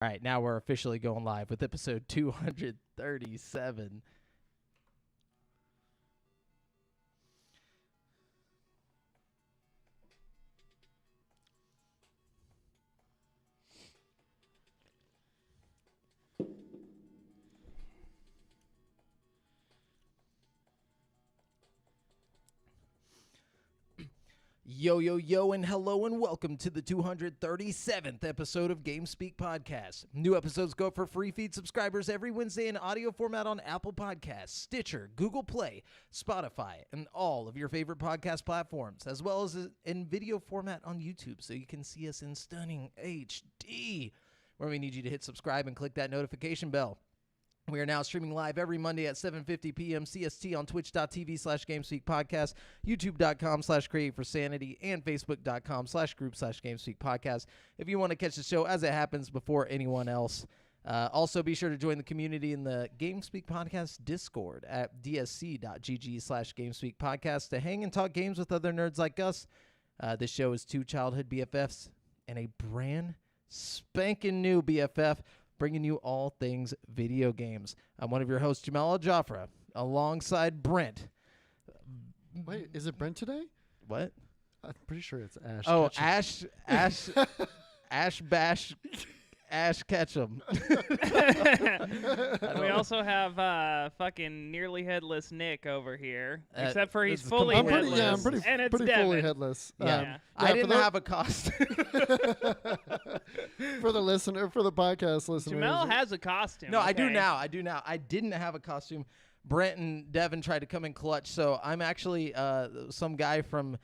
All right, now we're officially going live with episode 237. Yo, yo, yo, and hello, and welcome to the 237th episode of GameSpeak Podcast. New episodes go for free feed subscribers every Wednesday in audio format on Apple Podcasts, Stitcher, Google Play, Spotify, and all of your favorite podcast platforms, as well as in video format on YouTube, so you can see us in stunning HD, where we need you to hit subscribe and click that notification bell. We are now streaming live every Monday at 7:50 p.m. CST on twitch.tv/GameSpeakPodcast, youtube.com/CreateForSanity, and facebook.com/group/GameSpeakPodcast. If you want to catch the show as it happens before anyone else. Also, be sure to join the community in the GameSpeak Podcast Discord at dsc.gg/GameSpeakPodcast to hang and talk games with other nerds like us. This show is two childhood BFFs and a brand spanking new BFF, bringing you all things video games. I'm one of your hosts, Jamal Al-Jafra, alongside Brent. Wait, is it Brent today? What? I'm pretty sure it's Ash. Oh, Ketchum. Ash Ketchum. We also have fucking nearly headless Nick over here, except for he's this is fully I'm headless. pretty, and it's pretty fully headless. Yeah. Yeah, I didn't have a costume. For the listener, for the podcast listeners. Jamel has a costume. No, I do okay. now. I didn't have a costume. Brent and Devin tried to come in clutch, so I'm actually some guy from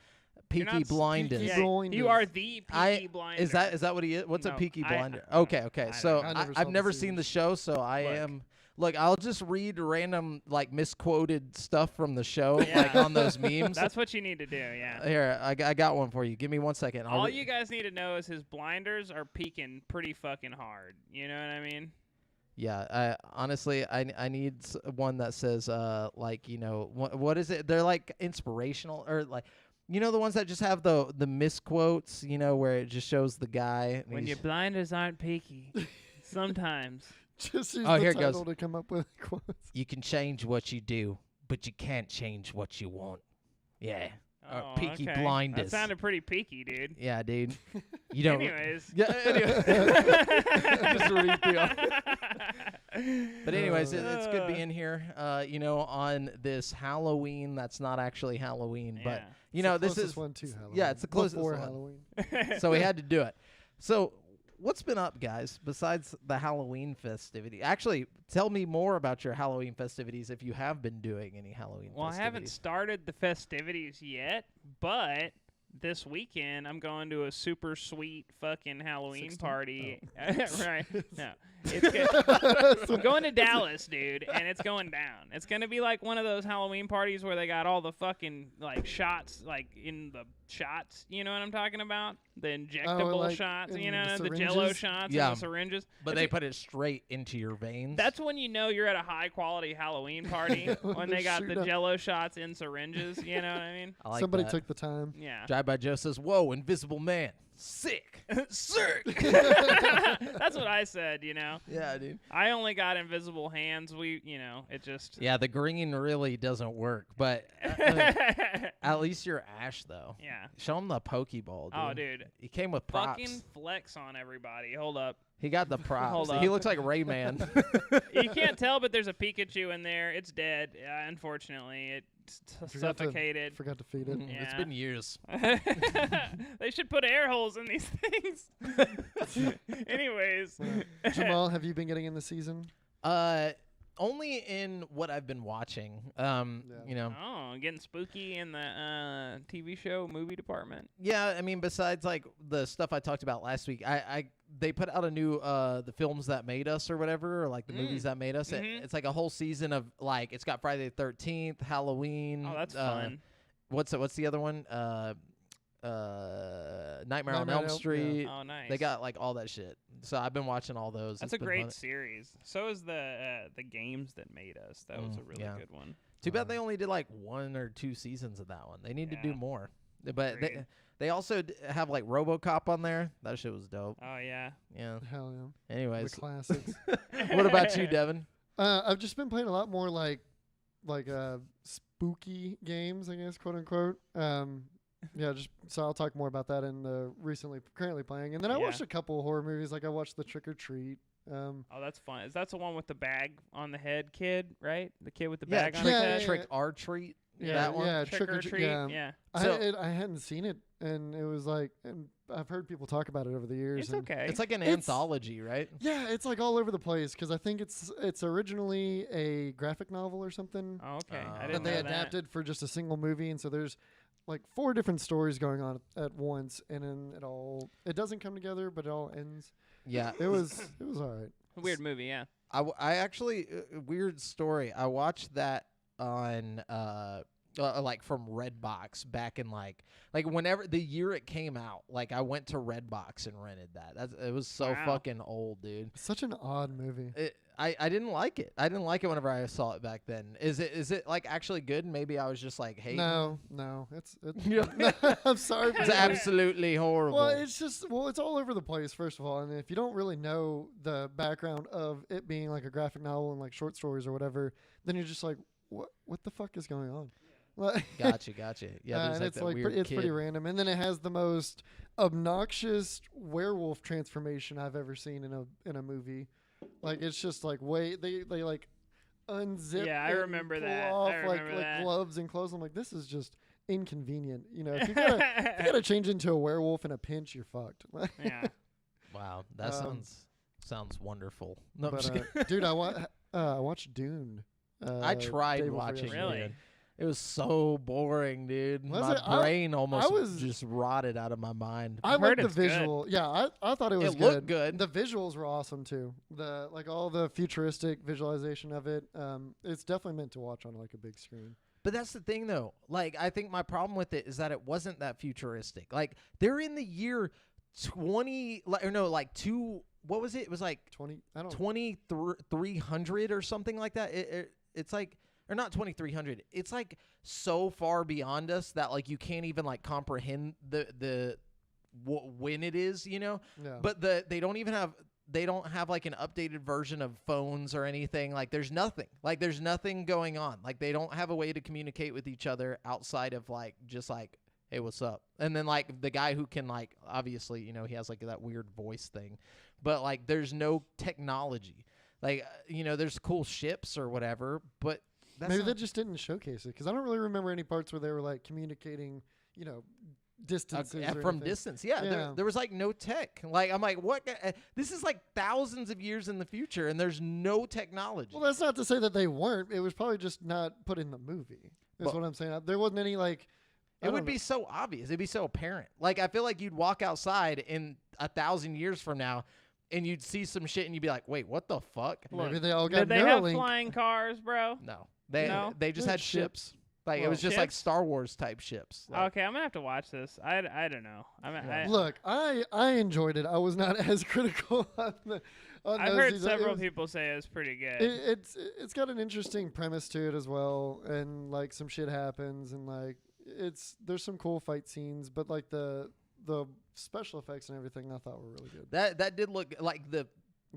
Peaky Blinders. Peaky Yeah, Blinders. you are the Peaky Blinder. Is that what he is? What's a No, Peaky Blinder? I Okay. don't So know. I never saw I've the never seen the series. show, so I am. Look, I'll just read random like misquoted stuff from the show, Yeah. like on those memes. That's what you need to do, yeah. Here, I got one for you. Give me 1 second. All you guys need to know is his blinders are peeking pretty fucking hard. You know what I mean? Yeah, honestly, I need one that says like, you know, what is it? They're like inspirational, or like, you know, the ones that just have the misquotes, you know, where it just shows the guy. And When your blinders aren't peaky, sometimes. Just use Oh, the here it title goes. to come up with quotes. You can change what you do, but you can't change what you want. Yeah. Oh, Peaky okay. Blinders. That sounded pretty peaky, dude. Yeah, dude. You don't. Anyways. Yeah. Anyway. Just read through. But anyways, it's good being here. You know, on this Halloween. That's not actually Halloween, but Yeah. you know, It's the this closest is one to Halloween. Yeah, it's the closest Before one. Halloween. So we had to do it. So what's been up, guys, besides the Halloween festivity? Actually, tell me more about your Halloween festivities if you have been doing any Halloween Well, I festivities. haven't started the festivities yet, but this weekend I'm going to a super sweet fucking Halloween 16? party. Right. No. I'm going to Dallas, dude, and it's going down. It's going to be like one of those Halloween parties where they got all the fucking like shots like in the shots, you know what I'm talking about? The injectable like shots, in you know, the the Jello syringes? shots Yeah. and the syringes. But It's they put it straight into your veins. That's when you know you're at a high quality Halloween party when they got the shoot up. Jello shots in syringes. You know what I mean? I like Somebody that. took the time. Yeah. Drive by Joe says, "Whoa, Invisible Man, sick, sick." That's what I said, you know. Yeah, dude. I only got invisible hands. It just. Yeah, the green really doesn't work, but at least you're Ash though. Yeah. Show him the Pokeball, dude. Oh, dude. He came with props. Fucking flex on everybody. Hold up. He got the props. Hold He up. looks like Rayman. You can't tell, but there's a Pikachu in there. It's dead, unfortunately. It's suffocated. Forgot to feed it. Yeah. It's been years. They should put air holes in these things. Anyways. Jamal, have you been getting in the season? Only in what I've been watching. You know. Oh, getting spooky in the TV show movie department. Yeah, I mean, besides like the stuff I talked about last week, they put out a new the films that made us or whatever, or like the movies that made us. Mhm. It's like a whole season of like it's got Friday the 13th, Halloween. Oh, that's fun. What's the other one? Nightmare on Elm Street. Oh, nice. They got like all that shit. So I've been watching all those. That's It's a been great fun. series. So is the games that made us. That was a really yeah. good one. Too bad they only did like 1 or 2 seasons of that one. They need to do Yeah. more. But Agreed. They also have like RoboCop on there. That shit was dope. Oh yeah. Yeah. Hell yeah. Anyways, The classics. what about you, Devin? I've just been playing a lot more like spooky games, I guess, quote unquote. Yeah, just so I'll talk more about that in the currently playing. And then I Yeah. watched a couple horror movies. Like I watched The Trick or Treat. Oh, that's fun. Is that the one with the bag on the head kid, right? The kid with the Yeah, bag on his head? Trick or Treat. Yeah, That one? yeah, Trick or treat. Yeah. Yeah. I hadn't seen it, and it was like, and I've heard people talk about it over the years. It's and okay. It's like an It's- anthology, right? Yeah, it's like all over the place because I think it's originally a graphic novel or something Oh, okay. I that didn't that they know adapted for just a single movie, and so there's like 4 different stories going on at once, and then it doesn't come together, but it all ends. Yeah. It was all right. Weird movie, yeah. I actually weird story. I watched that on like from Redbox back in like whenever the year it came out. Like I went to Redbox and rented that. It was so Wow. fucking old, dude. Such an odd movie. I didn't like it. I didn't like it whenever I saw it back then. Is it like actually good? Maybe I was just like hating. No, it's Yeah. I'm sorry. It's absolutely horrible. Well, it's all over the place, first of all. And if you don't really know the background of it being like a graphic novel and like short stories or whatever, then you're just like, what the fuck is going on? Like, Gotcha. Yeah, there's and like it's that like weird it's kid. pretty random. And then it has the most obnoxious werewolf transformation I've ever seen in a movie. Like it's just like they like unzip. Yeah, I and remember pull that. Off I remember like that. gloves and clothes. I'm like, this is just inconvenient. You know, if you gotta change into a werewolf in a pinch, you're fucked. Yeah. Wow, that sounds wonderful. No, I'm But just kidding. dude, I watched Dune. I tried day before watching yesterday. Really? it. It was so boring, dude. Was My it? I brain almost was- just rotted out of my mind. I I've like heard the it's good. visual. Yeah, I thought it was It looked good. The visuals were awesome too. The like all the futuristic visualization of it. It's definitely meant to watch on like a big screen. But that's the thing, though. Like, I think my problem with it is that it wasn't that futuristic. Like, they're in the year 20, what was it? It was like 20. I don't. 2300 or something like that. It's like, or not 2300. It's like so far beyond us that like you can't even like comprehend when it is, you know. Yeah. But they don't have like an updated version of phones or anything. Like there's nothing going on. Like they don't have a way to communicate with each other outside of like just like, hey, what's up? And then like the guy who can like obviously, you know, he has like that weird voice thing. But like there's no technology. Like you know, there's cool ships or whatever, but that's Maybe not- they just didn't showcase it because I don't really remember any parts where they were like communicating, you know, distances or from anything. distance. Yeah, Yeah. There was like no tech. Like I'm like, what? This is like thousands of years in the future, and there's no technology. Well, that's not to say that they weren't. It was probably just not put in the movie. Is But- what I'm saying. There wasn't any like. I It would don't be know. so obvious. It'd be so apparent. Like I feel like you'd walk outside in 1,000 years from now, and you'd see some shit, and you'd be like, "Wait, what the fuck?" Look, Maybe they all got Did they have Neuralink. flying cars, bro? No, No? they just They had had ships. ships. Like it Well, was just like ships? Star Wars type ships. Like, Okay, I'm gonna have to watch this. I don't know. Look, I enjoyed it. I was not as critical on I've those heard seasons. several people say it's pretty good. It's got an interesting premise to it as well, and like some shit happens, and like there's some cool fight scenes, but like the special effects and everything I thought were really good. that did look like the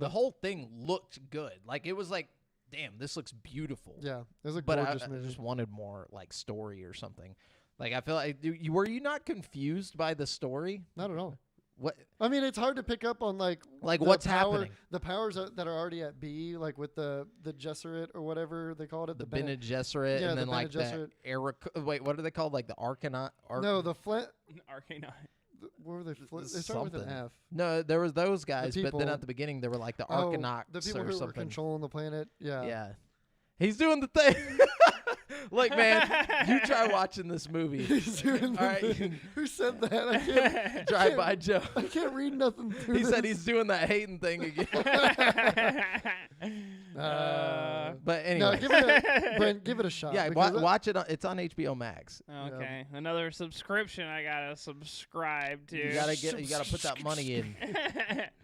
whole thing looked good. Like it was like, damn, this looks beautiful. Yeah, it was a But I gorgeous movie. just wanted more like story or something. Like I feel like were you not confused by the story? Not at all. What I mean, it's hard to pick up on like the what's power, happening? the powers that are already at B, like with the Gesserit or whatever they called it, The Bene- Bene Gesserit yeah, and the then Bene like that Gesserit. wait, what are they called? Like the Arcana? No, the Arcane. what were they? They start with an Something. F. No, there was those guys, but then people- at the beginning they were like the Oh, Arcanauts the people or who were something. controlling the planet. Yeah. Yeah. He's doing the thing. Look, man, you try watching this movie. He's doing All right. Who said that? I can't, Drive by Joe. I can't read nothing through He said this. he's doing that hating thing again. But Anyway. No, give it Brent, give it a shot. Yeah, because watch it. It's on HBO Max. Okay, another subscription I gotta subscribe to. You gotta put that money in.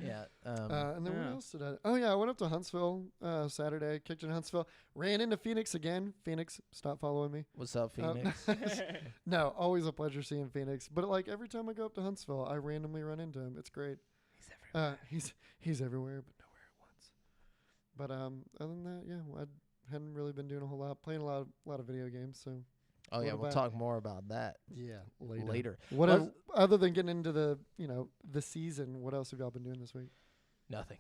Yeah. And then what else did I? Oh yeah, I went up to Huntsville Saturday. Kicked in Huntsville. Ran into Phoenix again. Phoenix, stop following me. What's up, Phoenix? No, always a pleasure seeing Phoenix. But like every time I go up to Huntsville, I randomly run into him. It's great. He's everywhere. He's everywhere, but nowhere at once. But other than that, yeah, I hadn't really been doing a whole lot. Playing a lot of video games. So. Oh yeah, we'll talk more about that. Yeah, later. What other than getting into the season? What else have y'all been doing this week? Nothing.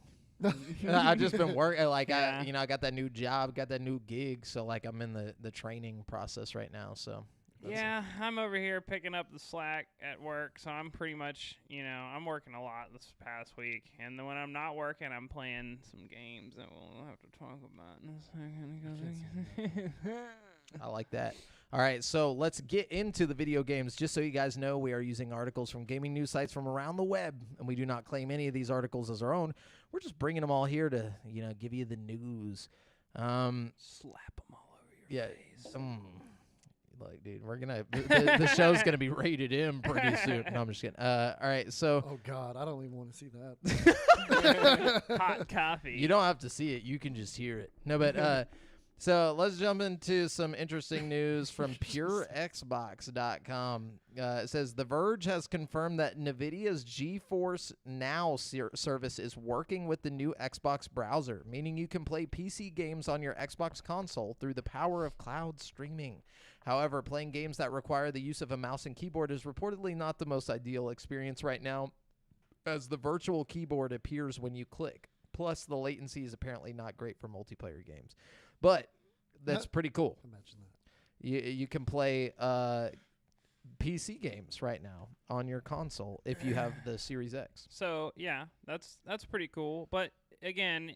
I've just been working. Like Yeah. I got that new job, got that new gig. So like I'm in the training process right now. So. Yeah, I'm over here picking up the slack at work, so I'm pretty much, I'm working a lot this past week. And then when I'm not working, I'm playing some games that we'll have to talk about in a second. I like that. All right, so let's get into the video games. Just so you guys know, we are using articles from gaming news sites from around the web, and we do not claim any of these articles as our own. We're just bringing them all here to, give you the news. Slap them all over your face. Like, dude, we're gonna the show's gonna be rated M pretty soon. No, I'm just kidding. All right, so. Oh God, I don't even want to see that. Hot coffee. You don't have to see it; you can just hear it. No, but so let's jump into some interesting news from PureXbox.com. It says The Verge has confirmed that NVIDIA's GeForce Now service is working with the new Xbox browser, meaning you can play PC games on your Xbox console through the power of cloud streaming. However, playing games that require the use of a mouse and keyboard is reportedly not the most ideal experience right now, as the virtual keyboard appears when you click. Plus, the latency is apparently not great for multiplayer games. But that's pretty cool. Imagine that. You can play PC games right now on your console if you have the Series X. So, yeah, that's pretty cool. But, again,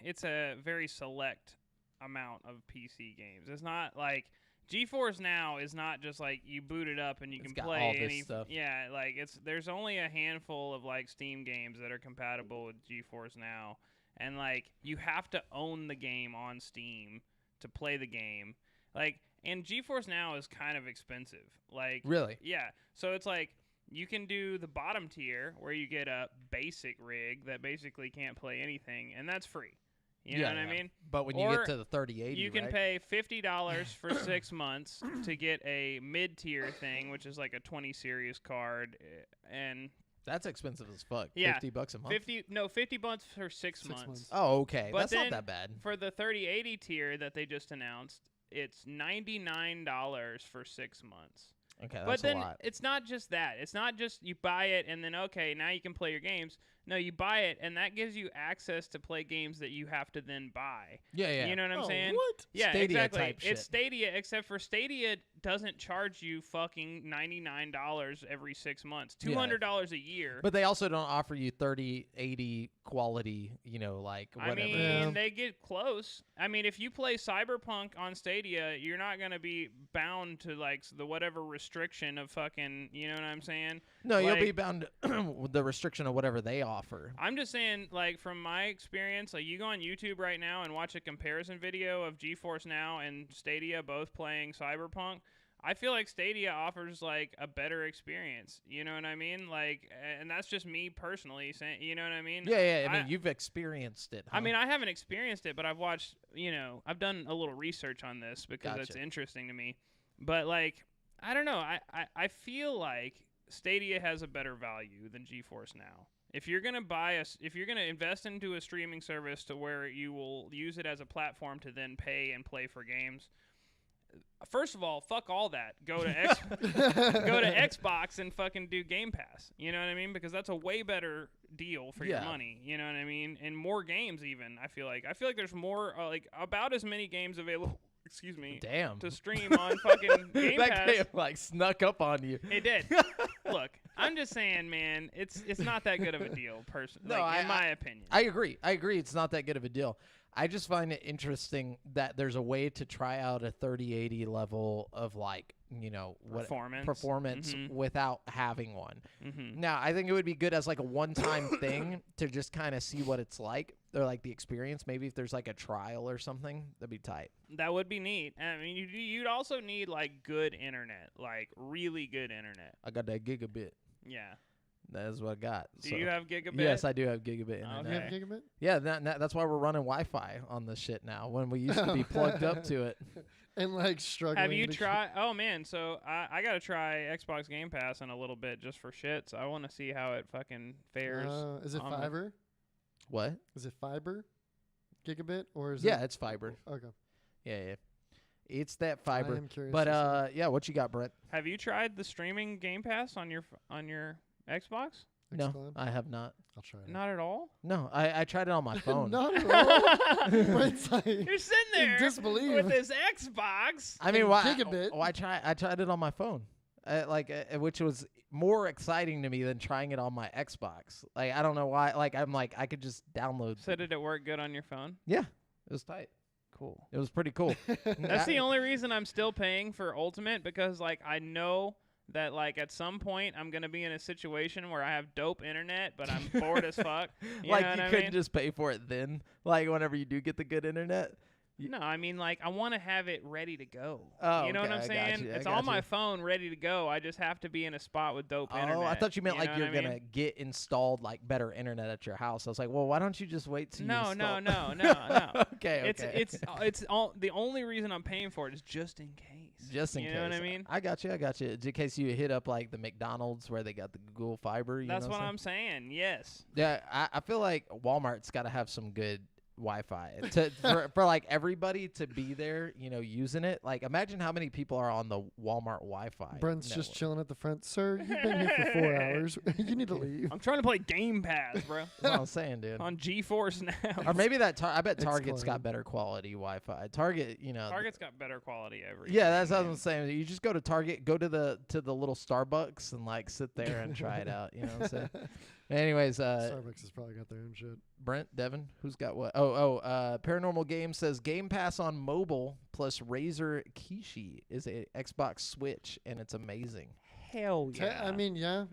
it's a very select amount of PC games. It's not like GeForce Now is not just like you boot it up and you can play all this any stuff. Yeah, like there's only a handful of like Steam games that are compatible with GeForce Now, and like you have to own the game on Steam to play the game. Like, and GeForce Now is kind of expensive. Like, Really? Yeah. So it's like you can do the bottom tier where you get a basic rig that basically can't play anything, and that's free. You know what I mean? But when you get to the 3080, you can right? pay $50 for 6 months to get a mid-tier thing, which is like a 20 series card, and that's expensive as fuck. Yeah, $50 a month. $50 for 6 months. Oh, okay. But That's then not that bad. For the 3080 tier that they just announced, it's $99 for 6 months. Okay, that's but then a lot. it's not just that. It's not just you buy it and then, okay, now you can play your games. No, you buy it, and that gives you access to play games that you have to then buy. Yeah. You know what I'm saying? What? Yeah, Stadia exactly. type shit. It's Stadia, except for Stadia doesn't charge you fucking $99 every 6 months, $200 a year. But they also don't offer you 3080 quality, like whatever. I mean, Yeah. they get close. I mean, if you play Cyberpunk on Stadia, you're not going to be bound to, like, the whatever restriction of fucking, you know what I'm saying? No, you'll Like- be bound with the restriction of whatever they offer. I'm just saying, like, from my experience, like, you go on YouTube right now and watch a comparison video of GeForce Now and Stadia both playing Cyberpunk. I feel like Stadia offers, like, a better experience. You know what I mean? Like, and that's just me personally saying, you know what I mean? Yeah. I mean, you've experienced it. Huh? I mean, I haven't experienced it, but I've watched, I've done a little research on this because it's Gotcha. interesting to me. But, like, I don't know. I feel like Stadia has a better value than GeForce Now. If you're gonna if you're gonna invest into a streaming service to where you will use it as a platform to then pay and play for games, first of all, fuck all that. Go to go to Xbox and fucking do Game Pass. You know what I mean? Because that's a way better deal for your money. You know what I mean? And more games even. I feel like there's more like about as many games available. Excuse me. Damn. To stream on fucking Game that Pass. game like snuck up on you. It did. Look, I'm just saying, man, it's not that good of a deal, personally. No, in my opinion. I agree. It's not that good of a deal. I just find it interesting that there's a way to try out a 3080 level of like, performance Mhm. without having one. Mm-hmm. Now, I think it would be good as like a one-time thing to just kind of see what it's like. or like the experience. Maybe if there's like a trial or something, that'd be tight. That would be neat. I mean, you'd also need like good internet, like really good internet. I got that gigabit. Yeah. That's what I got. Do you have gigabit? Yes, I do have gigabit internet. You have gigabit? Yeah, that's why we're running Wi-Fi on this shit now. When we used to be plugged up to it. And like struggling. Have you tried? Oh man, so I gotta try Xbox Game Pass in a little bit just for shit. So I want to see how it fucking fares. Is it fiber? What? Is it fiber? Gigabit or is it? Yeah, it's fiber. Okay. Yeah. It's that fiber. I am curious. But yeah, what you got, Brett? Have you tried the streaming Game Pass on your Xbox? No, XCloud? I have not. I'll try it. Not at all. No, I tried it on my phone. Not at all. Brent's like, You're sitting there disbelief. with this Xbox. I mean, why? Gigabit. I tried it on my phone, which was more exciting to me than trying it on my Xbox. Like, I don't know why. Like, I could just download. So did it work good on your phone? Yeah, it was tight. Cool. It was pretty cool. That's the only reason I'm still paying for Ultimate, because like I know that like at some point I'm gonna be in a situation where I have dope internet, but I'm bored as fuck. You like know you what I couldn't mean? just pay for it then. Like whenever you do get the good internet. No, I mean like I want to have it ready to go. Oh, you know okay, what I'm I got saying? you, I It's got on my you. phone ready to go. I just have to be in a spot with dope Oh, internet. I thought you meant like know you're what I mean? gonna get installed like better internet at your house. I was like, well, why don't you just wait till you No. Okay. It's all the only reason I'm paying for it is just in case. Just in case. You know what I mean? I got you. In case you hit up like the McDonald's where they got the Google Fiber. That's know what what I'm saying. Yes. Yeah, I feel like Walmart's got to have some good Wi-Fi for like everybody to be there, using it. Like, imagine how many people are on the Walmart Wi-Fi. Brent's network. just chilling at the front. Sir, you've been here for 4 hours. You need to leave. I'm trying to play Game Pass, bro. That's what I'm saying, dude. On GeForce now. Or maybe I bet It's Target's got close. better quality Wi-Fi. Target, Target's got better quality every. Yeah, that's what I'm saying. You just go to Target, go to the little Starbucks, and like sit there and try it out. You know what I'm saying? Anyways, Starbucks has probably got their own shit. Brent, Devin, who's got what? Paranormal Game says Game Pass on mobile plus Razer Kishi is a Xbox Switch, and it's amazing. Hell yeah. I mean, yeah.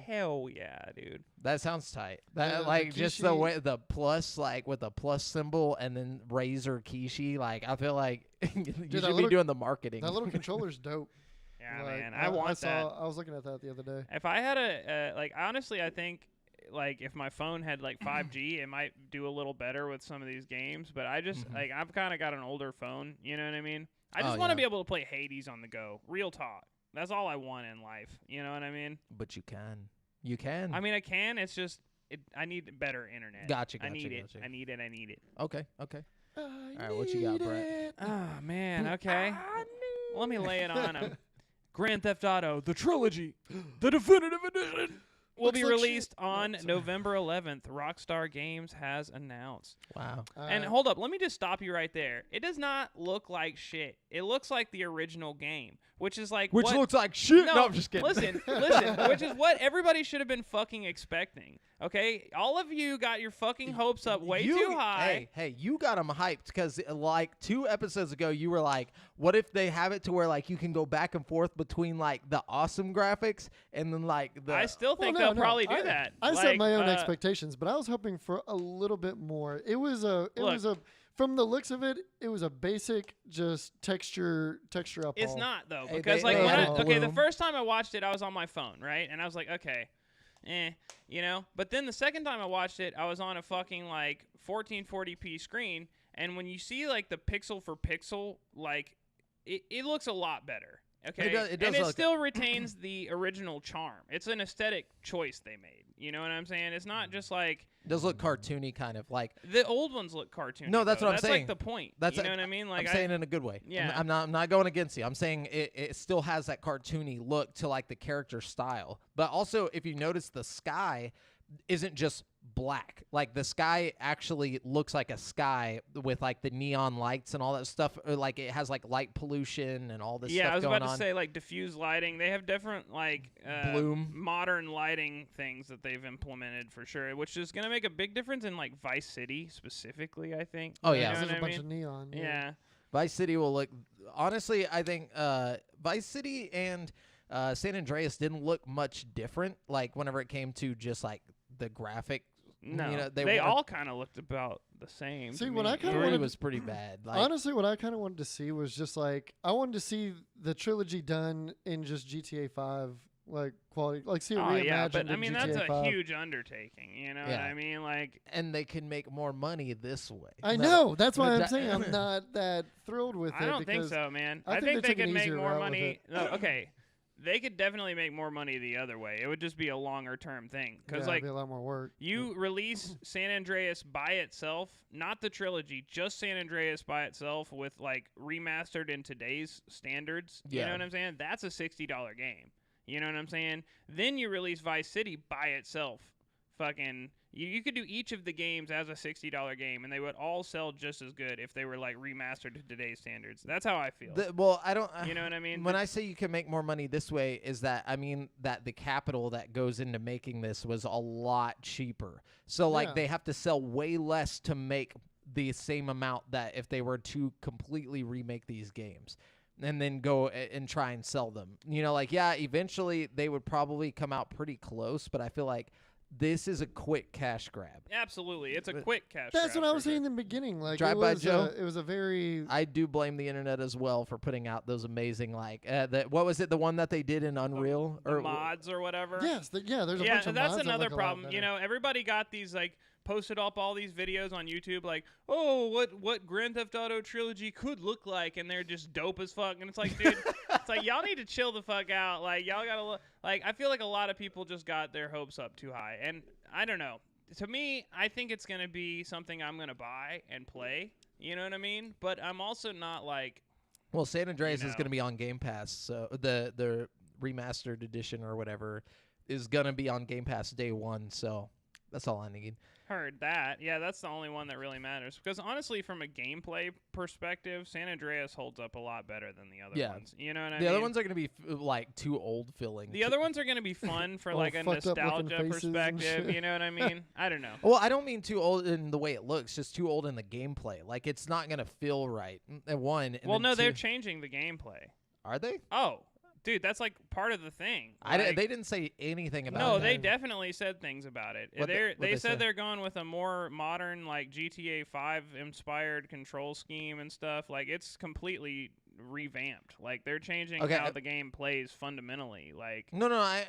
Hell yeah, dude. That sounds tight. Yeah, That the just the Kishi- way the plus, like with the plus symbol, and then Razer Kishi. Like I feel like you should be little- doing the marketing. That little controller's dope. Yeah, Like, man. I want that. I was looking at that the other day. If I had honestly, I think like if my phone had like 5G, it might do a little better with some of these games. But I just like I've kind of got an older phone. You know what I mean? I just want to be able to play Hades on the go. Real talk. That's all I want in life. You know what I mean? But you can. I mean, I can. It's just I need better internet. Gotcha. I need it. I need it. Okay. All right, what you got, Brett? Oh man. Okay. Let me lay it on him. Grand Theft Auto, the trilogy, the definitive edition, will Looks be like released shit. on No, sorry. November 11th. Rockstar Games has announced. Wow. And hold up, let me just stop you right there. It does not look like shit. It looks like the original game, which is like Which what, looks like shit. No, No, I'm just kidding. Listen, which is what everybody should have been fucking expecting. Okay, all of you got your fucking hopes up way too high. Hey, you got them hyped because like 2 episodes ago, you were like, "What if they have it to where like you can go back and forth between like the awesome graphics and then like the." I still think Well, no, they'll probably do I- that. I set Like, my own expectations, but I was hoping for a little bit more. It was a from the looks of it, it was a basic just texture up. It's not though, Hey, because they like when added the bloom. first time I watched it, I was on my phone, right, and I was like, okay, But then the second time I watched it, I was on a fucking like 1440p screen, and when you see like the pixel for pixel, like it looks a lot better. Okay, It does and it look- still retains the original charm. It's an aesthetic choice they made. You know what I'm saying? It's not just like It does look cartoony, kind of like. the old ones look cartoony. No, that's though. what I'm That's saying. like the point. That's you know what I mean? Like I'm saying it in a good way. Yeah. I'm not going against you. I'm saying it still has that cartoony look to like the character style. But also, if you notice, the sky isn't just black. Like the sky actually looks like a sky with like the neon lights and all that stuff. Or, like it has like light pollution and all this yeah, stuff I was going about to on. say like diffuse lighting. They have different like Bloom. modern lighting things that they've implemented for sure, which is gonna make a big difference in like Vice City specifically. I think. Oh, You yeah. know There's what a I bunch mean? of neon. Yeah. Vice City will look. Honestly, I think Vice City and San Andreas didn't look much different. Like whenever it came to just like the graphic No, You know, they weren't- all kind of looked about the same. See, to what me. I kinda 3 wanted was pretty bad. Like, Honestly, what I kind of wanted to see was just like I wanted to see the trilogy done in just GTA 5 like quality, like see it Oh reimagined yeah, but I in mean GTA that's a 5. huge undertaking. You know what Yeah. I mean? Like, and they can make more money this way. I No, know. That's why I'm that- saying I'm not that thrilled with it. I don't think because so, man. I I think think they they took an could make easier more route with money. it. No, okay, they could definitely make more money the other way. It would just be a longer term thing. Because yeah, like it'd be a lot more work. you release San Andreas by itself, not the trilogy, just San Andreas by itself with like remastered in today's standards. You Yeah. know what I'm saying? That's a $60 game. You know what I'm saying? Then you release Vice City by itself. Fucking, you could do each of the games as a $60 game, and they would all sell just as good if they were like remastered to today's standards. That's how I feel. Well, I don't. You know what I mean? When I say you can make more money this way, is that I mean that the capital that goes into making this was a lot cheaper. So like Yeah. they have to sell way less to make the same amount that if they were to completely remake these games and then go and try and sell them. You know, like yeah, eventually they would probably come out pretty close, but I feel like this is a quick cash grab. Absolutely, it's a quick cash. That's grab what I for was sure. saying in the beginning. Like Drive it by was Joe? it was a very I do blame the internet as well for putting out those amazing like what was it, the one that they did in Unreal The mods or whatever. yes, there's a Yeah, bunch of that's mods that another look a lot problem. You better. know, everybody got these like posted up all these videos on YouTube, like, oh, what Grand Theft Auto trilogy could look like, and they're just dope as fuck. And it's like, dude, it's like y'all need to chill the fuck out. Like y'all gotta look. Like I feel like a lot of people just got their hopes up too high, and I don't know. To me, I think it's gonna be something I'm gonna buy and play. You know what I mean? But I'm also not like. Well, San Andreas is know. going to be on Game Pass, so the remastered edition or whatever is going to be on Game Pass day one. So that's all I need. Heard that. Yeah, that's the only one that really matters. Because honestly, from a gameplay perspective, San Andreas holds up a lot better than the other Yeah. ones. You know what I The mean? other ones are going to be like too old feeling. The other ones are going to be fun for All like a fucked up looking nostalgia faces and perspective. shit. You know what I mean? I don't know. Well, I don't mean too old in the way it looks, just too old in the gameplay. Like it's not going to feel right. One. And Well, then no, they're two- changing the gameplay. Are they? Oh, dude, that's like part of the thing. They didn't say anything about No, that. they definitely said things about it. What'd They they say? said they're going with a more modern, like GTA 5 inspired control scheme and stuff. Like it's completely revamped. Like they're changing Okay, how the game plays fundamentally. Like No, I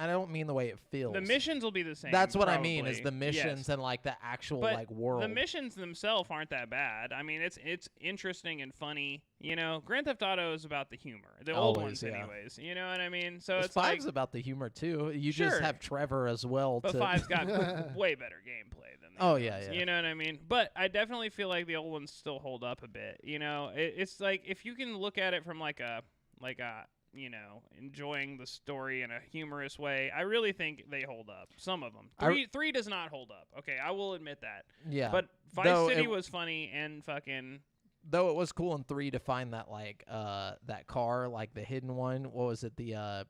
don't mean the way it feels. the missions will be the same. That's what I mean is probably. the missions Yes. and like the actual But like world. the missions themselves aren't that bad. I mean, it's interesting and funny. You know, Grand Theft Auto is about the humor. The old Always, ones, yeah. anyways. You know what I mean? So This it's like, Five's about the humor too. You just Sure. have Trevor as well. but to Five's got way better gameplay than the Oh, other yeah, ones, yeah. You know what I mean? But I definitely feel like the old ones still hold up a bit. You know, it's like if you can look at it from like a you know, enjoying the story in a humorous way, I really think they hold up. Some of them. Three does not hold up. Okay, I will admit that. Yeah. But Vice Though City it- was funny and fucking. Though it was cool in 3 to find that like that car, like the hidden one. What was it? The oh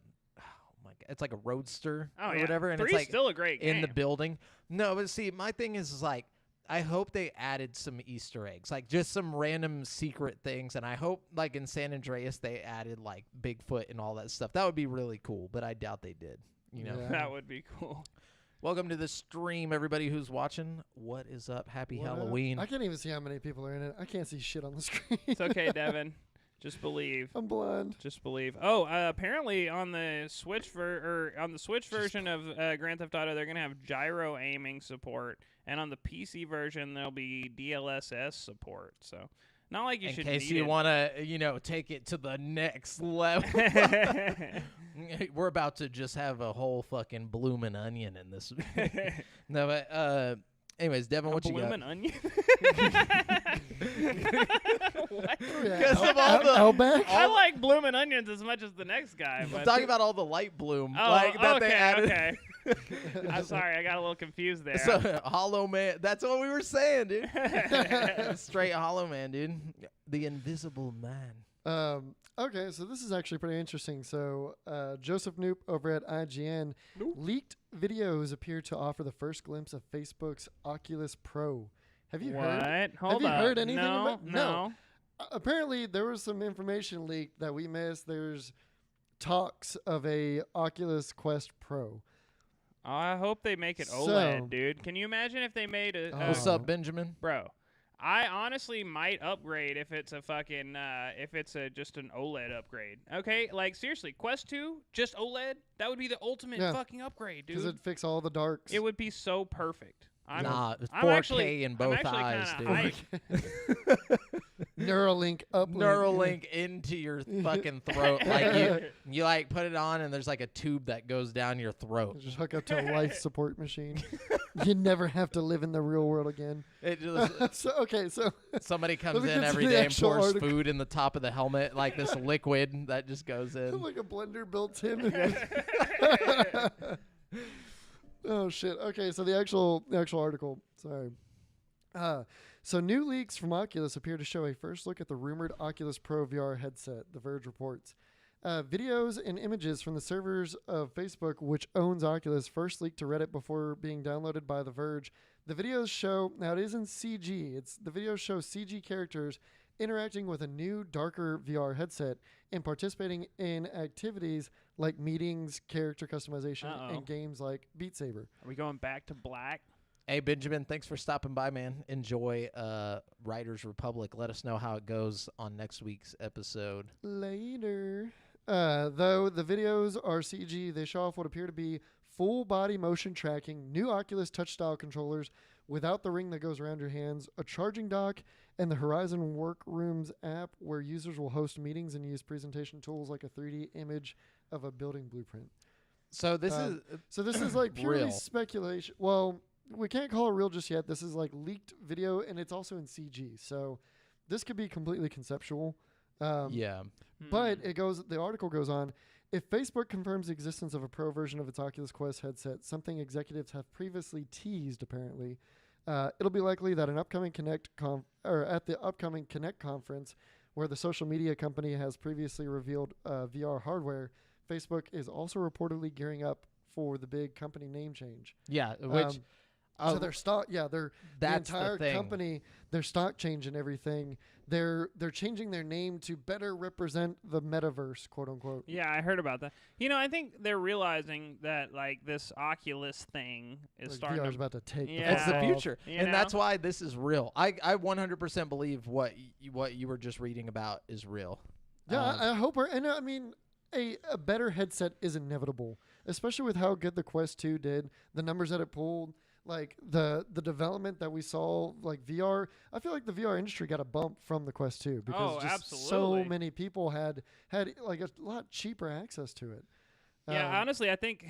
my god, it's like a roadster Oh or yeah, whatever, and 3's it's like still a great game. in the building. No, but see, my thing is like I hope they added some Easter eggs, like just some random secret things, and I hope like in San Andreas they added like Bigfoot and all that stuff. That would be really cool, but I doubt they did. You know. Yeah. That would be cool. Welcome to the stream, everybody who's watching. What is up? Happy What up? Halloween. I can't even see how many people are in it. I can't see shit on the screen. It's okay, Devin. Just believe. I'm blind. Just believe. Oh, apparently on the Switch version of Grand Theft Auto, they're gonna have gyro aiming support, and on the PC version, there'll be DLSS support. So, not like you in should case need you it. want to, take it to the next level. We're about to just have a whole fucking bloomin' onion in this. No, but anyways, Devin, what you got? Bloomin' onion. What? Because of all the, Outback? I like bloomin' onions as much as the next guy. I'm But talking about all the light bloom, oh, like that okay, they added. okay. I'm sorry, I got a little confused there. So, Hollow Man. That's what we were saying, dude. Straight Hollow Man, dude. The Invisible Man. Okay, so this is actually pretty interesting. So Joseph Knoop over at IGN leaked videos appear to offer the first glimpse of Facebook's Oculus Pro. Have you heard? What? Hold you up. heard anything no, about- No. Apparently, there was some information leaked that we missed. There's talks of a Oculus Quest Pro. I hope they make it So- OLED, dude. Can you imagine if they made a What's up, Benjamin? bro? I honestly might upgrade if it's a fucking just an OLED upgrade. Okay, like seriously, Quest 2 just OLED, that would be the ultimate fucking upgrade, dude. Because it'd fix all the darks. It would be so perfect. Nah, it's I'm 4K actually, in both I'm actually eyes, kinda dude. hyped. Neuralink uplink. Neuralink into your fucking throat. Like you like put it on and there's like a tube that goes down your throat. Just hook up to a life support machine. You never have to live in the real world again. It just, So somebody Let comes me in get to every the day and actual pours article. food in the top of the helmet, like this liquid that just goes in. like a blender built in. Oh shit. Okay, so the actual article. Sorry. So new leaks from Oculus appear to show a first look at the rumored Oculus Pro VR headset, The Verge reports. Videos and images from the servers of Facebook, which owns Oculus, first leaked to Reddit before being downloaded by The Verge. The videos show, now it isn't CG, the videos show CG characters interacting with a new, darker VR headset and participating in activities like meetings, character customization, and games like Beat Saber. Are we going back to black? Hey, Benjamin, thanks for stopping by, man. Enjoy Writers Republic. Let us know how it goes on next week's episode. Later. Though the videos are CG, they show off what appear to be full body motion tracking, new Oculus touch style controllers without the ring that goes around your hands, a charging dock, and the Horizon Workrooms app where users will host meetings and use presentation tools like a 3D image of a building blueprint. So this is like purely real. speculation. Well, we can't call it real just yet. This is like leaked video, and it's also in CG. So this could be completely conceptual. yeah. But the article goes on, if Facebook confirms the existence of a pro version of its Oculus Quest headset, something executives have previously teased apparently, it'll be likely that at the upcoming Connect conference, where the social media company has previously revealed VR hardware, Facebook is also reportedly gearing up for the big company name change. Yeah, which so their stock, the that's the entire thing. company, their stock change and everything. They're changing their name to better represent the metaverse, quote unquote. Yeah, I heard about that. You know, I think they're realizing that like this Oculus thing is Like starting VR's to. about to take. Yeah. It's the off. future, You and know? that's why this is real. I 100% believe what you were just reading about is real. Yeah, I hope and I mean, a better headset is inevitable, especially with how good the Quest 2 did, the numbers that it pulled, like the development that we saw, like VR. I feel like the VR industry got a bump from the Quest 2 because just so absolutely. many people had like a lot cheaper access to it. Yeah, honestly, I think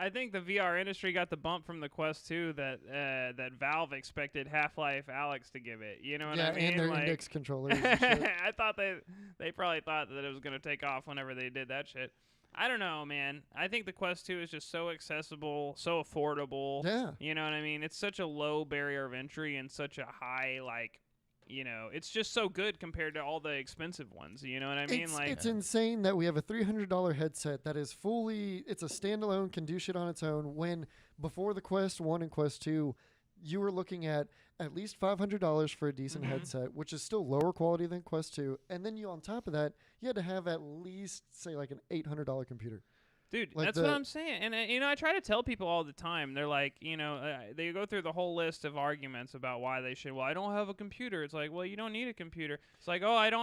the VR industry got the bump from the Quest 2 that Valve expected Half-Life Alyx to give it. You know what I mean? and their Like, index controllers. And shit. I thought they probably thought that it was going to take off whenever they did that shit. I don't know, man. I think the Quest 2 is just so accessible, so affordable. Yeah. You know what I mean? It's such a low barrier of entry and such a high, like, you know, it's just so good compared to all the expensive ones. You know what I mean? It's insane that we have a $300 headset that is it's a standalone, can do shit on its own, when before the Quest 1 and Quest 2, you were looking at least $500 for a decent headset, which is still lower quality than Quest 2. And then on top of that, you had to have at least, say, like an $800 computer. Dude, Like that's what I'm saying. And, you know, I try to tell people all the time. They're like, you know, they go through the whole list of arguments about why they should. Well, I don't have a computer. It's like, well, you don't need a computer. It's like, oh, I don't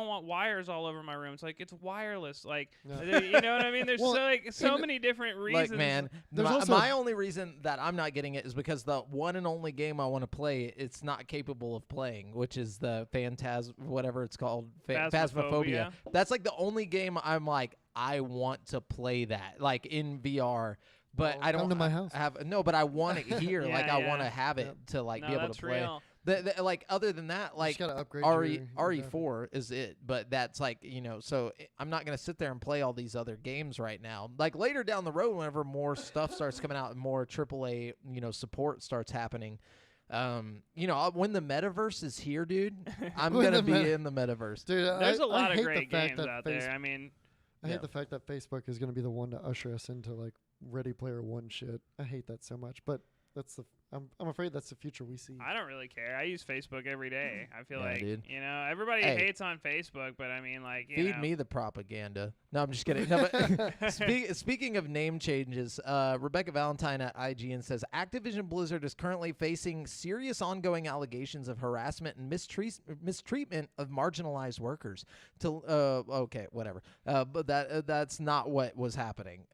want wires all over my room. It's like, it's wireless. Like, you know what I mean? There's so many different reasons. Like, man, my only reason that I'm not getting it is because the one and only game I want to play, it's not capable of playing, which is the whatever it's called, Phasmophobia. That's like the only game I'm like, I want to play that, like in VR, but I don't come to my house. but I want it here. Yeah, like I want to have it to like be able to play. Real. Like other than that, like gotta upgrade RE4 is it, but that's like, you know, so I'm not going to sit there and play all these other games right now. Like later down the road, whenever more stuff starts coming out and more AAA, you know, support starts happening, you know, when the metaverse is here, dude, I'm going to be in the metaverse. Dude, There's a lot I of hate great the fact games that out there. I mean, I hate the fact that Facebook is going to be the one to usher us into like Ready Player One shit. I hate that so much, but I'm afraid that's the future we see. I don't really care. I use Facebook every day. I feel Yeah, like, dude. everybody Hey. hates on Facebook, but I mean, like, Feed me the propaganda. No, I'm just kidding. No, but speaking of name changes, Rebecca Valentine at IGN says Activision Blizzard is currently facing serious ongoing allegations of harassment and mistreatment of marginalized workers. Okay, whatever. But that's not what was happening.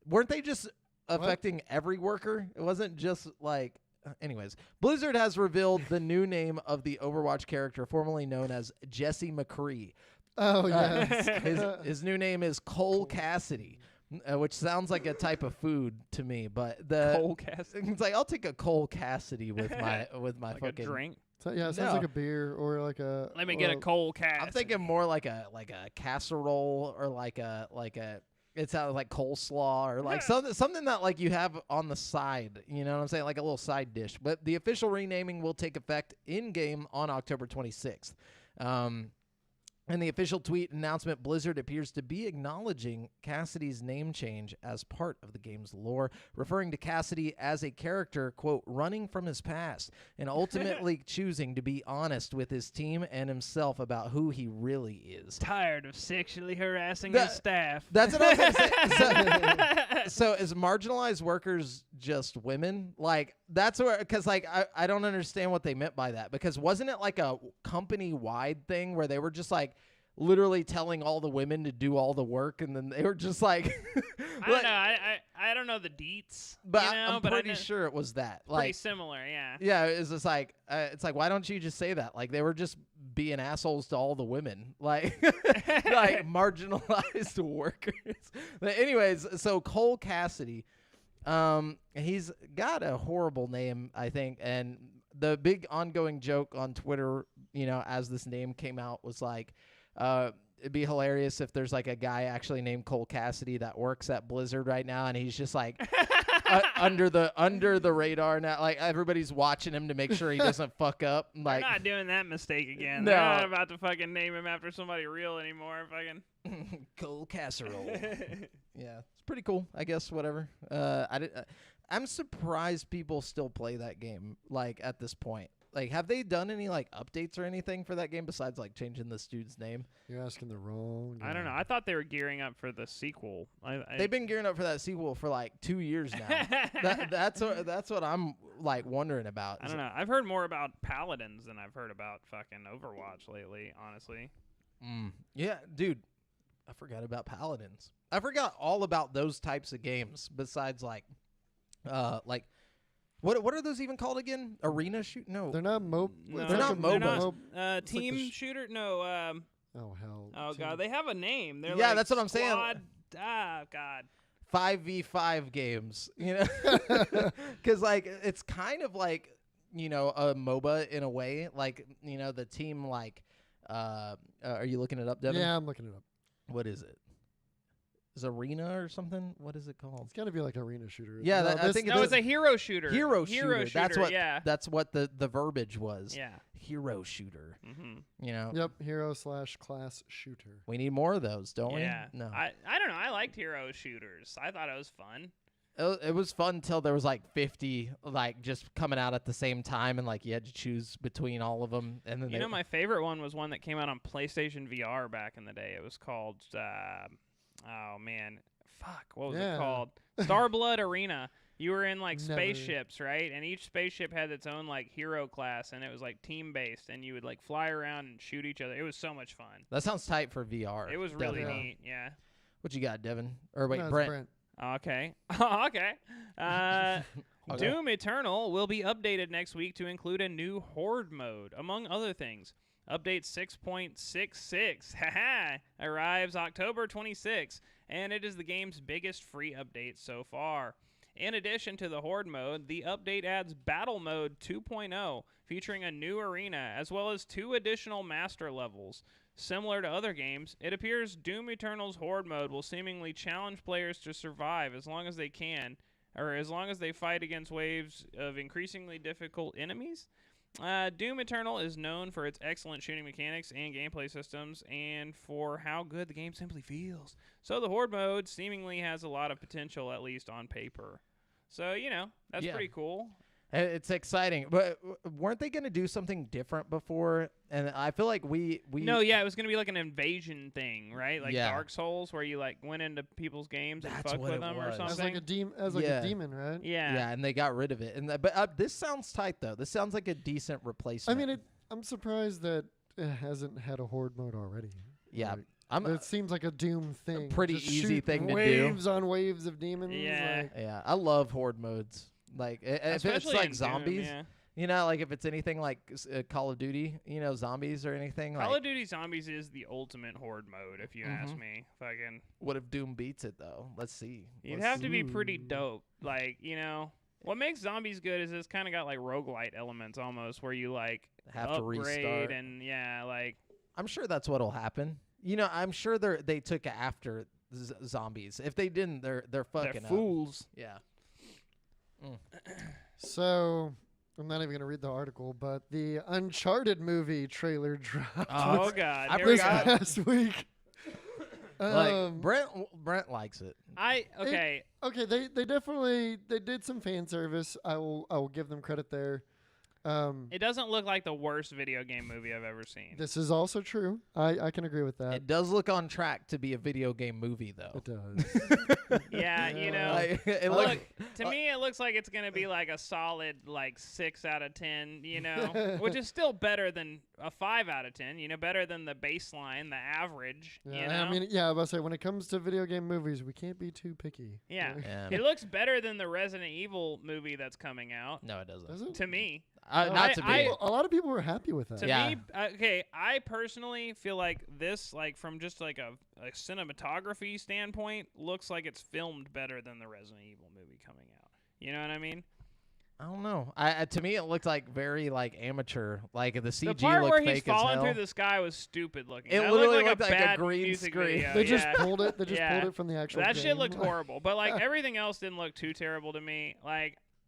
Weren't they just affecting every worker? It wasn't just like. Anyways, Blizzard has revealed the new name of the Overwatch character formerly known as Jesse McCree. Oh yeah. His new name is Cole Cassidy, which sounds like a type of food to me. But Cole Cassidy. it's like I'll take a Cole Cassidy with my Like fucking a drink. So, yeah, it sounds like a beer or like a. Let me get a Cole Cassidy. I'm thinking more like a casserole or like a. It sounds like coleslaw or like something that like you have on the side. You know what I'm saying? Like a little side dish. But the official renaming will take effect in game on October 26th. In the official tweet announcement, Blizzard appears to be acknowledging Cassidy's name change as part of the game's lore, referring to Cassidy as a character, quote, running from his past, and ultimately choosing to be honest with his team and himself about who he really is. Tired of sexually harassing his staff. That's what I was going to say. So is marginalized workers just women? Like, that's where, because like, I don't understand what they meant by that, because wasn't it like a company-wide thing where they were just like, literally telling all the women to do all the work, and then they were just like, I don't know. I don't know the deets, but I'm pretty sure it was that. Pretty Like, similar, yeah. yeah, it's just like, why don't you just say that? Like, they were just being assholes to all the women, like, like marginalized workers. But anyways, so Cole Cassidy, he's got a horrible name, I think, and the big ongoing joke on Twitter, as this name came out, was like, it'd be hilarious if there's like a guy actually named Cole Cassidy that works at Blizzard right now, and he's just like under the radar now. Like everybody's watching him to make sure he doesn't fuck up. Like, they're not doing that mistake again. No. They're not about to fucking name him after somebody real anymore. Fucking Cole Casserole. Yeah, it's pretty cool. I guess whatever. I'm surprised people still play that game. Like at this point. Like, have they done any like updates or anything for that game besides like changing this dude's name? You're asking the wrong guy. I don't know. I thought they were gearing up for the sequel. They've been gearing up for that sequel for like 2 years now. That's what I'm like wondering about. I don't know. I've heard more about Paladins than I've heard about fucking Overwatch lately, honestly. Yeah, dude. I forgot about Paladins. I forgot all about those types of games besides like What are those even called again? Arena shoot? No. They're not No, They're not MOBAs. Team like shooter? No. Oh hell. Oh god, they have a name. They're Yeah, like that's what I'm saying. squad- Ah, god. 5v5 games, because like it's kind of like a MOBA in a way. Like the team like. Are you looking it up, Devin? Yeah, I'm looking it up. What is it? Is Arena or something? What is it called? It's got to be like arena shooter. Yeah, No, I think No, it's a hero shooter. Hero shooter. That's what the verbiage was. Yeah. Hero shooter. Mm-hmm. Yep, hero/class shooter. We need more of those, don't Yeah. we? No. I don't know. I liked hero shooters. I thought it was fun. It was fun until there was like 50 like just coming out at the same time, and like you had to choose between all of them. And then My favorite one was one that came out on PlayStation VR back in the day. It was called oh man, fuck, what was it called? Starblood Arena. You were in like spaceships, right? And each spaceship had its own like hero class, and it was like team based, and you would like fly around and shoot each other. It was so much fun. That sounds tight for VR. It was really definitely. neat. Yeah. What you got, Devin? Or wait, No, it's Brent. Okay. Okay. Doom Eternal will be updated next week to include a new Horde mode, among other things. Update 6.66 arrives October 26, and it is the game's biggest free update so far. In addition to the Horde mode, the update adds Battle Mode 2.0, featuring a new arena, as well as 2 additional master levels. Similar to other games, it appears Doom Eternal's Horde mode will seemingly challenge players to survive as long as they can, or as long as they fight against waves of increasingly difficult enemies. Doom Eternal is known for its excellent shooting mechanics and gameplay systems, and for how good the game simply feels. So the Horde mode seemingly has a lot of potential, at least on paper. So that's Yeah. pretty cool. It's exciting, but weren't they going to do something different before? And I feel like we No, yeah, it was gonna be like an invasion thing, right? Like Yeah. Dark Souls, where you like went into people's games and That's fucked what with it them or was. something. As like Yeah. a demon, right? Yeah. and they got rid of it. And but this sounds tight though. This sounds like a decent I replacement. mean, I'm surprised that it hasn't had a horde mode already. Yeah, Like, it seems like a Doom thing. pretty Just easy shoot thing to do. waves on waves of demons. Yeah. like- Yeah, I love horde modes. Like if it's Especially like in Doom, zombies, yeah. like if it's anything like Call of Duty, zombies or anything. Call like, of Duty Zombies is the ultimate horde mode, if you ask me. Fucking, what if Doom beats it though? Let's see. you'd Let's have to be Ooh. pretty dope. Like, what makes zombies good is it's kind of got like roguelite elements almost, where you like have to upgrade restart. and like. I'm sure that's what'll happen. I'm sure they took after zombies. If they didn't, they're fucking They're up. fools. Yeah. So I'm not even gonna read the article, but the Uncharted movie trailer dropped Oh God! I Here we this go. past week. Like Brent likes it. Okay. Okay, they definitely did some fan service. I will give them credit there. It doesn't look like the worst video game movie I've ever seen. This is also true. I can agree with that. It does look on track to be a video game movie, though. It does. Yeah, Like, it Look, look, to me, it looks like it's gonna be like a solid 6 out of 10. Which is still better than a 5 out of 10. Better than the baseline, the average. Yeah, I mean, yeah, I was about to say when it comes to video game movies, we can't be too picky. Yeah. Yeah. It looks better than the Resident Evil movie that's coming out. no, it doesn't. Does it? To me. Not to me. A lot of people were happy with that. To Yeah. me, okay, I personally feel like this, from just like a cinematography standpoint, looks like it's filmed better than the Resident Evil movie coming out. You know what I mean? I don't know. To me, it looked like very amateur. Like the CG The part looked where fake he's as falling hell. through the sky was stupid looking. It That literally looked looked like a bad green music screen. video. They just yeah. pulled it. They just Yeah. pulled it from the actual. That shit game. looked horrible, but everything else didn't look too terrible to me.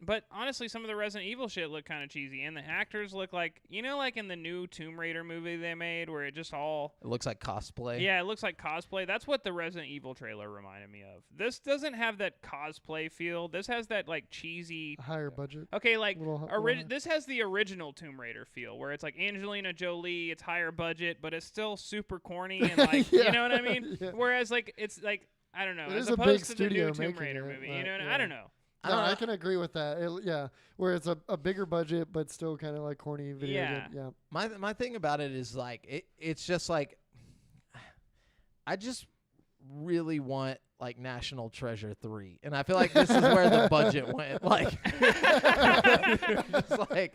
But honestly, some of the Resident Evil shit looked kind of cheesy, and the actors look like like in the new Tomb Raider movie they made, where it just all It looks like cosplay. it looks like cosplay. That's what the Resident Evil trailer reminded me of. This doesn't have that cosplay feel. This has that cheesy. higher budget. Okay, Little- this has the original Tomb Raider feel, where it's like Angelina Jolie, it's higher budget, but it's still super corny and Yeah. you know what I mean? Yeah. Whereas it's I don't know, It as is a big opposed to the studio new Tomb making Raider it, movie. but, You know, yeah. I don't know. No, I can agree with that. Where it's a bigger budget, but still kind of like corny video. Yeah. Game. Yeah. My thing about it is it's just I just really want National Treasure 3, and I feel like this is where the budget went. Just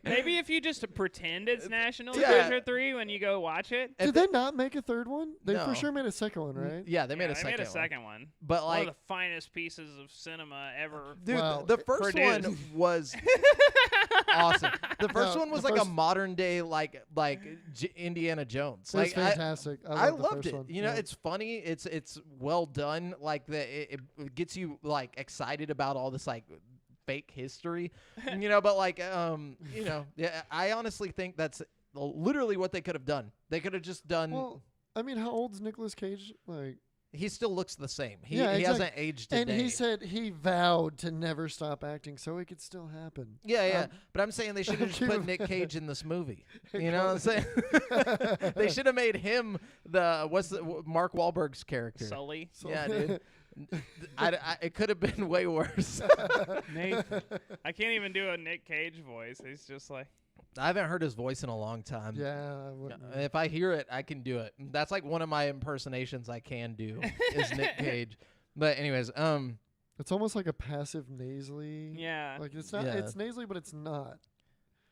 Maybe if you just pretend it's National Yeah. Treasure 3 when you go watch it. Did they not make a third one? They No. for sure made a second one, right? yeah, they made Yeah, a second. They made a second one. But One of the finest pieces of cinema ever. dude, Wow. the first one Produced. was awesome. The first No, one was the like a first- modern day Indiana Jones. It's fantastic. I love the loved first it. One. You know, it's funny. It's well done. It gets you excited about all this fake history. But yeah, I honestly think that's literally what they could have done. They could have just done. Well, I mean, how old's Nicolas Cage? He still looks the same. He Yeah, he exactly. hasn't aged a And day. he said he vowed to never stop acting, so it could still happen. Yeah. But I'm saying they should have just Keep put him- Nick Cage in this movie. You know what I'm saying? They should have made him Mark Wahlberg's character. Sully. Yeah, dude. It could have been way worse. Nathan. I can't even do a Nick Cage voice. He's just like. I haven't heard his voice in a long time. Yeah, I wouldn't. If I hear it, I can do it. That's one of my impersonations I can do is Nick Cage. But anyways, It's almost like a passive nasally. Yeah. It's not. Yeah. It's nasally, but it's not.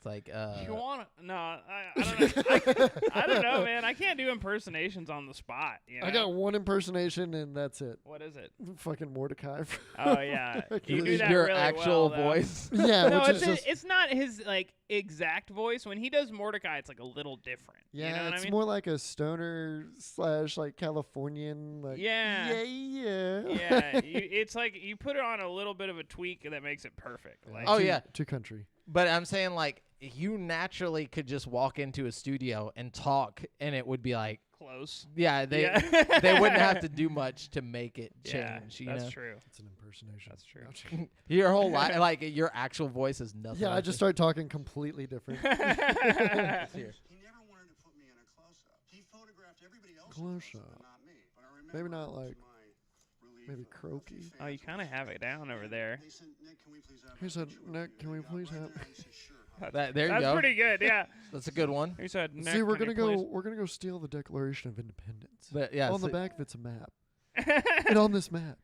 it's You want to? No, I don't know. I don't know, man. I can't do impersonations on the spot. You know? I got one impersonation, and that's it. What is it? Fucking Mordecai. Oh yeah, you do that your really actual well, though. voice. Yeah, No, which it's is just. it's not his exact voice. When he does Mordecai, it's a little different. Yeah, you know what it's I mean? more like a stoner / Californian. Yeah. Yeah. Yeah, it's you put it on a little bit of a tweak that makes it perfect. Oh, too, yeah. Too country. But I'm saying, like, you naturally could just walk into a studio and talk, and it would be like, Close. yeah, they Yeah. they wouldn't have to do much to make it change. Yeah, that's know? true. It's an impersonation. That's true. Your whole life, like your actual voice is nothing. Yeah, I like just this. start talking completely different. Here. He never wanted to put me in a close-up. He photographed everybody else in Close-up. but not me. But I remember Maybe not to like, my relief, maybe a croaky. few Oh, you fans kind of have it down over there. They said, Nick, can we please have He a said, picture with Nick, you?" can we And I got please right have- there and he said, "Sure." There you That's go. pretty good. Yeah. That's a good one. He said, See, we're "Nick, gonna can you go. We're gonna go steal the Declaration of Independence. But yeah, on the so back of it's a map, please?" and on this map,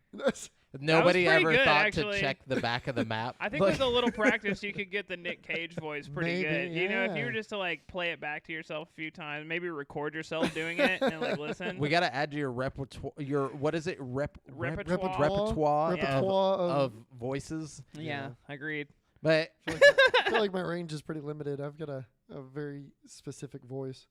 nobody pretty ever good, thought actually. to check the back of the map. I think Like- with a little practice, you could get the Nick Cage voice pretty Maybe, good. You know, if you were yeah. just to like play it back to yourself a few times, maybe record yourself doing it and like listen. we got to add to your repertoire. Your what is it? Repertoire. Repertoire of voices. Yeah, agreed. But I feel like my range is pretty limited. I've got a very specific voice.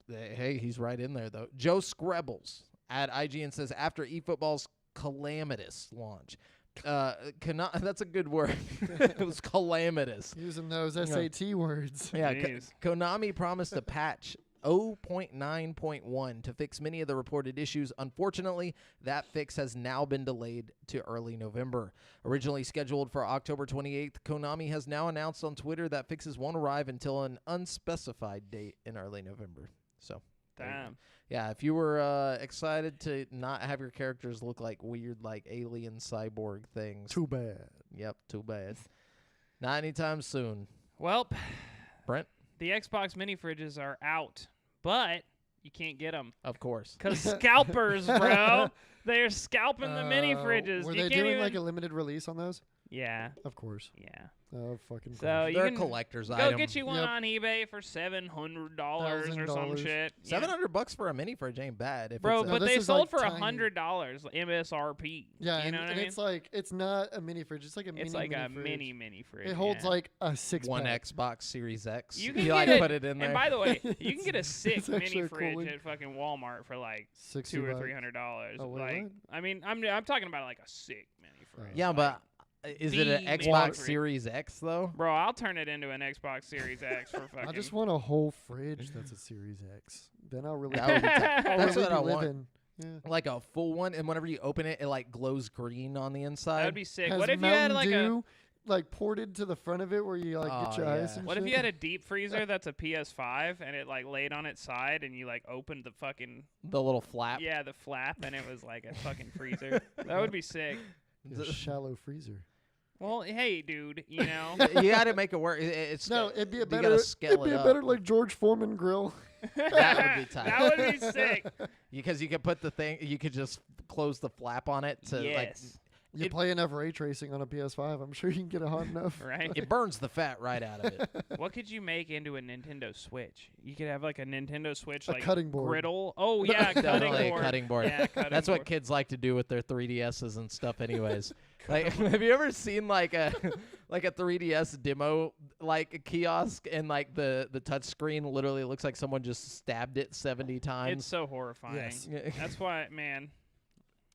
hey, he's right in there though. Joe Screbbles at IGN says after eFootball's calamitous launch. That's a good word. It was calamitous. Using those Yeah. SAT words. Yeah, Jeez. Konami promised a patch 0.9.1 to fix many of the reported issues. Unfortunately, that fix has now been delayed to early November. Originally scheduled for October 28th, Konami has now announced on Twitter that fixes won't arrive until an unspecified date in early November. So, there you go. Damn. Yeah, if you were excited to not have your characters look like weird, like alien cyborg things. Too bad. Yep, too bad. Not anytime soon. Well, Brent, the Xbox mini fridges are out, but you can't get them of course. because scalpers, bro. They're scalping the mini fridges. Were You they can't doing even... like a limited release on those? Yeah, Of course. yeah. Oh, fucking So course. you They're a can collector's go item. get you one Yep. on eBay for $700 or some $1,000. shit. Yeah. $700 for a mini fridge ain't bad. If Bro, it's but this they is, sold like, for tiny. $100 MSRP. Yeah, you and, know what and I mean? it's like it's not a mini fridge. It's like a It's like a mini mini fridge. It holds yeah. like a 6 one pack. Xbox Series X. You can like get it- put it in there. And by the way, you can get a sick It's actually mini a cool fridge link. at fucking Walmart for like $60 $200 or bucks. $300. Oh, wait, like, what? I mean, I'm talking about like a sick mini fridge. yeah, like, but is it an the mini Xbox fridge. Series X though? bro, I'll turn it into an Xbox Series X for fucking. I just want a whole fridge that's a Series X. Then I'll really, That would be tight. I'll That's really what I be want. living. Yeah. Like a full one, and whenever you open it, it like glows green on the inside. That would be sick. Has What if you Mountain had like a Dew, like ported to the front of it where you like get Oh, your ice yeah. and What if shit? you had a deep freezer that's a PS5 and it like laid on its side and you like opened the fucking the little flap. yeah the flap and it was like a fucking freezer? That would be sick. A shallow freezer? Well, hey, dude, you know. You got to make it work. It's No, it'd be a you better. gotta scale It'd be it a up. better like George Foreman grill. That would be tight. That would be sick. Because you could put the thing, you could just close the flap on it to like Yes. You play enough ray tracing on a PS5, I'm sure you can get it hot enough. Right. it burns the fat right out of it. What could you make into a Nintendo Switch? You could have like a Nintendo Switch A like cutting board. griddle. Oh yeah, cutting Definitely a board. cutting board. Yeah, cutting That's board. what kids like to do with their 3DSs and stuff, anyways. Like, have you ever seen like a 3DS demo like a kiosk and like the touch screen literally looks like someone just stabbed it 70 times? It's so horrifying. Yes. That's why, man.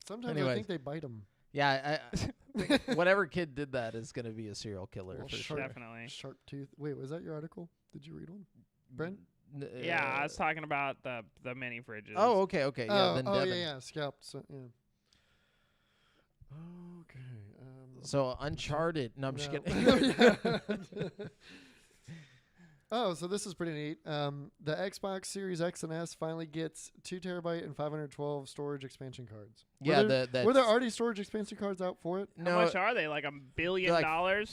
Sometimes I Anyways. think they bite them. Yeah, I think whatever kid did that is gonna be a serial killer Well, for sure. sure. Definitely. Sharp tooth. Wait, was that your article? Did you read one, Brent? Yeah, I was talking about the mini fridges. Oh, okay. Yeah, then Devin. yeah, scalped. So, yeah. Okay. So Uncharted. No, I'm just no. kidding. Oh, so this is pretty neat. The Xbox Series X and S finally gets 2 terabyte and 512 storage expansion cards. Yeah, were there, that's were there already storage expansion cards out for it? How much are they? Like $1 billion? like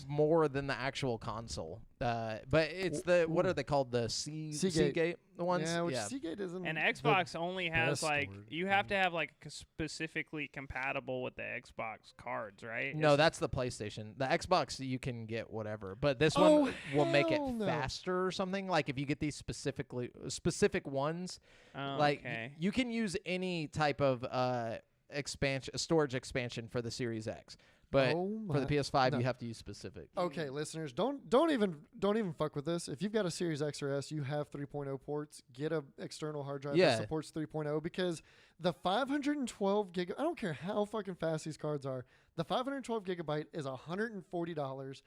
more than the actual console. But it's the what are they called? The Seagate ones. Yeah, which Seagate isn't. And the Xbox only has best like storage. you have to have like specifically compatible with the Xbox cards, right? No, It's- that's the PlayStation. The Xbox you can get whatever, but this Oh, one will make it hell no. faster or something. Like if you get these specific ones, Oh, like okay. you can use any type of storage expansion for the Series X, but Oh for the my- PS5 no. you have to use specific. Okay, listeners, don't even fuck with this. If you've got a Series X or S, you have 3.0 ports. Get a external hard drive Yeah. that supports 3.0 because the 512 gig. I don't care how fucking fast these cards are. The 512 gigabyte is $140,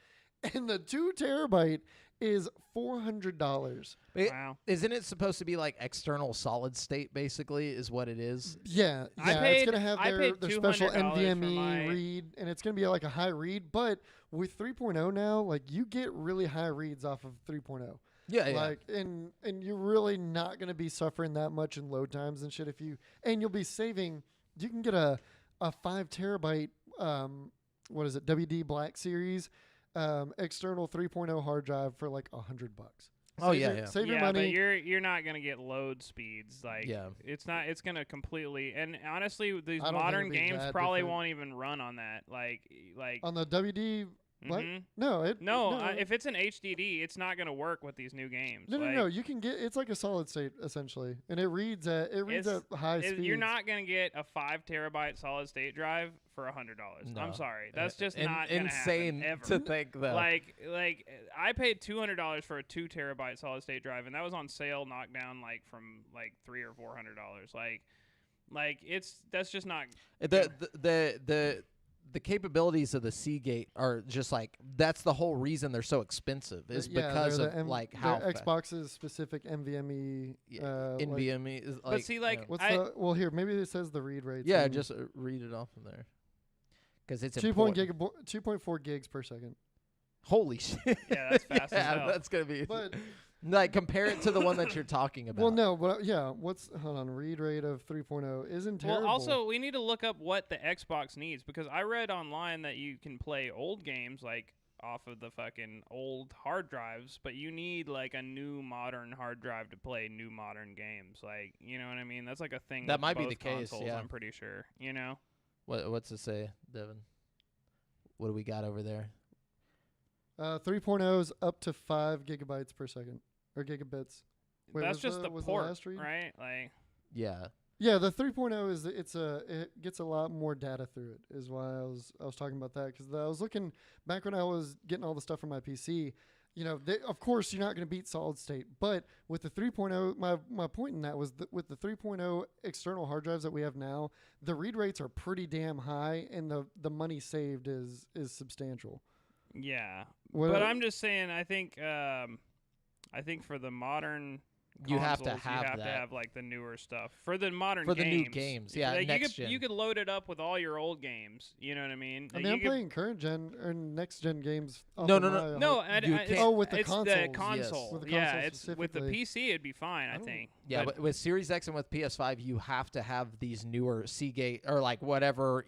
And the 2 terabyte is $400. Wow. Isn't it supposed to be like external solid state? Basically, is what it is. Yeah, I it's paid- gonna have I their paid special $200 for NVMe my- read, and it's gonna be like a high read. But with 3.0 now, like you get really high reads off of 3.0. Yeah, yeah. Like, and you're really not gonna be suffering that much in load times and shit. And you'll be saving. You can get a 5 terabyte. What is it? WD Black Series. External 3.0 hard drive for like $100. Oh, yeah. Save your Yeah, money. but you're not gonna get load speeds. Like, Yeah. it's not. It's gonna completely. And honestly, these I don't think modern it'll be games that probably different. won't even run on that. Like. On the WD. What? Mhm. No, If it's an HDD, it's not gonna work with these new games. No. You can get it's like a solid state essentially, and it reads at high speed. You're not gonna get a 5 terabyte solid state drive for $100. No. I'm sorry, that's just not gonna insane happen, to ever. think though. Like I paid $200 for a 2 terabyte solid state drive, and that was on sale, knocked down like from like $300 or $400. Like that's just not. The capabilities of the Seagate are just like that's the whole reason they're so expensive is because they're of the like how they're Xbox's specific NVMe. NVMe is like. But see, like, What's well here? Maybe it says the read rate. Yeah, just read it off from there. Because it's 2.4 gigs per second. Holy shit! Yeah, that's fast as Yeah, hell. that's gonna be. But like compare it to the one that you're talking about. well, no, but hold on, read rate of 3.0 isn't terrible. Well, also we need to look up what the Xbox needs, because I read online that you can play old games like off of the fucking old hard drives, but you need like a new modern hard drive to play new modern games. Like, you know what I mean? That's like a thing. That with might be both the case, consoles, yeah. I'm pretty sure. You know. What's it say, Devin? What do we got over there? 3.0 is up to 5 gigabytes per second or gigabits. Wait, That's was just the was port, last read? right? Like. Yeah. Yeah, the 3.0 is it gets a lot more data through it. Is why I was talking about that, because I was looking back when I was getting all the stuff from my PC. You know, of course you're not going to beat solid state, but with the 3.0, my point in that was that with the 3.0 external hard drives that we have now, the read rates are pretty damn high, and the money saved is substantial. Yeah, What but I- I'm just saying. I think for the modern. You have to consoles, have you have that. to have like the newer stuff for the modern For the games. new games, yeah, Like, next gen. you could load it up with all your old games. You know what I mean? I Like, mean, you I'm could- playing current gen or next gen games. off No, of no, my no. No, hard- You I, can't- it's, Oh, with the it's consoles. the Yes. console. With the Yeah, console it's with the specifically. PC. It'd be fine, I don't- think. Yeah, but with Series X and with PS5, you have to have these newer Seagate or like whatever,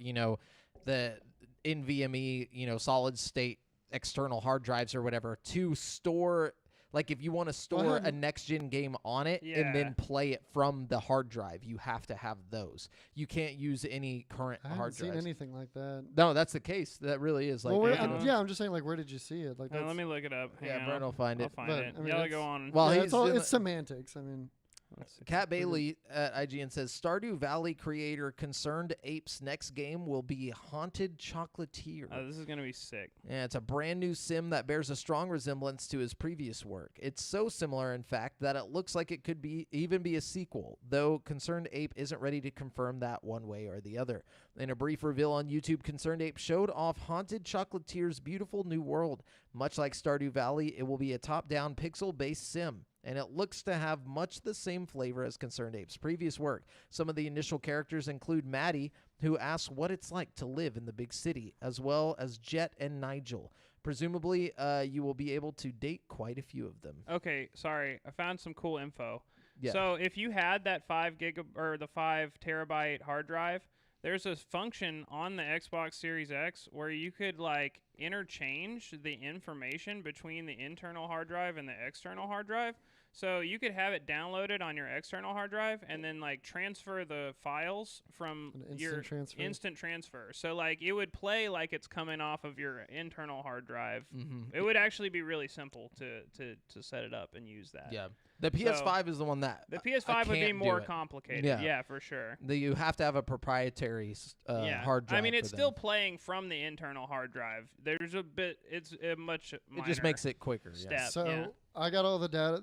the NVMe, solid state external hard drives or whatever to store. Like if you want to store a next gen game on it and Yeah. then play it from the hard drive, you have to have those. You can't use any current I haven't hard seen drives. anything like that. No, that's the case. That really is like. Well, where- look at I'm- them. yeah, I'm just saying, like, where did you see it? Like, Let that's- me look it up. Hang Yeah, on, Brent will find I'll it. find But, it. I mean, Y'all that's- go on. Well, yeah, he's it's doing semantics. I mean, Let's see. Cat Bailey at IGN says Stardew Valley creator Concerned Apes' next game will be Haunted Chocolatier. This is gonna be sick. Yeah, it's a brand new sim that bears a strong resemblance to his previous work. It's so similar, in fact, that it looks like it could even be a sequel, though Concerned Ape isn't ready to confirm that one way or the other. In a brief reveal on YouTube, Concerned Ape showed off Haunted Chocolatier's beautiful new world. Much like Stardew Valley, it will be a top-down pixel-based sim, and it looks to have much the same flavor as Concerned Ape's previous work. Some of the initial characters include Maddie, who asks what it's like to live in the big city, as well as Jet and Nigel. Presumably, you will be able to date quite a few of them. Okay, sorry. I found some cool info. Yeah. So if you had that 5 terabyte hard drive, there's a function on the Xbox Series X where you could like interchange the information between the internal hard drive and the external hard drive. So you could have it downloaded on your external hard drive and then like transfer the files from An instant your transfer. instant transfer. So like it would play like it's coming off of your internal hard drive. Mm-hmm. It would actually be really simple to set it up and use that. Yeah. The PS5 is the one that The PS5 would be can't do more it. complicated. Yeah. Yeah, for sure. You have to have a proprietary hard drive. I mean, it's for still them. playing from the internal hard drive. There's a bit. It's a much. It just minor makes it quicker. step. Yeah. so yeah. I got all the data.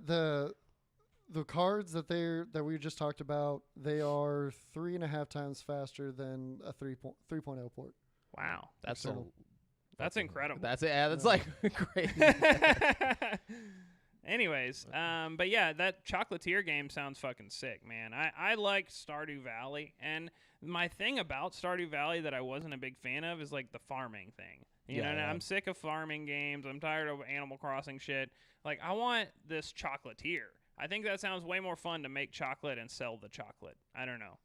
The cards that we just talked about, they are 3.5 times faster than a 3.0 port. Wow. That's External. That's incredible. That's it. Yeah, that's like crazy. Anyways, but yeah, that Chocolatier game sounds fucking sick, man. I like Stardew Valley, and my thing about Stardew Valley that I wasn't a big fan of is like the farming thing. You know, and I'm sick of farming games. I'm tired of Animal Crossing shit. Like, I want this Chocolatier. I think that sounds way more fun to make chocolate and sell the chocolate. I don't know.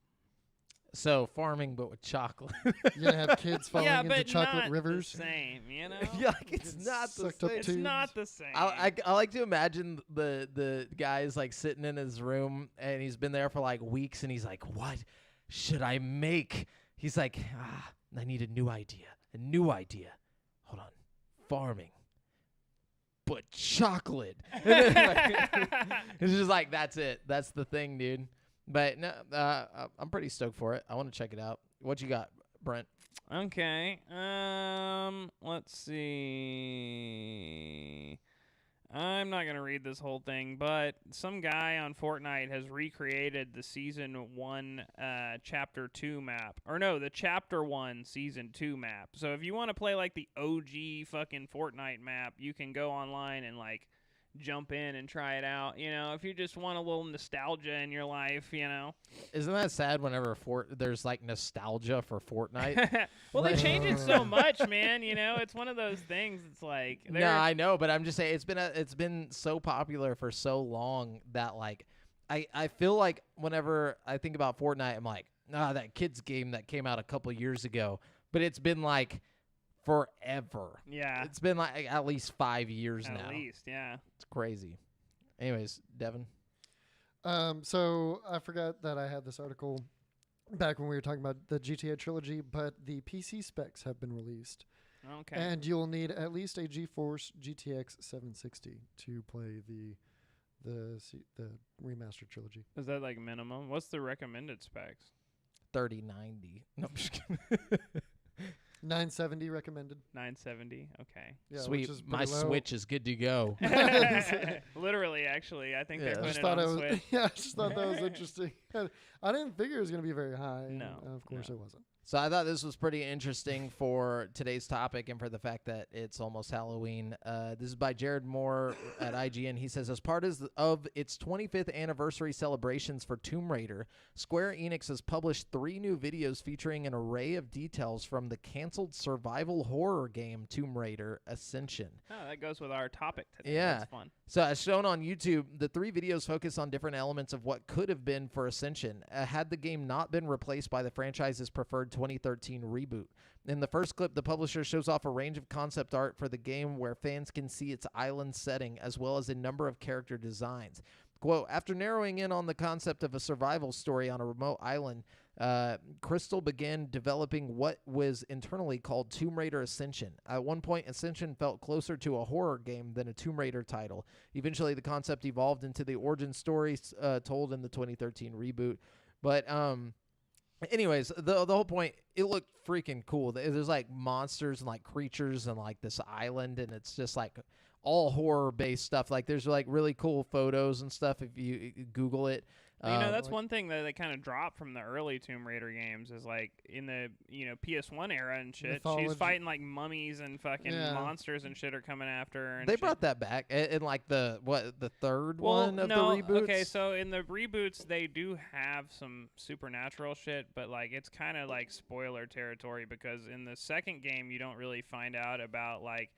So farming, but with chocolate. You're gonna have kids falling Yeah, into but chocolate not rivers. the same, you know? Yeah, like, it's not the Sucked up same. It's tubes. not the same. I like to imagine the guy's like sitting in his room and he's been there for like weeks and he's like, what should I make? He's like, I need a new idea. Hold on. Farming. But chocolate. And then, like, it's just like, that's it. That's the thing, dude. But no, I'm pretty stoked for it. I want to check it out. What you got, Brent? Okay. Let's see. I'm not going to read this whole thing, but some guy on Fortnite has recreated the Season 1 Chapter 2 map. Or no, the Chapter 1 Season 2 map. So if you want to play like the OG fucking Fortnite map, you can go online and like jump in and try it out. You know, if you just want a little nostalgia in your life, you know. Isn't that sad whenever there's like nostalgia for Fortnite? Well, they Like- change it so much, man. You know, it's one of those things. It's like No, I know, but I'm just saying it's been so popular for so long that like I feel like whenever I think about Fortnite, I'm like, that kids game that came out a couple years ago, but it's been like forever. Yeah, It's been like at least 5 years now. at least, yeah. It's crazy. Anyways, Devin. So I forgot that I had this article back when we were talking about the GTA trilogy, but the PC specs have been released. Okay. And you'll need at least a GeForce GTX 760 to play the remastered trilogy. Is that like minimum? What's the recommended specs? 3090. No, I'm just kidding. 970 recommended. 970. Okay. Yeah, Sweet. which is My pretty low. Switch is good to go. Literally, actually, I think Yeah. they're I I just putting it thought on it was. Switch. Yeah, I just thought that was interesting. I didn't figure it was going to be very high. and, No, of course no. it wasn't. So I thought this was pretty interesting for today's topic and for the fact that it's almost Halloween. This is by Jared Moore at IGN. He says, as part of its 25th anniversary celebrations for Tomb Raider, Square Enix has published 3 new videos featuring an array of details from the canceled survival horror game Tomb Raider Ascension. Oh, that goes with our topic today. Yeah. That's fun. So as shown on YouTube, the 3 videos focus on different elements of what could have been for Ascension had the game not been replaced by the franchise's preferred 2013 reboot. In the first clip, the publisher shows off a range of concept art for the game where fans can see its island setting as well as a number of character designs. Quote, after narrowing in on the concept of a survival story on a remote island, Crystal began developing what was internally called Tomb Raider Ascension. At one point, Ascension felt closer to a horror game than a Tomb Raider title. Eventually, the concept evolved into the origin story told in the 2013 reboot. But anyways, the whole point, it looked freaking cool. There's like monsters and like creatures and like this island, and it's just like all horror-based stuff. Like there's like really cool photos and stuff if you Google it. You know, that's one thing that they kind of dropped from the early Tomb Raider games is like in the, PS1 era and shit. She's Mythology. fighting like mummies and fucking Yeah. monsters and shit are coming after her. And They shit. brought that back in like the third Well, one of no, the reboots. okay, so in the reboots they do have some supernatural shit, but like it's kind of like spoiler territory because in the second game you don't really find out about like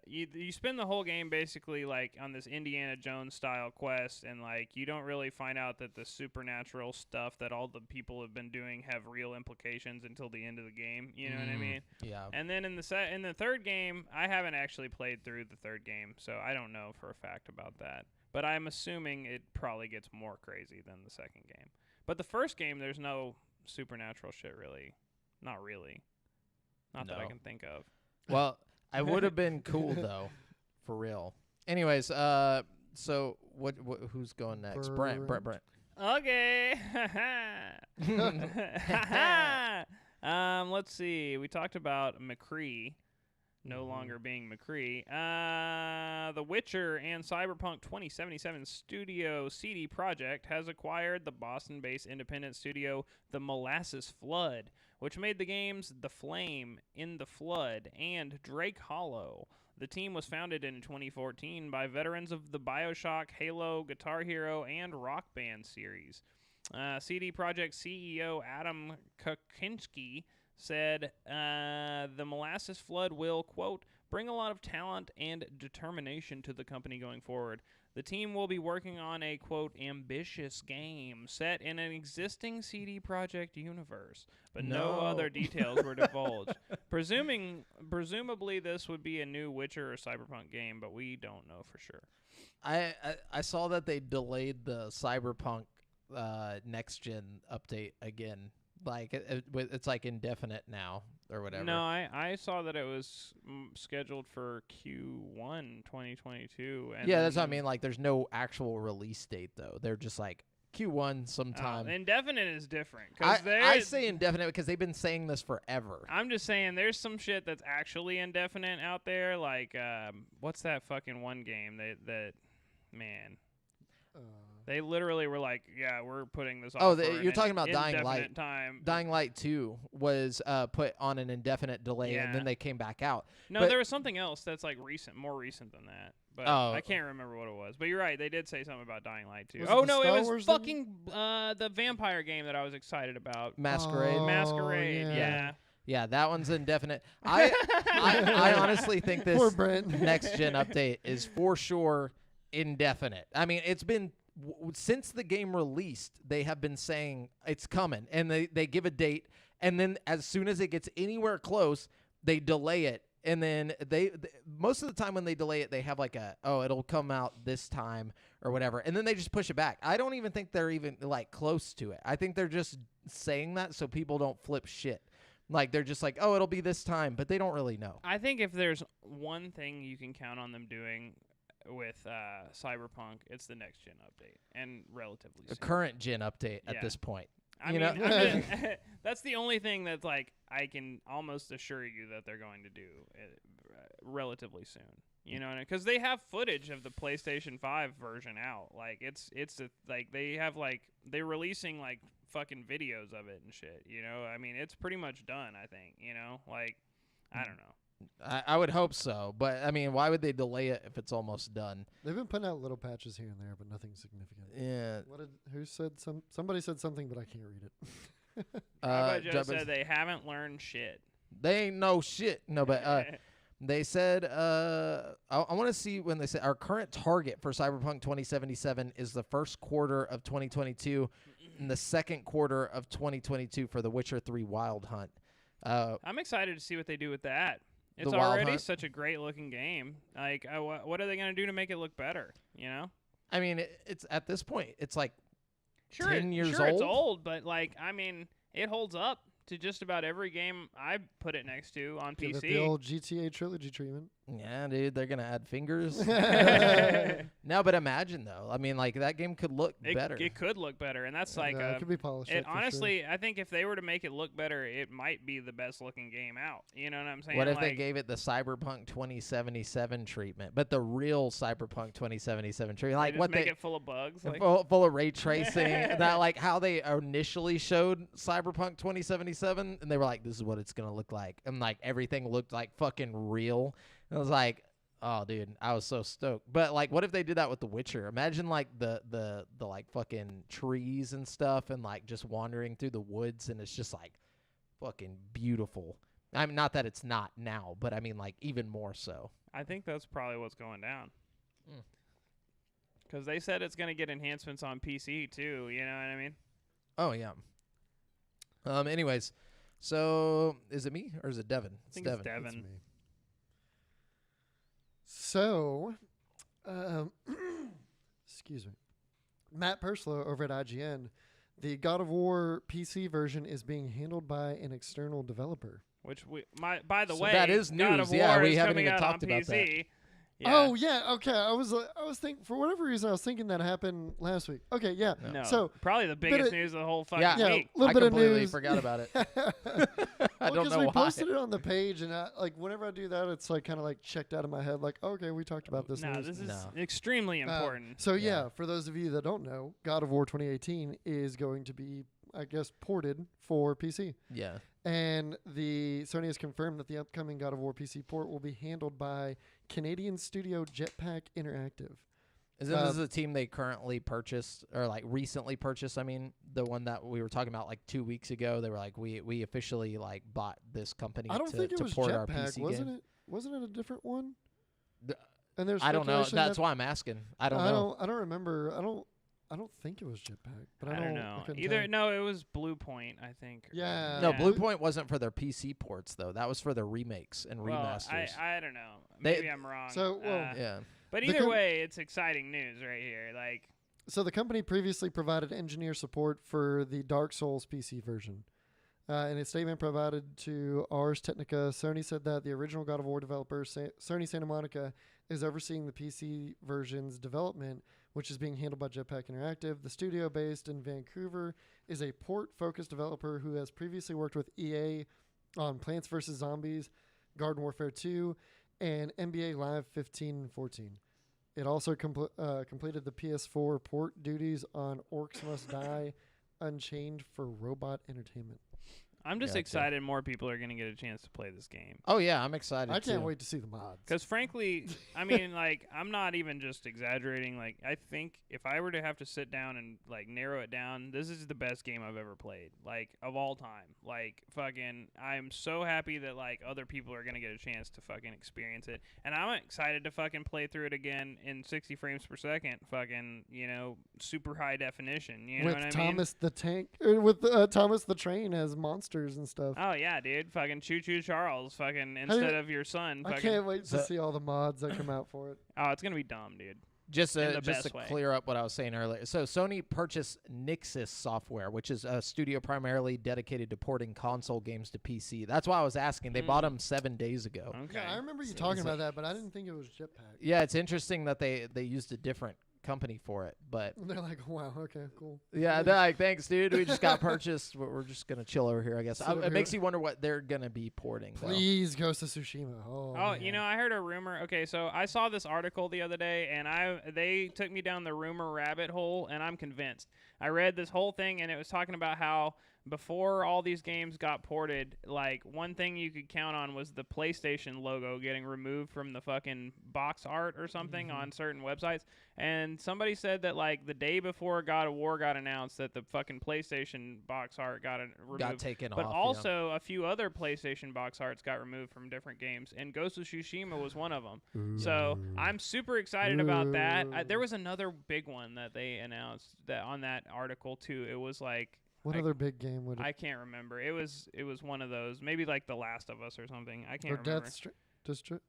you spend the whole game basically like on this Indiana Jones style quest, and like you don't really find out that the supernatural stuff that all the people have been doing have real implications until the end of the game. You know what I mean? Yeah. And then in the third game, I haven't actually played through the third game, so I don't know for a fact about that. But I'm assuming it probably gets more crazy than the second game. But the first game, there's no supernatural shit really. Not really. Not that I No. can think of. Well, I would have been cool though, for real. Anyways, so what who's going next? Brent. Okay. Let's see. We talked about McCree. no longer being McCree. The Witcher and Cyberpunk 2077 studio CD Projekt has acquired the Boston-based independent studio The Molasses Flood, which made the games The Flame, In the Flood, and Drake Hollow. The team was founded in 2014 by veterans of the BioShock, Halo, Guitar Hero, and Rock Band series. CD Projekt CEO Adam Kukinski said the Molasses Flood will, quote, bring a lot of talent and determination to the company going forward. The team will be working on a, quote, ambitious game set in an existing CD Projekt universe, but no other details were divulged. Presumably this would be a new Witcher or Cyberpunk game, but we don't know for sure. I saw that they delayed the Cyberpunk next gen update again. Like it's like indefinite now or whatever. No, I saw that it was scheduled for Q1 2022. And yeah, that's what I mean. Like, there's no actual release date though. They're just like Q1 sometime. Indefinite is different. I say indefinite because they've been saying this forever. I'm just saying there's some shit that's actually indefinite out there. Like, what's that fucking one game that man. They literally were like, "Yeah, we're putting this off." You're talking about Dying Light. Time. Dying Light 2 was put on an indefinite delay, and then they came back out. No, there was something else that's like more recent than that. But I can't remember what it was. But you're right, they did say something about Dying Light 2. Oh no, it was fucking the vampire game that I was excited about. Masquerade. Masquerade. Yeah. Yeah, that one's indefinite. I honestly think this next gen update is for sure indefinite. I mean, it's been since the game released, they have been saying it's coming, and they give a date, and then as soon as it gets anywhere close, they delay it, and then they most of the time when they delay it, they have like it'll come out this time or whatever, and then they just push it back. I don't even think they're even like close to it. I think they're just saying that so people don't flip shit. Like, they're just like, oh, it'll be this time, but they don't really know. I think if there's one thing you can count on them doing with Cyberpunk, it's the next gen update, and relatively soon. A current gen update at this point. I mean, that's the only thing that's like I can almost assure you that they're going to do relatively soon. You know, because they have footage of the PlayStation 5 version out. Like they're releasing like fucking videos of it and shit. You know, I mean, it's pretty much done. I think. You know, like I don't know. I would hope so, but I mean, why would they delay it if it's almost done? They've been putting out little patches here and there, but nothing significant. Yeah. Who said somebody said something, but I can't read it. Jabba said they haven't learned shit. They ain't no shit. No, but they said I want to see when they said our current target for Cyberpunk 2077 is the first quarter of 2022 and the second quarter of 2022 for The Witcher 3 Wild Hunt. I'm excited to see what they do with that. It's already such a great looking game. Like, what are they going to do to make it look better? You know? I mean, it's at this point, it's like 10 years old. It's old, but like, I mean, it holds up to just about every game I put it next to on PC. Give it the old GTA trilogy treatment. Yeah, dude, they're gonna add fingers. No, but imagine though. I mean, like that game could look better. It could look better, and that's like it could be polished. Honestly, I think if they were to make it look better, it might be the best looking game out. You know what I'm saying? What if they gave it the Cyberpunk 2077 treatment, but the real Cyberpunk 2077 treatment? Like what? Make it full of bugs, like full of ray tracing. That like how they initially showed Cyberpunk 2077, and they were like, "This is what it's gonna look like," and like everything looked like fucking real. I was like, oh, dude, I was so stoked. But like, what if they did that with The Witcher? Imagine like the like fucking trees and stuff, and like just wandering through the woods, and it's just like fucking beautiful. I mean, not that it's not now, but I mean like even more so. I think that's probably what's going down. Because they said it's gonna get enhancements on PC too. You know what I mean? Oh yeah. Anyways, so is it me or is it Devin? I think it's Devin. It's me. So, excuse me, Matt Purslow over at IGN, the God of War PC version is being handled by an external developer. Which by the way, that is news. God of yeah, War we is haven't coming even out talked on about PC. that. Yeah. Oh yeah, okay. I was thinking for whatever reason I was thinking that happened last week. Okay, yeah. No. So probably the biggest of- news of the whole fucking Yeah. yeah, week. a little I bit of completely news. forgot about it. I Well, don't 'cause know we why. posted it on the page, and like whenever I do that, it's like kind of like checked out of my head. Like, okay, we talked about this. No, news. this is No. extremely important. So Yeah. yeah, for those of you that don't know, God of War 2018 is going to be, I guess, ported for PC. Yeah. And Sony has confirmed that the upcoming God of War PC port will be handled by Canadian studio Jetpack Interactive. Isn't this a team they currently purchased or like recently purchased? I mean, the one that we were talking about like 2 weeks ago. They were like, we officially like bought this company. I don't to, think it to was port our Jetpack, PC wasn't game. it? Wasn't it a different one? The- And there's I don't know. speculation That's that- why I'm asking. I don't know. I don't remember. I don't think it was Jetpack, but I don't know. couldn't Either tell. no, it was Blue Point, I think. Yeah. No, Yeah. Bluepoint wasn't for their PC ports though. That was for their remakes and Well, remasters. I don't know. They- Maybe I'm wrong. So, well, yeah. But the either com- way, it's exciting news right here. Like, So the company previously provided engineer support for the Dark Souls PC version. In a statement provided to Ars Technica, Sony said that the original God of War developer, Sony Santa Monica, is overseeing the PC version's development, which is being handled by Jetpack Interactive. The studio, based in Vancouver, is a port-focused developer who has previously worked with EA on Plants vs. Zombies, Garden Warfare 2, and NBA Live 15 and 14. It also completed the PS4 port duties on Orcs Must Die, Unchained for Robot Entertainment. I'm just Gotcha. excited more people are going to get a chance to play this game. Oh yeah, I'm excited. I can't too. wait to see the mods. Because frankly, I mean, like, I'm not even just exaggerating. Like, I think if I were to have to sit down and, like, narrow it down, this is the best game I've ever played. Like, of all time. Like, fucking, I'm so happy that, like, other people are going to get a chance to fucking experience it. And I'm excited to fucking play through it again in 60 frames per second. Fucking, you know, super high definition. You know with what I mean? Thomas the Tank, with Thomas the Train as monsters and stuff. Oh, yeah, dude. Fucking Choo Choo Charles. Fucking, instead of your son. I Fucking, can't wait to So- see all the mods that come out for it. oh, it's going to be dumb, dude. Just in the to best way. clear up what I was saying earlier. So Sony purchased Nixis Software, which is a studio primarily dedicated to porting console games to PC. That's why I was asking. They bought them 7 days ago. Okay. Yeah, I remember you So talking it's about that, but I didn't think it was Jetpack. Yeah, it's interesting that they used a different company for it, but They're like, wow, okay, cool. yeah, they're like, thanks, dude. We just got purchased. We're just gonna chill over here, I guess. Sit over It makes here. you wonder what they're gonna be porting. Though. Please, Ghost of Tsushima. Oh, Oh, man. you know, I heard a rumor. Okay, so I saw this article the other day, and they took me down the rumor rabbit hole, and I'm convinced. I read this whole thing, and it was talking about how before all these games got ported, like, one thing you could count on was the PlayStation logo getting removed from the fucking box art or something on certain websites. And somebody said that, like, the day before God of War got announced, that the fucking PlayStation box art got removed. Got taken But off. also, a few other PlayStation box arts got removed from different games, and Ghost of Tsushima was one of them. So I'm super excited about that. There was another big one that they announced that on that article too. It was like What I- other big game would it? I can't remember. It was one of those, maybe like The Last of Us or something. I or can't remember.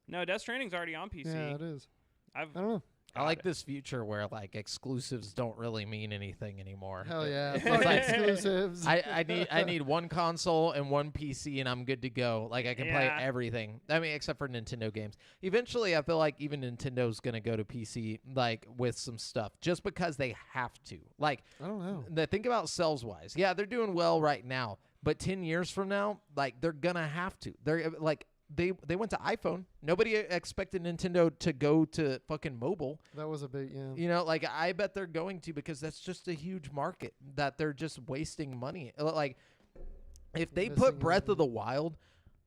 No, Death Stranding's already on PC. Yeah, it is. I've I don't know. I like this future where like exclusives don't really mean anything anymore. Hell yeah, It's fuck like, exclusives. I need one console and one PC and I'm good to go. Like I can play Yeah. everything. I mean, except for Nintendo games. Eventually, I feel like even Nintendo's gonna go to PC like with some stuff just because they have to. Like, I don't know. think about sales wise. Yeah, they're doing well right now, but 10 years from now, like they're gonna have to. They're like. They went to iPhone. Nobody expected Nintendo to go to fucking mobile. That was a big yeah. You know, like I bet they're going to because that's just a huge market that they're just wasting money. Like if they Missing put Breath out. of the Wild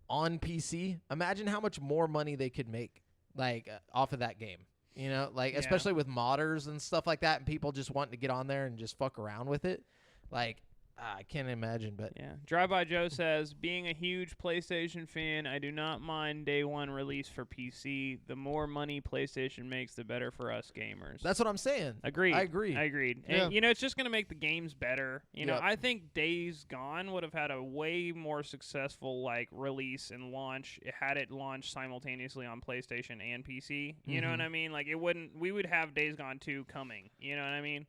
on PC, imagine how much more money they could make like off of that game. You know, like Yeah. especially with modders and stuff like that and people just wanting to get on there and just fuck around with it. Like I can't imagine, but Yeah. Drive By Joe says, being a huge PlayStation fan, I do not mind day one release for PC. The more money PlayStation makes, the better for us gamers. that's what I'm saying. Agreed. I agree. Agreed. Yeah. And, you know, it's just going to make the games better. You know, Yep. I think Days Gone would have had a way more successful, like, release and launch had it launched simultaneously on PlayStation and PC. You know what I mean? Like, we would have Days Gone 2 coming. You know what I mean?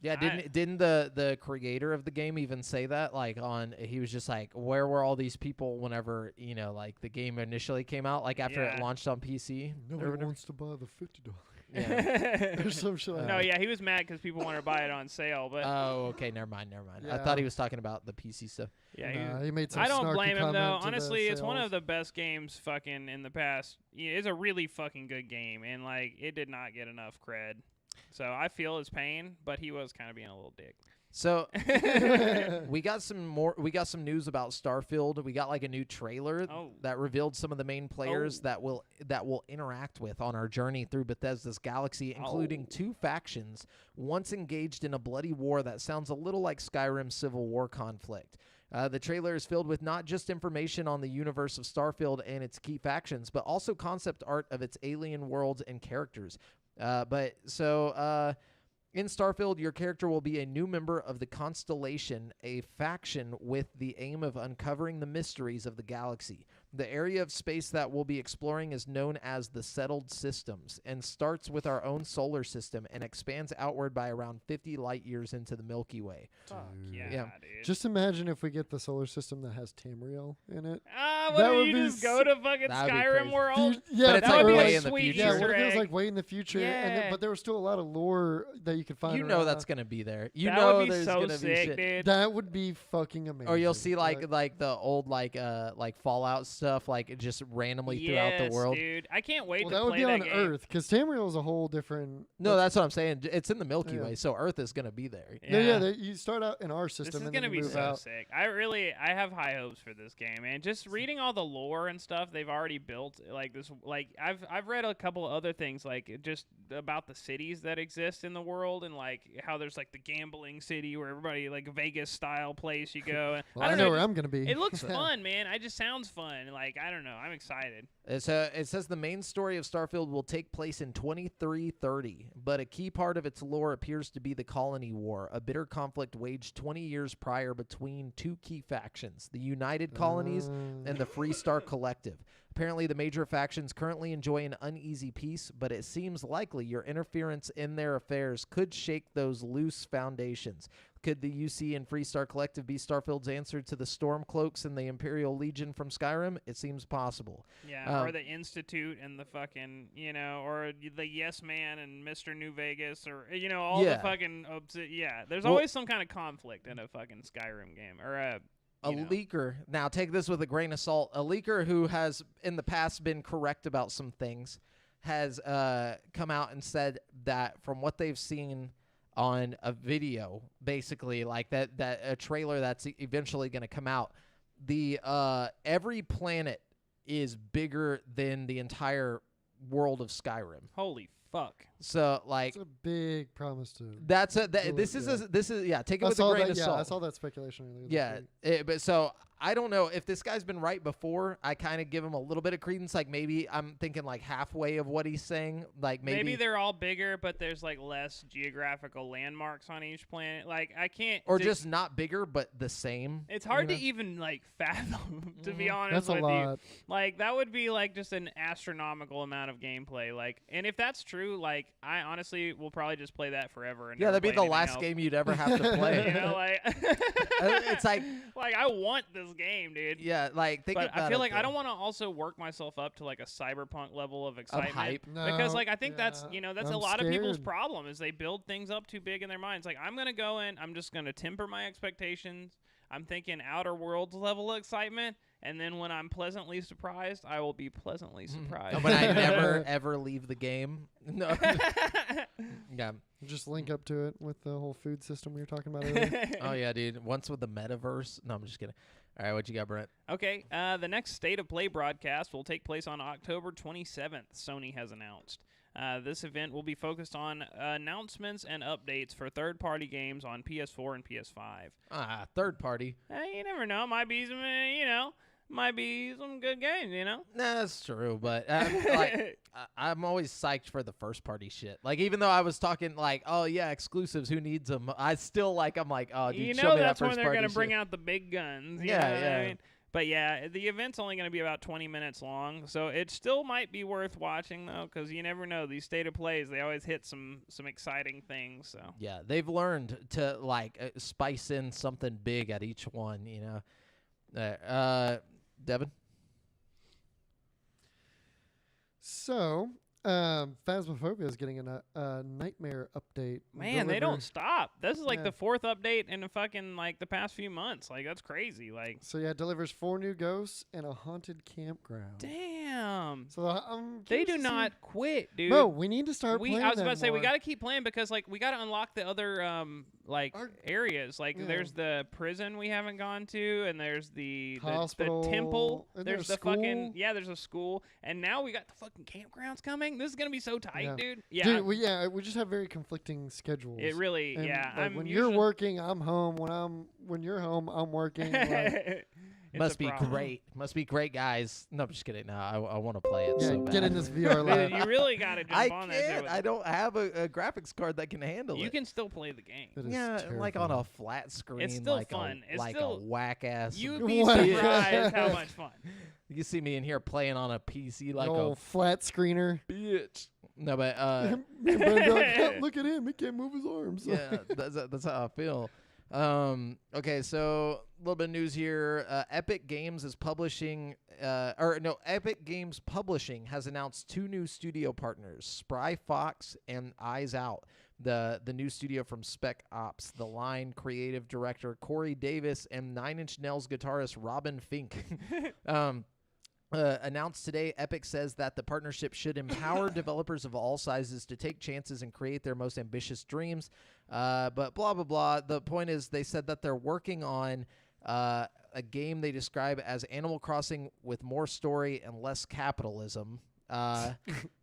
Yeah, didn't the creator of the game even say that? Like he was just like, where were all these people whenever, like the game initially came out, like after it launched on PC? Nobody wants to buy the $50. Yeah. Or some shit like No, that. yeah, he was mad because people wanted to buy it on sale, but Oh, okay, never mind. I Yeah. thought he was talking about the PC stuff. yeah, He made some I don't snarky blame him though. comment to the Honestly, it's one sales. of the best games fucking in the past. Yeah, it's a really fucking good game, and like it did not get enough cred. So I feel his pain, but he was kind of being a little dick. So we got some news about Starfield. We got like a new trailer that revealed some of the main players that we'll interact with on our journey through Bethesda's galaxy, including 2 factions once engaged in a bloody war that sounds a little like Skyrim's Civil War conflict. The trailer is filled with not just information on the universe of Starfield and its key factions, but also concept art of its alien worlds and characters. In Starfield, your character will be a new member of the Constellation, a faction with the aim of uncovering the mysteries of the galaxy. The area of space that we'll be exploring is known as the Settled Systems and starts with our own solar system and expands outward by around 50 light years into the Milky Way. Fuck yeah, Yeah. dude. Just imagine if we get the solar system that has Tamriel in it. What that if would you be just go to fucking That'd be Skyrim crazy. world? Yeah, But it's that like would be way a in the sweet future. Yeah, Easter what if it was egg. like way in the future, Yeah. but there was still a lot of lore that you could find. You know around that's that. gonna be there. That would be there's so gonna be sick, shit. dude. That would be fucking amazing. Or you'll see like the old like Fallout stuff like just randomly throughout the world. Dude. I can't wait well, to that would play be on game. Earth because Tamriel is a whole different. No, that's what I'm saying. It's in the Milky Yeah. Way, so Earth is gonna be there. You start out in our This system is and gonna then you be move so out. sick. I have high hopes for this game, and just reading all the lore and stuff they've already built, like this, like I've read a couple of other things, like just about the cities that exist in the world, and like how there's like the gambling city where everybody like a Vegas style place you go. And Well, I don't know know, where I'm gonna be. It looks fun, man. It just sounds fun. Like I don't know, I'm excited. It says the main story of Starfield will take place in 2330, but a key part of its lore appears to be the Colony War, a bitter conflict waged 20 years prior between 2 key factions, the United Colonies and the Free Star Collective. Apparently, the major factions currently enjoy an uneasy peace, but it seems likely your interference in their affairs could shake those loose foundations. Could the UC and Free Star Collective be Starfield's answer to the Stormcloaks and the Imperial Legion from Skyrim? It seems possible. Yeah, or the Institute and the fucking, or the Yes Man and Mr. New Vegas, or all the fucking there's always some kind of conflict in a fucking Skyrim game or a leaker. Now, take this with a grain of salt. A leaker who has in the past been correct about some things has come out and said that from what they've seen on a video, basically like that a trailer that's eventually going to come out, the every planet is bigger than the entire world of Skyrim. Holy fuck. So like It's a big promise to. this is yeah. take it with a grain of salt. I saw that speculation earlier. this Yeah, week. but so I don't know if this guy's been right before. I kind of give him a little bit of credence. Like maybe I'm thinking like halfway of what he's saying. Like Maybe they're all bigger, but there's like less geographical landmarks on each planet. Like I can't. or just not bigger but the same. It's hard you to know? even like fathom, to be honest That's a with lot. you. Like that would be like just an astronomical amount of gameplay. Like, and if that's true, like I honestly will probably just play that forever. And Yeah, never that'd be play the anything last else. game you'd ever have to play. Like It's like like I want this game, dude. yeah, like think But about I feel it, like I though. don't want to also work myself up to like a Cyberpunk level of excitement. hype. Because No, like I think that's yeah, that's a I'm lot of people's scared. problem is they build things up too big in their minds. Like I'm gonna go in, I'm just gonna temper my expectations. I'm thinking Outer Worlds level excitement, and then when I'm pleasantly surprised, I will be pleasantly surprised. When I never ever leave the game. No. Yeah. Just link up to it with the whole food system we were talking about earlier. Oh yeah, dude. Once with the metaverse. No, I'm just kidding. All right, what you got, Brent? Okay, the next State of Play broadcast will take place on October 27th, Sony has announced. This event will be focused on announcements and updates for third-party games on PS4 and PS5. Third party. You never know. Might be some, might be some good games, Nah, that's true, but I'm always psyched for the first party shit. Like even though I was talking like, oh yeah, exclusives, who needs them? I still I'm like, oh dude, show me that that's when first they're party gonna bring shit. out the big guns. You Yeah, know what yeah. I mean? But yeah, the event's only going to be about 20 minutes long, so it still might be worth watching though, because you never know. These state of plays, they always hit some exciting things. So Yeah, they've learned to like spice in something big at each one. You know, Devin. So, Phasmophobia is getting a Nightmare update. man, they don't stop. This is like the 4th update in the past few months. Like that's crazy. Like So yeah, it delivers 4 new ghosts and a haunted campground. damn, So I'm they curious do to see- not quit, dude. Bro, we need to start I playing was that about to say we more. got to keep playing because like we got to unlock the other Our- areas. Like yeah. there's the prison we haven't gone to, and there's the Hospital. temple. Isn't there There's a the fucking school? there's a school, and now we got the fucking campgrounds coming. This is gonna be so tight, Yeah. dude. Yeah, Dude, we just have very conflicting schedules. it really And, yeah. like, I'm when usually, you're working, I'm home. When you're home, I'm working. Like, It's Must a be problem. great. Must be great, guys. No, I'm just kidding. No, I want to play it yeah, so bad. get in this VR Dude, live. you really got to jump I on that. shit can't. with- I don't have a graphics card that can handle You it. can still play the game. That is Yeah, like on terrifying. a flat screen. still like fun. A, It's like still- a whack ass. You'd be What? surprised how much fun. You see me in here playing on a PC like An a old flat screener. bitch. No, but Me and Brandon be like, look at him. He can't move his arms. yeah, that's how I feel. Okay, so a little bit of news here. Epic Games is publishing, Epic Games Publishing has announced 2 new studio partners, Spry Fox and Eyes Out, the new studio from Spec Ops. The Line creative director Corey Davis and 9 Inch Nails guitarist Robin Fink. Announced today, Epic says that the partnership should empower developers of all sizes to take chances and create their most ambitious dreams. But blah, blah, blah. The point is they said that they're working on a game they describe as Animal Crossing with more story and less capitalism.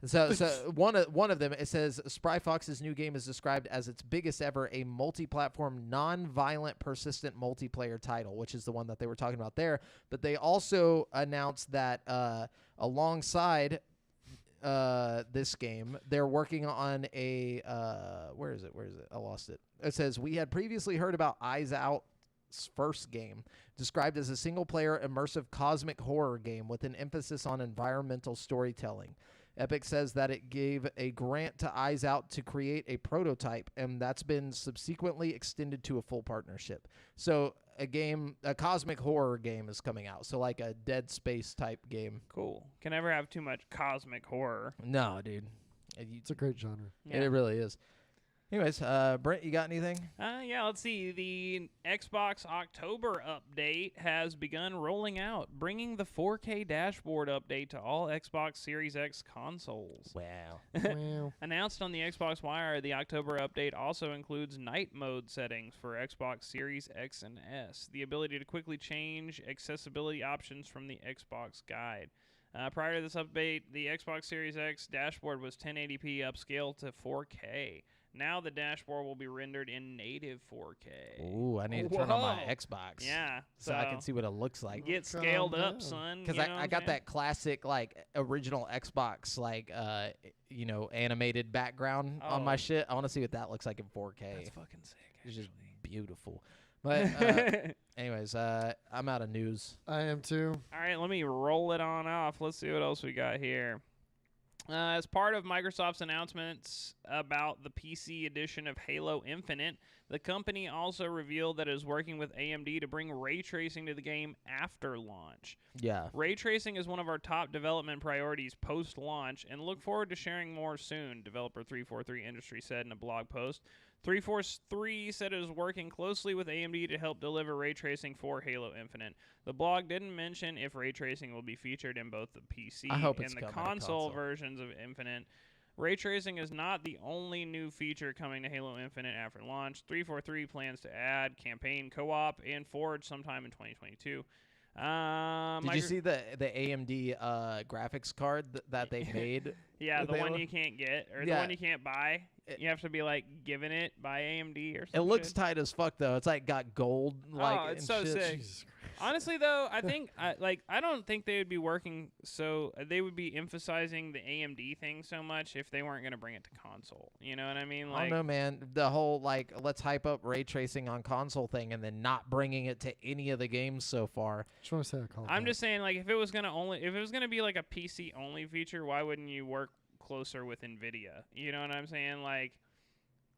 So one of them, it says Spry Fox's new game is described as its biggest ever, a multi-platform, non-violent, persistent multiplayer title, which is the one that they were talking about there. But they also announced that alongside this game, they're working on a where is it? I lost it. It says we had previously heard about Eyes Out's first game, described as a single-player immersive cosmic horror game with an emphasis on environmental storytelling. Epic says that it gave a grant to Eyes Out to create a prototype, and that's been subsequently extended to a full partnership. So a cosmic horror game is coming out. So like a Dead Space type game. Cool. Can never have too much cosmic horror. No, dude. It's a great genre. Yeah. It really is. Anyways, Brent, you got anything? Yeah, let's see. The Xbox October update has begun rolling out, bringing the 4K dashboard update to all Xbox Series X consoles. Wow. Wow. Announced on the Xbox Wire, the October update also includes night mode settings for Xbox Series X and S, the ability to quickly change accessibility options from the Xbox guide. Prior to this update, the Xbox Series X dashboard was 1080p upscaled to 4K. Now the dashboard will be rendered in native 4K. Ooh, I need to turn on my Whoa. Xbox. Yeah, So I can see what it looks like. Get Calm scaled down. up, son. Because you know what I I'm got saying? that classic, like, original Xbox, like, animated background on my Oh. shit. I want to see what that looks like in 4K. That's fucking sick. It's just actually. beautiful. But, anyways, I'm out of news. I am too. All right, let me roll it on off. Let's see what else we got here. As part of Microsoft's announcements about the PC edition of Halo Infinite, the company also revealed that it is working with AMD to bring ray tracing to the game after launch. Yeah. Ray tracing is one of our top development priorities post-launch, and look forward to sharing more soon, developer 343 Industry said in a blog post. 343 said it is working closely with AMD to help deliver ray tracing for Halo Infinite. The blog didn't mention if ray tracing will be featured in both the PC I hope it's and the coming to console console. versions of Infinite. Ray tracing is not the only new feature coming to Halo Infinite after launch. 343 plans to add campaign co-op and Forge sometime in 2022. Did you see the AMD graphics card that they made? Yeah, the They one look- you can't get, or the Yeah. one you can't buy. It- You have to be like given it by AMD or It something. looks tight as fuck though. It's like got gold like Oh, it's and so shit. sick. Jesus Christ. Honestly, though, I think I don't think they would be working so they would be emphasizing the AMD thing so much if they weren't going to bring it to console. You know what I mean? I don't know, man. The whole like let's hype up ray tracing on console thing and then not bringing it to any of the games so far. Just want to say I called I'm that. just saying, like, if it was gonna be like a PC only feature, why wouldn't you work closer with Nvidia? You know what I'm saying? Like,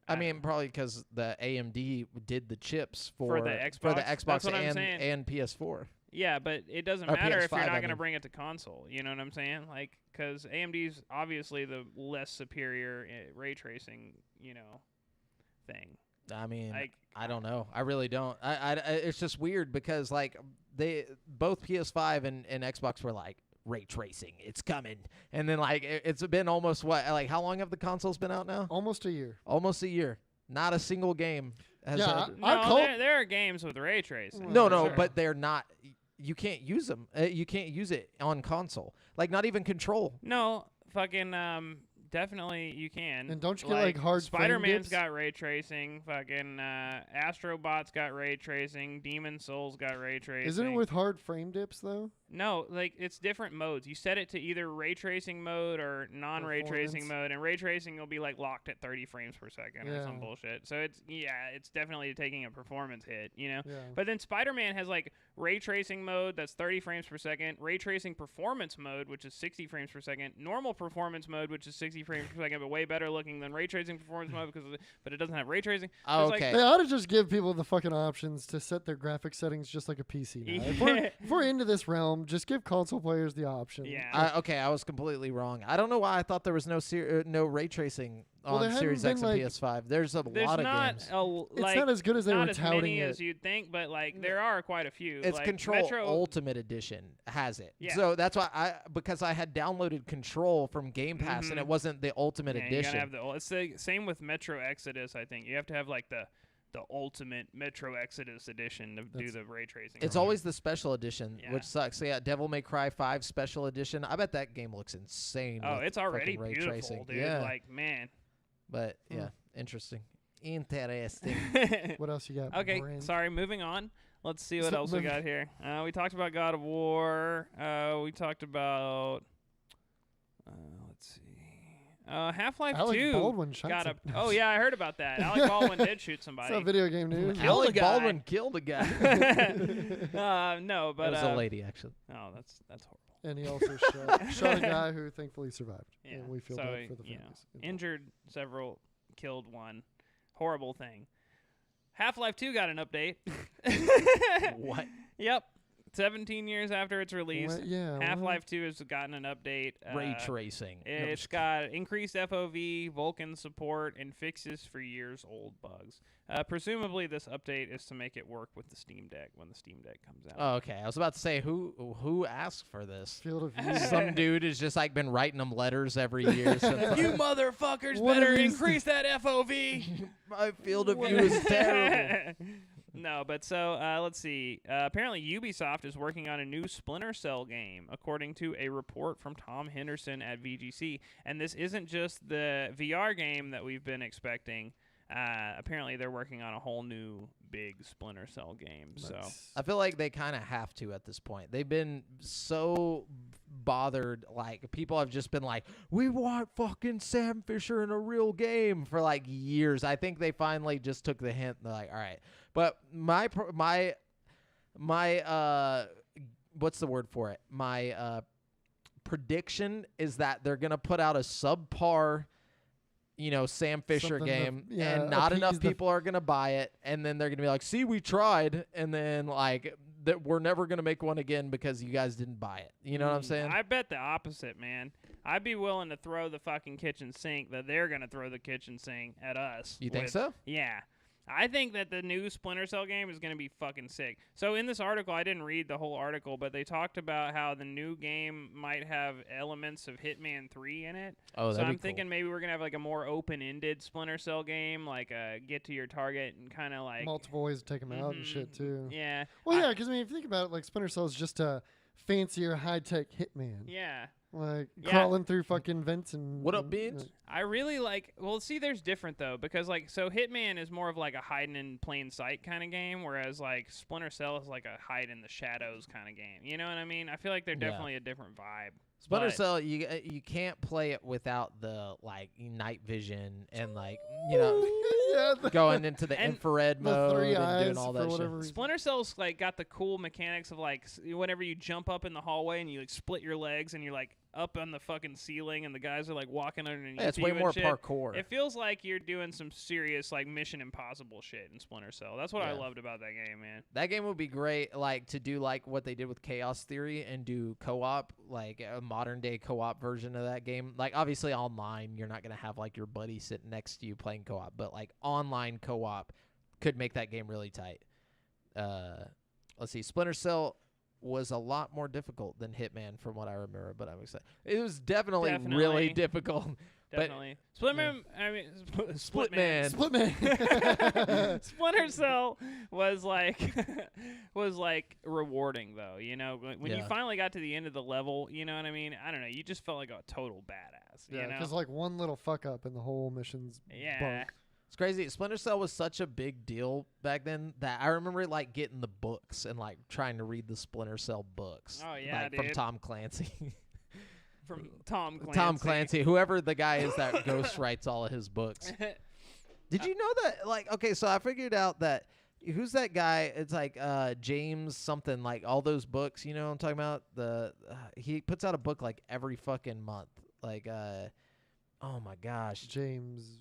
I mean, probably because the AMD did the chips for the Xbox? for the That's Xbox what I'm saying. and PS4. yeah, but it doesn't Or matter if you're PS5, not I gonna mean. bring it to console. You know what I'm saying? Like, because AMD's obviously the less superior ray tracing, thing. I mean, Like, I don't know. I really don't. It's just weird because like both PS5 and Xbox were like ray tracing, it's coming, and then like it's been almost how long have the consoles been out now? Almost a year. Almost a year. Not a single game has. Yeah, had- no, there are games with ray tracing. no, for no, sure. but they're not. You can't use them. You can't use it on console. Like not even Control. No, fucking definitely you can. And don't you get, like, hard frame Spider-Man's dips? got ray tracing. Fucking Astrobot's got ray tracing. Demon Souls got ray tracing. Isn't it with hard frame dips though? No, like it's different modes. You set it to either ray tracing mode or non-ray tracing Performance. mode, and ray tracing will be like locked at 30 frames per second or some Yeah. bullshit. So it's definitely taking a performance hit, Yeah. But then Spider-Man has like ray tracing mode that's 30 frames per second, ray tracing performance mode which is 60 frames per second, normal performance mode which is 60 frames per second but way better looking than ray tracing performance mode but it doesn't have ray tracing. So Oh, it's like- okay. They ought to just give people the fucking options to set their graphic settings just like a PC now. If we're into this realm, just give console players the option. Yeah. Okay, I was completely wrong. I don't know why I thought there was no ray tracing Well, on there hadn't Series been, X and like- PS5. There's a There's lot of not games. It's not as good as they not were as touting many it. as you'd think, but like there are quite a few. It's like, Control Metro, Ultimate Edition has it. Yeah. So that's why because I had downloaded Control from Game Pass and it wasn't the Ultimate yeah, you gotta Edition. have it's the same with Metro Exodus. I think you have to have like the ultimate Metro Exodus edition to do the ray tracing. It's always the special edition, Yeah. which sucks. So yeah, Devil May Cry 5 special edition. I bet that game looks insane. Oh, with it's already fucking ray beautiful, tracing. dude. Yeah, Like, man. but yeah, interesting. Interesting. What else you got? Okay, Brent? sorry. Moving on. Let's see what So else we moving- got here. We talked about God of War. We talked about. Let's see. Half-Life Alec 2 Baldwin shot got a. some- Oh yeah, I heard about that. Alec Baldwin did shoot It's somebody. not video game news. Kill the Alec guy. Baldwin killed a guy. No, but It was a lady, actually. Oh, that's horrible. And he also shot a guy who thankfully survived. Yeah. And we feel so, bad for the you know, families. injured several, killed one. Horrible thing. Half-Life 2 got an update. What? Yep. 17 years after its release, What? Yeah, what? Half-Life 2 has gotten an update. Ray tracing. No, I'm It's just got increased FOV, Vulkan support, and fixes for years-old bugs. Presumably, this update is to make it work with the Steam Deck when the Steam Deck comes out. Oh, okay. I was about to say who asked for this. Field of view. Some dude has just like been writing them letters every year. Since You motherfuckers One of better these- increase that FOV. my field of view is terrible. No, but so let's see. Apparently, Ubisoft is working on a new Splinter Cell game, according to a report from Tom Henderson at VGC. And this isn't just the VR game that we've been expecting. Apparently, they're working on a whole new big Splinter Cell game. So I feel like they kind of have to at this point. They've been so bothered. Like people have just been like, "We want fucking Sam Fisher in a real game" for like years. I think they finally just took the hint. They're like, "All right." But my what's the word for it? My prediction is that they're gonna put out a subpar, Sam Fisher Something to- game, yeah, and not enough appease the- people are gonna buy it, and then they're gonna be like, "See, we tried," and then like that we're never gonna make one again because you guys didn't buy it. You know what I'm saying? I bet the opposite, man. I'd be willing to throw the fucking kitchen sink that they're gonna throw the kitchen sink at us. You think with- so? Yeah. I think that the new Splinter Cell game is going to be fucking sick. So in this article, I didn't read the whole article, but they talked about how the new game might have elements of Hitman 3 in it. Oh, So that'd I'm be cool. thinking maybe we're going to have like a more open-ended Splinter Cell game, like get to your target and kind of like... multiple ways to take them out and shit too. Yeah. Well, yeah, because I mean, if you think about it, like Splinter Cell is just a fancier, high-tech Hitman. Yeah. like Yeah. crawling through fucking vents and. What up, and, bitch? I really like. Well, see, there's different though, because like, so Hitman is more of like a hiding in plain sight kind of game, whereas like Splinter Cell is like a hide in the shadows kind of game. You know what I mean? I feel like they're Yeah. definitely a different vibe. Splinter But- Cell, you can't play it without the like night vision and like you know yeah, going into the And infrared the mode 3 and eyes doing all for that whatever shit. reason. Splinter Cell's like got the cool mechanics of like whenever you jump up in the hallway and you like split your legs and you're like up on the fucking ceiling and the guys are like walking underneath Yeah, it's you way and more shit. parkour. It feels like you're doing some serious like Mission Impossible shit in Splinter Cell. That's what I Yeah. loved about that game, man. That game would be great, like to do like what they did with Chaos Theory and do co-op, like a modern day co-op version of that game. Like obviously online, you're not gonna have like your buddy sitting next to you playing co-op, but like online co-op could make that game really tight. Let's see, Splinter Cell was a lot more difficult than Hitman from what I remember, but I'm excited. It was definitely really Definitely. difficult. But Definitely. Splitman, I mean, Split Man. Split man. Splinter Cell was like rewarding though, you know, when you Yeah. finally got to the end of the level, you know what I mean? I don't know, you just felt like a total badass, Yeah, you know? because like one little fuck up and the whole mission's Yeah. bunk. It's crazy. Splinter Cell was such a big deal back then that I remember like getting the books and like trying to read the Splinter Cell books. Oh, yeah, like, from dude. Tom Clancy. From Tom Clancy. Tom Clancy, whoever the guy is that ghost writes all of his books. Did you know that? Like, okay, so I figured out that who's that guy? It's like James something. Like all those books. You know what I'm talking about? The he puts out a book like every fucking month. Like oh my gosh. James.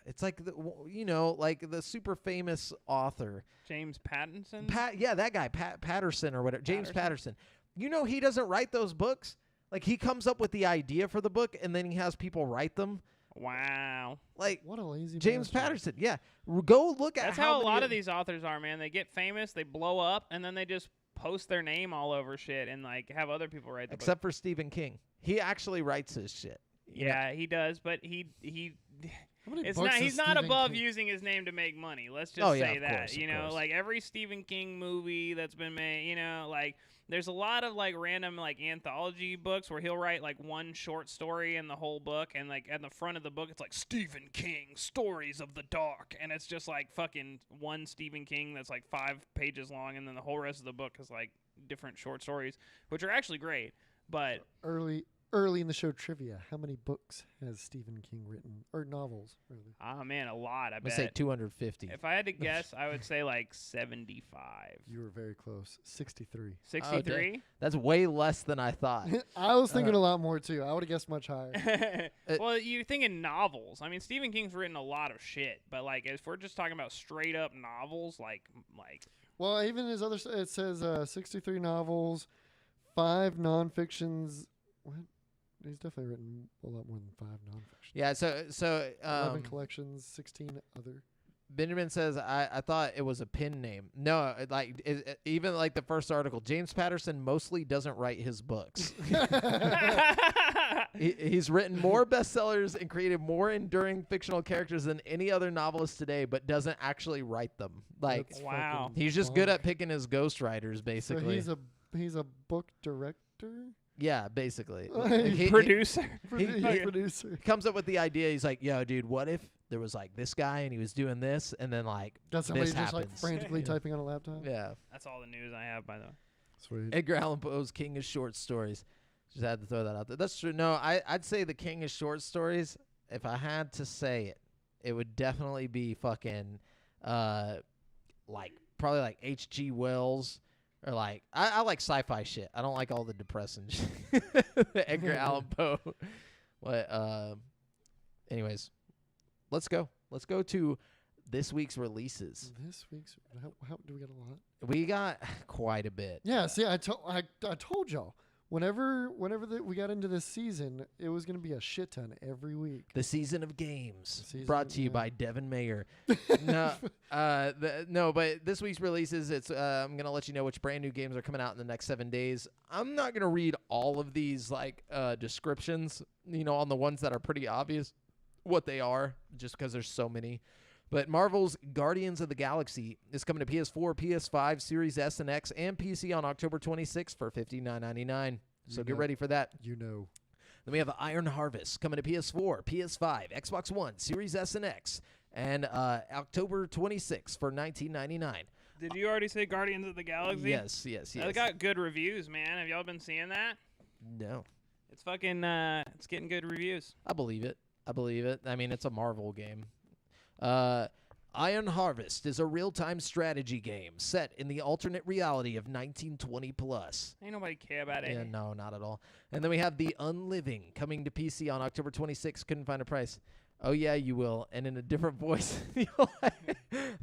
It's like you know, like the super famous author, James Pattinson? yeah, that guy, Patterson or whatever, James Patterson? Patterson. You know, he doesn't write those books. Like he comes up with the idea for the book, and then he has people write them. Wow. Like What a lazy James bastard. Patterson, yeah. Go look at That's how a many lot of these authors are, man. They get famous, they blow up, and then they just post their name all over shit and like have other people write the book. except for Stephen King, he actually writes his shit. you know? Yeah, he does, but he How many it's books not has he's not Stephen above King- using his name to make money. Let's just Oh, yeah, say of that. course, You of know, course. like every Stephen King movie that's been made, you know, like there's a lot of like random like anthology books where he'll write like one short story in the whole book, and like at the front of the book it's like Stephen King Stories of the Dark, and it's just like fucking one Stephen King that's like 5 pages long, and then the whole rest of the book is like different short stories, which are actually great. But Early in the show trivia, how many books has Stephen King written? Or novels, really? ah man, a lot. I I'm gonna say bet. 250. If I had to guess, I would say like 75. You were very close. 63. 63? That's way less than I thought. I was thinking a lot more, too. I would have guessed much higher. Well, you're thinking novels. I mean, Stephen King's written a lot of shit, but like if we're just talking about straight up novels, like Well, even his other, it says 63 novels, 5 nonfictions. What? He's definitely written a lot more than 5 nonfictions. Yeah, so 11 collections, 16 other. Benjamin says I thought it was a pen name. No, even like the first article, James Patterson mostly doesn't write his books. He's written more bestsellers and created more enduring fictional characters than any other novelist today, but doesn't actually write them. Like That's Wow. fucking he's just good bunk. at picking his ghostwriters, So basically. he's a book director? Yeah, basically. producer. He's he- producer. comes up with the idea. He's like, "Yo, dude, what if there was like this guy and he was doing this, and then like Got somebody this just like happens." frantically Yeah. typing on a laptop? Yeah, That's all the news I have, by the way. Sweet. Edgar Allan Poe's King of Short Stories. Just had to throw that out there. That's true. No, I'd say the King of Short Stories. If I had to say it, it would definitely be fucking, like probably like H.G. Wells. Or like I like sci-fi shit. I don't like all the depressing shit. Edgar Allan Poe. But anyways, let's go. Let's go to this week's releases. This week's how do we get a lot? We got quite a bit. Yeah, see, I told y'all whenever we got into this season, it was gonna be a shit ton every week. The Season of Games, Season, brought to you yeah. by Devin Mayer. No, but this week's releases, it's I'm gonna let you know which brand new games are coming out in the next 7 days. I'm not gonna read all of these like descriptions, on the ones that are pretty obvious what they are, just because there's so many. But Marvel's Guardians of the Galaxy is coming to PS4, PS5, Series S and X, and PC on October 26th for $59.99. So get ready for that. You know. Then we have Iron Harvest coming to PS4, PS5, Xbox One, Series S and X, and October 26th for $19.99. Did you already say Guardians of the Galaxy? Yes. It got good reviews, man. Have y'all been seeing that? No. It's fucking, it's getting good reviews. I believe it. I mean, it's a Marvel game. Iron Harvest is a real-time strategy game set in the alternate reality of 1920 plus. Ain't nobody care about it. Yeah, no, not at all. And then we have The Unliving coming to PC on October 26th. Couldn't find a price. Oh, yeah, you will. And in a different voice.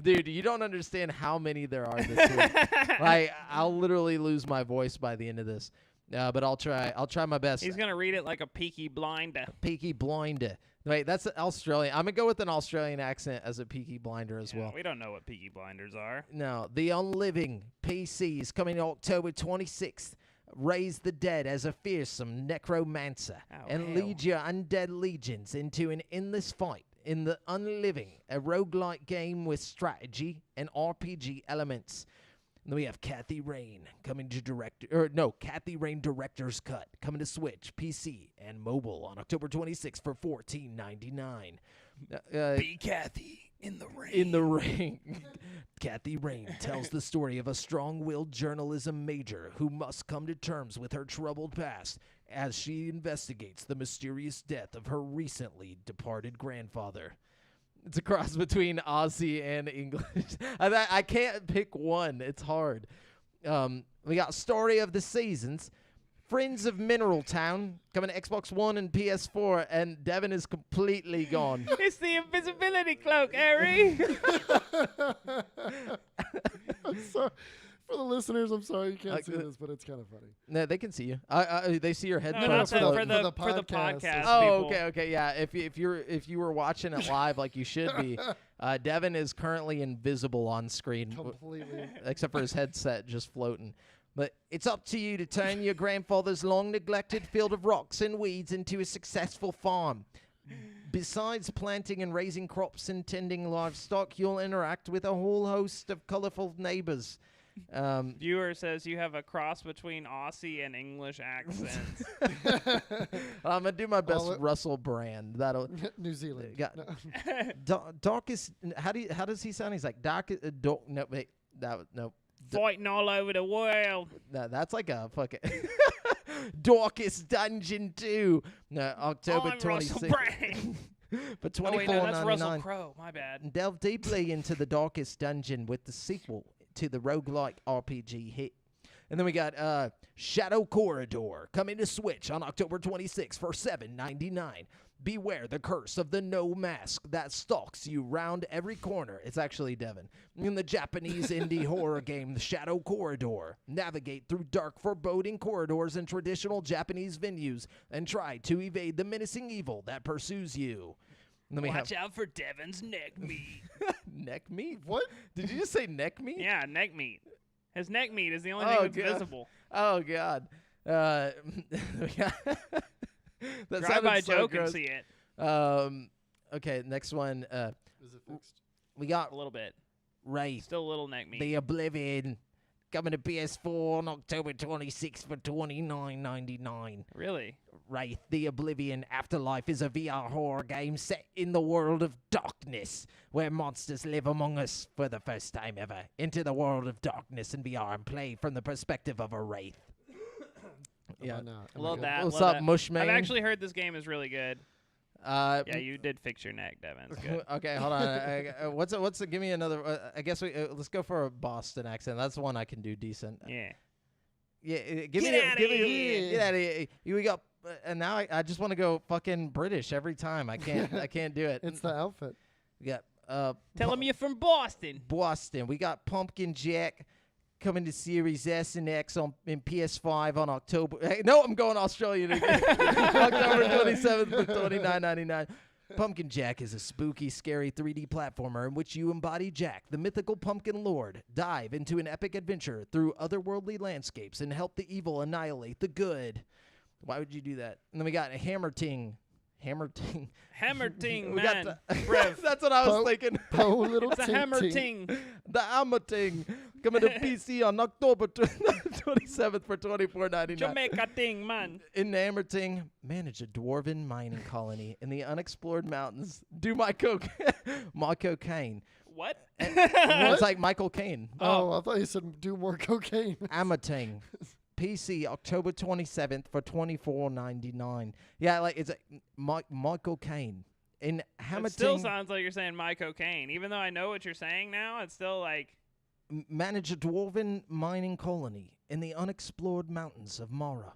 Dude, you don't understand how many there are this week. Like, I'll literally lose my voice by the end of this. But I'll try my best. He's going to read it like a Peaky Blinder. Peaky Blinder. Wait, that's Australian. I'm going to go with an Australian accent as a Peaky Blinder as well. We don't know what Peaky Blinders are. No. The Unliving PC is coming October 26th. Raise the dead as a fearsome necromancer and lead your undead legions into an endless fight in the Unliving, a roguelike game with strategy and RPG elements. And then we have Kathy Rain coming to Kathy Rain Director's Cut coming to Switch, PC, and mobile on October 26th for $14.99. Be Kathy in the rain. In the ring. Kathy Rain tells the story of a strong-willed journalism major who must come to terms with her troubled past as she investigates the mysterious death of her recently departed grandfather. It's a cross between Aussie and English. I can't pick one. It's hard. We got Story of the Seasons, Friends of Mineral Town, coming to Xbox One and PS4, and Devin is completely gone. It's the invisibility cloak, Harry. I'm sorry. For the listeners, I'm sorry you can't see this, but it's kind of funny. No, they can see you. They see your head. No, not for that, the for the podcast. podcast. Oh, people. okay. Yeah. If you were watching it live like you should be, Devin is currently invisible on screen, Completely. except for his headset just floating. But it's up to you to turn your grandfather's long-neglected field of rocks and weeds into a successful farm. Besides planting and raising crops and tending livestock, you'll interact with a whole host of colorful neighbors. Viewer says you have a cross between Aussie and English accents. I'm gonna do my best Russell Brand. That'll New Zealand. darkest. How does he sound? He's like darkest. No, wait. No. Fighting all over the world. No, that's like a fucking Darkest Dungeon 2. No, October 26th. For $24.99. Oh, wait, no, that's Russell Crowe. My bad. Delve deeply into the Darkest Dungeon with the sequel to the roguelike RPG hit. And then we got Shadow Corridor coming to Switch on October 26th for $7.99. Beware the curse of the no mask that stalks you round every corner. It's actually Devin. In the Japanese indie horror game, The Shadow Corridor. Navigate through dark, foreboding corridors and traditional Japanese venues and try to evade the menacing evil that pursues you. Watch out for Devin's neck meat. Neck meat? What? Did you just say neck meat? Yeah, neck meat. His neck meat is the only thing that's visible. Oh, God. That Drive by so Joe gross. can see it. Okay, next one. Is it fixed? We got A little bit. Wraith, Still a little neck meat. The Oblivion, coming to PS4 on October 26th for $29.99. Really? Wraith, The Oblivion Afterlife is a VR horror game set in the world of darkness, where monsters live among us for the first time ever. Enter the world of darkness in VR and play from the perspective of a wraith. Yeah, Love that. What's love up, that. Mushman? I've actually heard this game is really good. Yeah, you did fix your neck, Devin. It's good. Okay, hold on. What's give me another? I guess let's go for a Boston accent. That's one I can do decent. Yeah. Yeah, Get out of here. Get out of here. We got, and now I just want to go fucking British every time. I can't do it. It's the outfit. We got Tell him you're from Boston. Boston. We got Pumpkin Jack coming to Series S and X in PS5 on October. Hey, no, I'm going Australian again. October 27th for $29.99. Pumpkin Jack is a spooky, scary 3D platformer in which you embody Jack, the mythical pumpkin lord. Dive into an epic adventure through otherworldly landscapes and help the evil annihilate the good. Why would you do that? And then we got Hammer Ting. Hammer ting, We man. got That's what I was thinking. Little It's a ting hammer ting. ting. The Hammer Ting coming to PC on October 27th for $24.99. Jamaica thing, man. In Amerting, manage a dwarven mining colony in the unexplored mountains. Do my cocaine. What? It's like Michael Caine. Oh, I thought you said do more cocaine. Amerting. PC October 27th for $24.99. Yeah, like it's Michael Caine. In Hamerting. It still sounds like you're saying my cocaine. Even though I know what you're saying now, it's still like... Manage a dwarven mining colony in the unexplored mountains of Mara.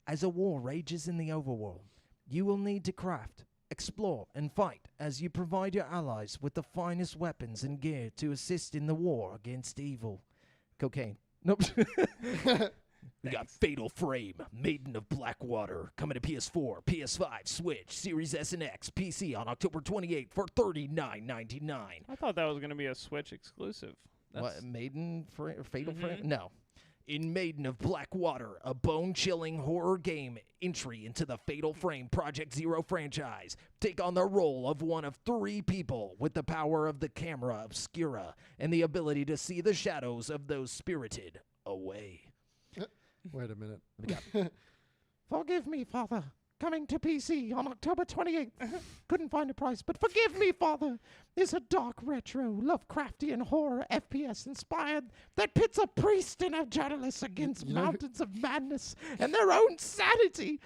As a war rages in the overworld, you will need to craft, explore, and fight as you provide your allies with the finest weapons and gear to assist in the war against evil. Cocaine. Nope. We got Fatal Frame, Maiden of Blackwater, coming to PS4, PS5, Switch, Series S and X, PC on October 28th for $39.99. I thought that was going to be a Switch exclusive. What, Maiden Fatal Frame? No. In Maiden of Blackwater, a bone-chilling horror game entry into the Fatal Frame Project Zero franchise. Take on the role of one of 3 people with the power of the camera obscura and the ability to see the shadows of those spirited away. Wait a minute. Forgive me, Father. Coming to PC on October 28th. Couldn't find a price, but forgive me, Father. Is a dark retro Lovecraftian horror FPS inspired that pits a priest and a journalist against mountains of madness and their own sanity.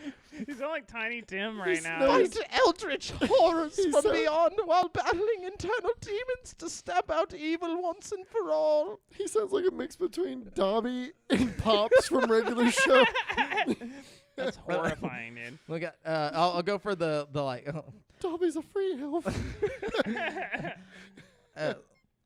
He's like Tiny Tim right now. Fight eldritch horrors from beyond while battling internal demons to stamp out evil once and for all. He sounds like a mix between Dobby and Pops from regular show. That's horrifying, dude. Look at I'll go for the like Dobby's a free elf.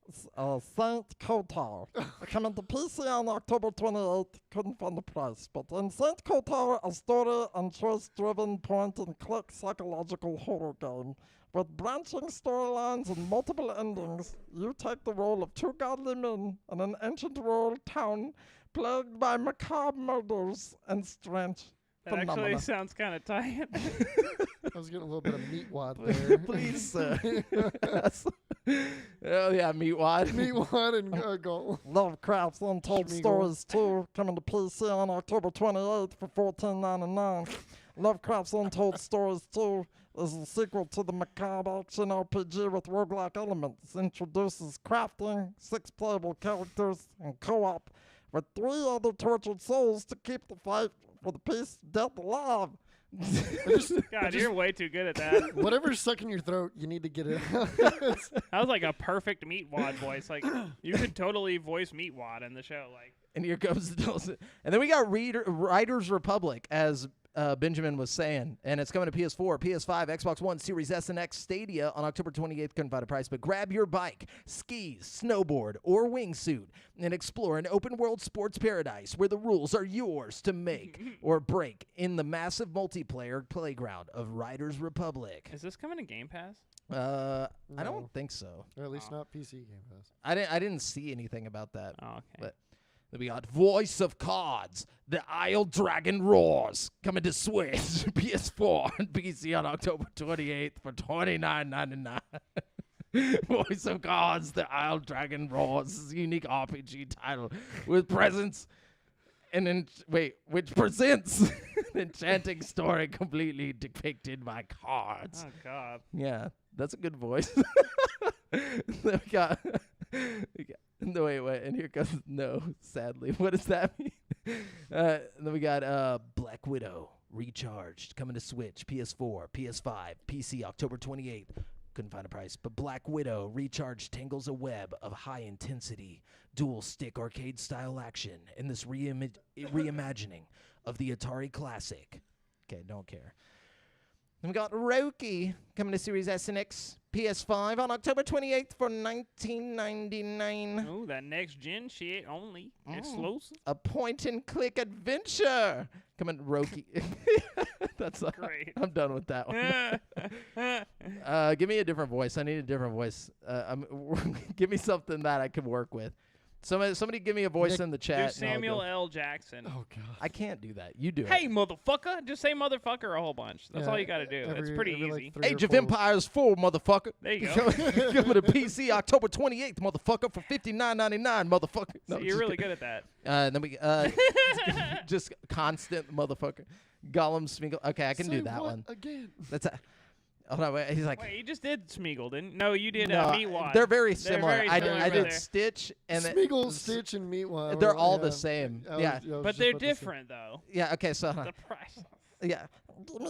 Saint Kotar. Coming to PC on October 28th. Couldn't find the price. But in Saint Kotar, a story and choice-driven point-and-click psychological horror game. With branching storylines and multiple endings, you take the role of 2 godly men in an ancient rural town plagued by macabre murders and strange That actually sounds kind of tight. I was getting a little bit of meat wad there. Please, sir. Oh, yeah, meat wad. Meat wad and gold. Lovecraft's Untold Schmeagle. Stories 2 coming to PC on October 28th for $14.99. Lovecraft's Untold Stories 2 is a sequel to the macabre action RPG with roguelike elements. Introduces crafting, 6 playable characters, and co-op with 3 other tortured souls to keep the fight for the peace, death, alive. God, you're way too good at that. Whatever's stuck in your throat, you need to get it out. That was like a perfect Meatwad voice. Like, you could totally voice Meatwad in the show. Like, and here comes the and then we got Riders Republic, as Benjamin was saying, and it's coming to PS4, PS5, Xbox One, Series S and X, Stadia on October 28th. Couldn't find a price, but grab your bike, skis, snowboard, or wingsuit and explore an open-world sports paradise where the rules are yours to make or break in the massive multiplayer playground of Riders Republic. is this coming to Game Pass? I No. don't think so. Or at least not PC Game Pass. I didn't see anything about that. Oh, okay. But then we got Voice of Cards, The Isle Dragon Roars, coming to Switch, PS4, and PC on October 28th for $29.99. Voice of Cards, The Isle Dragon Roars is a unique RPG title with presence and which presents an enchanting story completely depicted by cards. Oh, God. Yeah, that's a good voice. Then we got no, wait, and here comes no, sadly. What does that mean? Then we got Black Widow Recharged, coming to Switch, PS4, PS5, PC October 28th. Couldn't find a price, but Black Widow Recharged tangles a web of high-intensity, dual-stick arcade-style action in this reimagining of the Atari classic. Okay, don't care. Then we got Roki coming to Series S and X, PS5 on October 28th for $19.99. Ooh, that next gen shit only. Exclusive. A point-and-click adventure coming Roki. That's Great. I'm done with that one. Give me a different voice. I need a different voice. Give me something that I can work with. Somebody give me a voice Nick, in the Do chat. and I'll Samuel go. L. Jackson. Oh god. I can't do that. You do it. Hey, motherfucker! Just say motherfucker a whole bunch. That's Yeah, all you got to do. It's pretty every, easy. Like, 3 or Age of 4 Empires 4, motherfucker. There you go. Coming to PC October 28th, motherfucker, for $59.99, motherfucker. No, So you're just really kidding. good at that. And then we just constant motherfucker. Gollum Smeagol. Okay, I can do Say that what one. again. That's a. Oh no, wait, he's like. Wait, you just did Smeagol, didn't? No, you did No, Meatwad. they're very They're similar. very I similar, did brother. Stitch and Smeagol, Stitch, and Meatwad. they're were- all yeah. the same. I was- Yeah. I was But just they're about to say- different, though. Yeah. Okay. So The price. yeah. Give me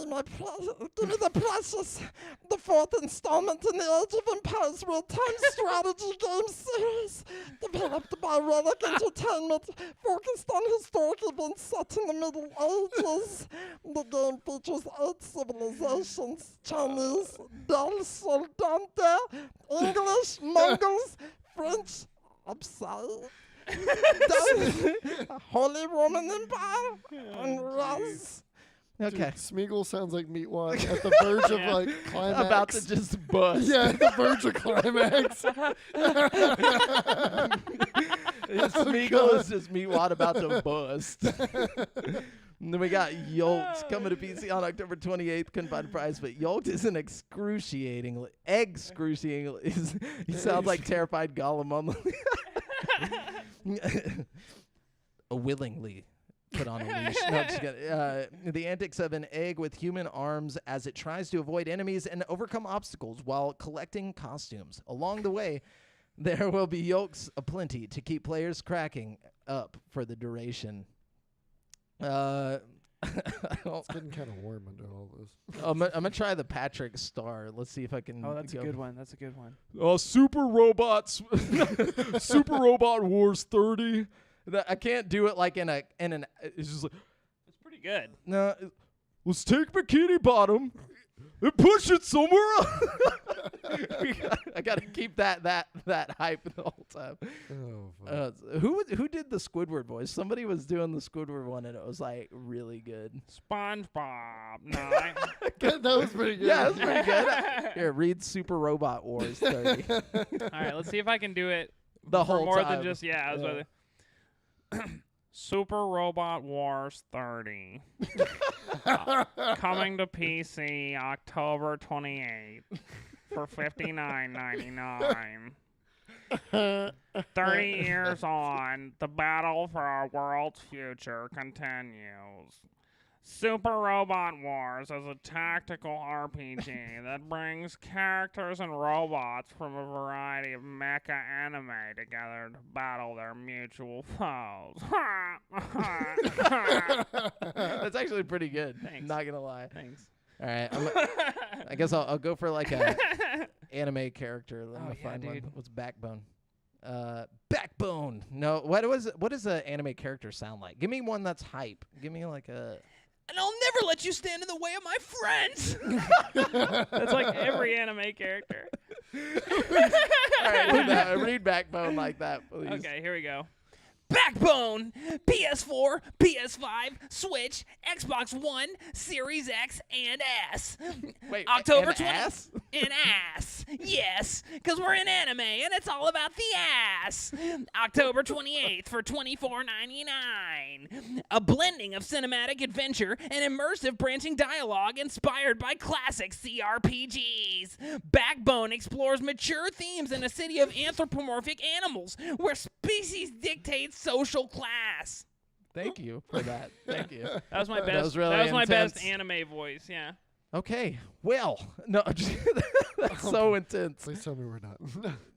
the precious, the 4th installment in the Age of Empires real-time strategy game series, developed by Relic Entertainment, focused on historic events set in the Middle Ages. The game features 8 civilizations: Chinese, Del Soldante, English, Mongols, French, I'm sorry, Holy Roman Empire, and Rus. Dude, Okay. Smeagol sounds like Meatwad at the verge of Yeah. like climax. About to just bust. Yeah, at the verge of climax. Smeagol is just Meatwad about to bust. And then we got Yolks coming to PC on October 28th. Couldn't find a price, but Yolks is an excruciatingly. He sounds like terrified Gollum on the. Willingly put on a leash. No, just kidding. The antics of an egg with human arms as it tries to avoid enemies and overcome obstacles while collecting costumes. Along the way, there will be yolks aplenty to keep players cracking up for the duration. I don't- It's getting kind of warm under all this. I'm gonna try the Patrick Star. Let's see if I can. Oh, that's a go. good one. That's a good one. Super Robots, Super Robot Wars 30. I can't do it like in an. It's just like, It's pretty good. no. Let's take Bikini Bottom and push it somewhere else. I gotta keep that hype the whole time. Oh, fuck. Who did the Squidward voice? Somebody was doing the Squidward one, and it was like really good. SpongeBob. No. that was pretty good. Yeah, that's pretty good. Here, read Super Robot Wars 30. All right, let's see if I can do it The for whole more time. than just I was about to- Super Robot Wars 30. Coming to PC October 28th for $59.99. 30 years on, the battle for our world's future continues. Super Robot Wars is a tactical RPG that brings characters and robots from a variety of mecha anime together to battle their mutual foes. That's actually pretty good. Thanks. Not gonna lie. Thanks. All right, I guess I'll go for like a anime character. Let me Oh, yeah, find one. dude. What's Backbone? Backbone. No, what does an anime character sound like? Give me one that's hype. Give me like a. And I'll never let you stand in the way of my friends. That's like every anime character. All right, read Backbone like that, please. Okay, here we go. Backbone, PS4, PS5, Switch, Xbox One, Series X, and S. Wait, October and 20th. ass? And ass. Yes, because we're in anime and it's all about the ass. October 28th for $24.99. A blending of cinematic adventure and immersive branching dialogue inspired by classic CRPGs. Backbone explores mature themes in a city of anthropomorphic animals where species dictate social class. Thank you for that. Thank you. That was my best. That was really my best intense. anime voice. Yeah. Okay. Well, no, that's so intense. Please tell me we're not.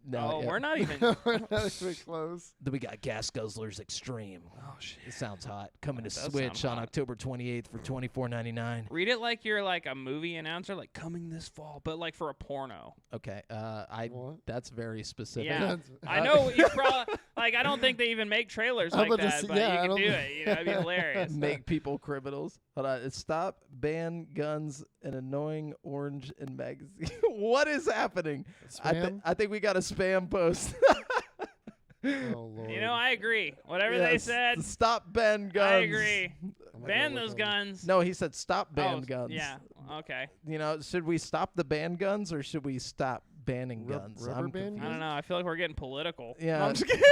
No, Oh, yeah. we're not even. We're not even close. Then we got Gas Guzzlers Extreme. Oh shit. It sounds hot. Coming to That does Switch sound on hot. October 28th for $24.99. Read it like you're like a movie announcer, like coming this fall, but like for a porno. Okay. What? That's very specific. Yeah. That's- I know you probably like. I don't think they even make trailers I'm like about to that, say- but yeah, I you can don't do think- it. You know, it'd be hilarious. Make people criminals. Hold on. It's stop, ban guns, and annoying orange and magazine. What is happening? Spam? I think we got a spam post. Oh, Lord. You know, I agree. Whatever they Yes, said, Stop ban guns. I agree. I'm not Ban gonna those look on- guns. No, he said stop ban Oh, guns. Yeah. Okay. You know, should we stop the ban guns or should we stop banning guns. rubber I'm band I don't know. I feel like we're getting political. Yeah. No, I'm just kidding.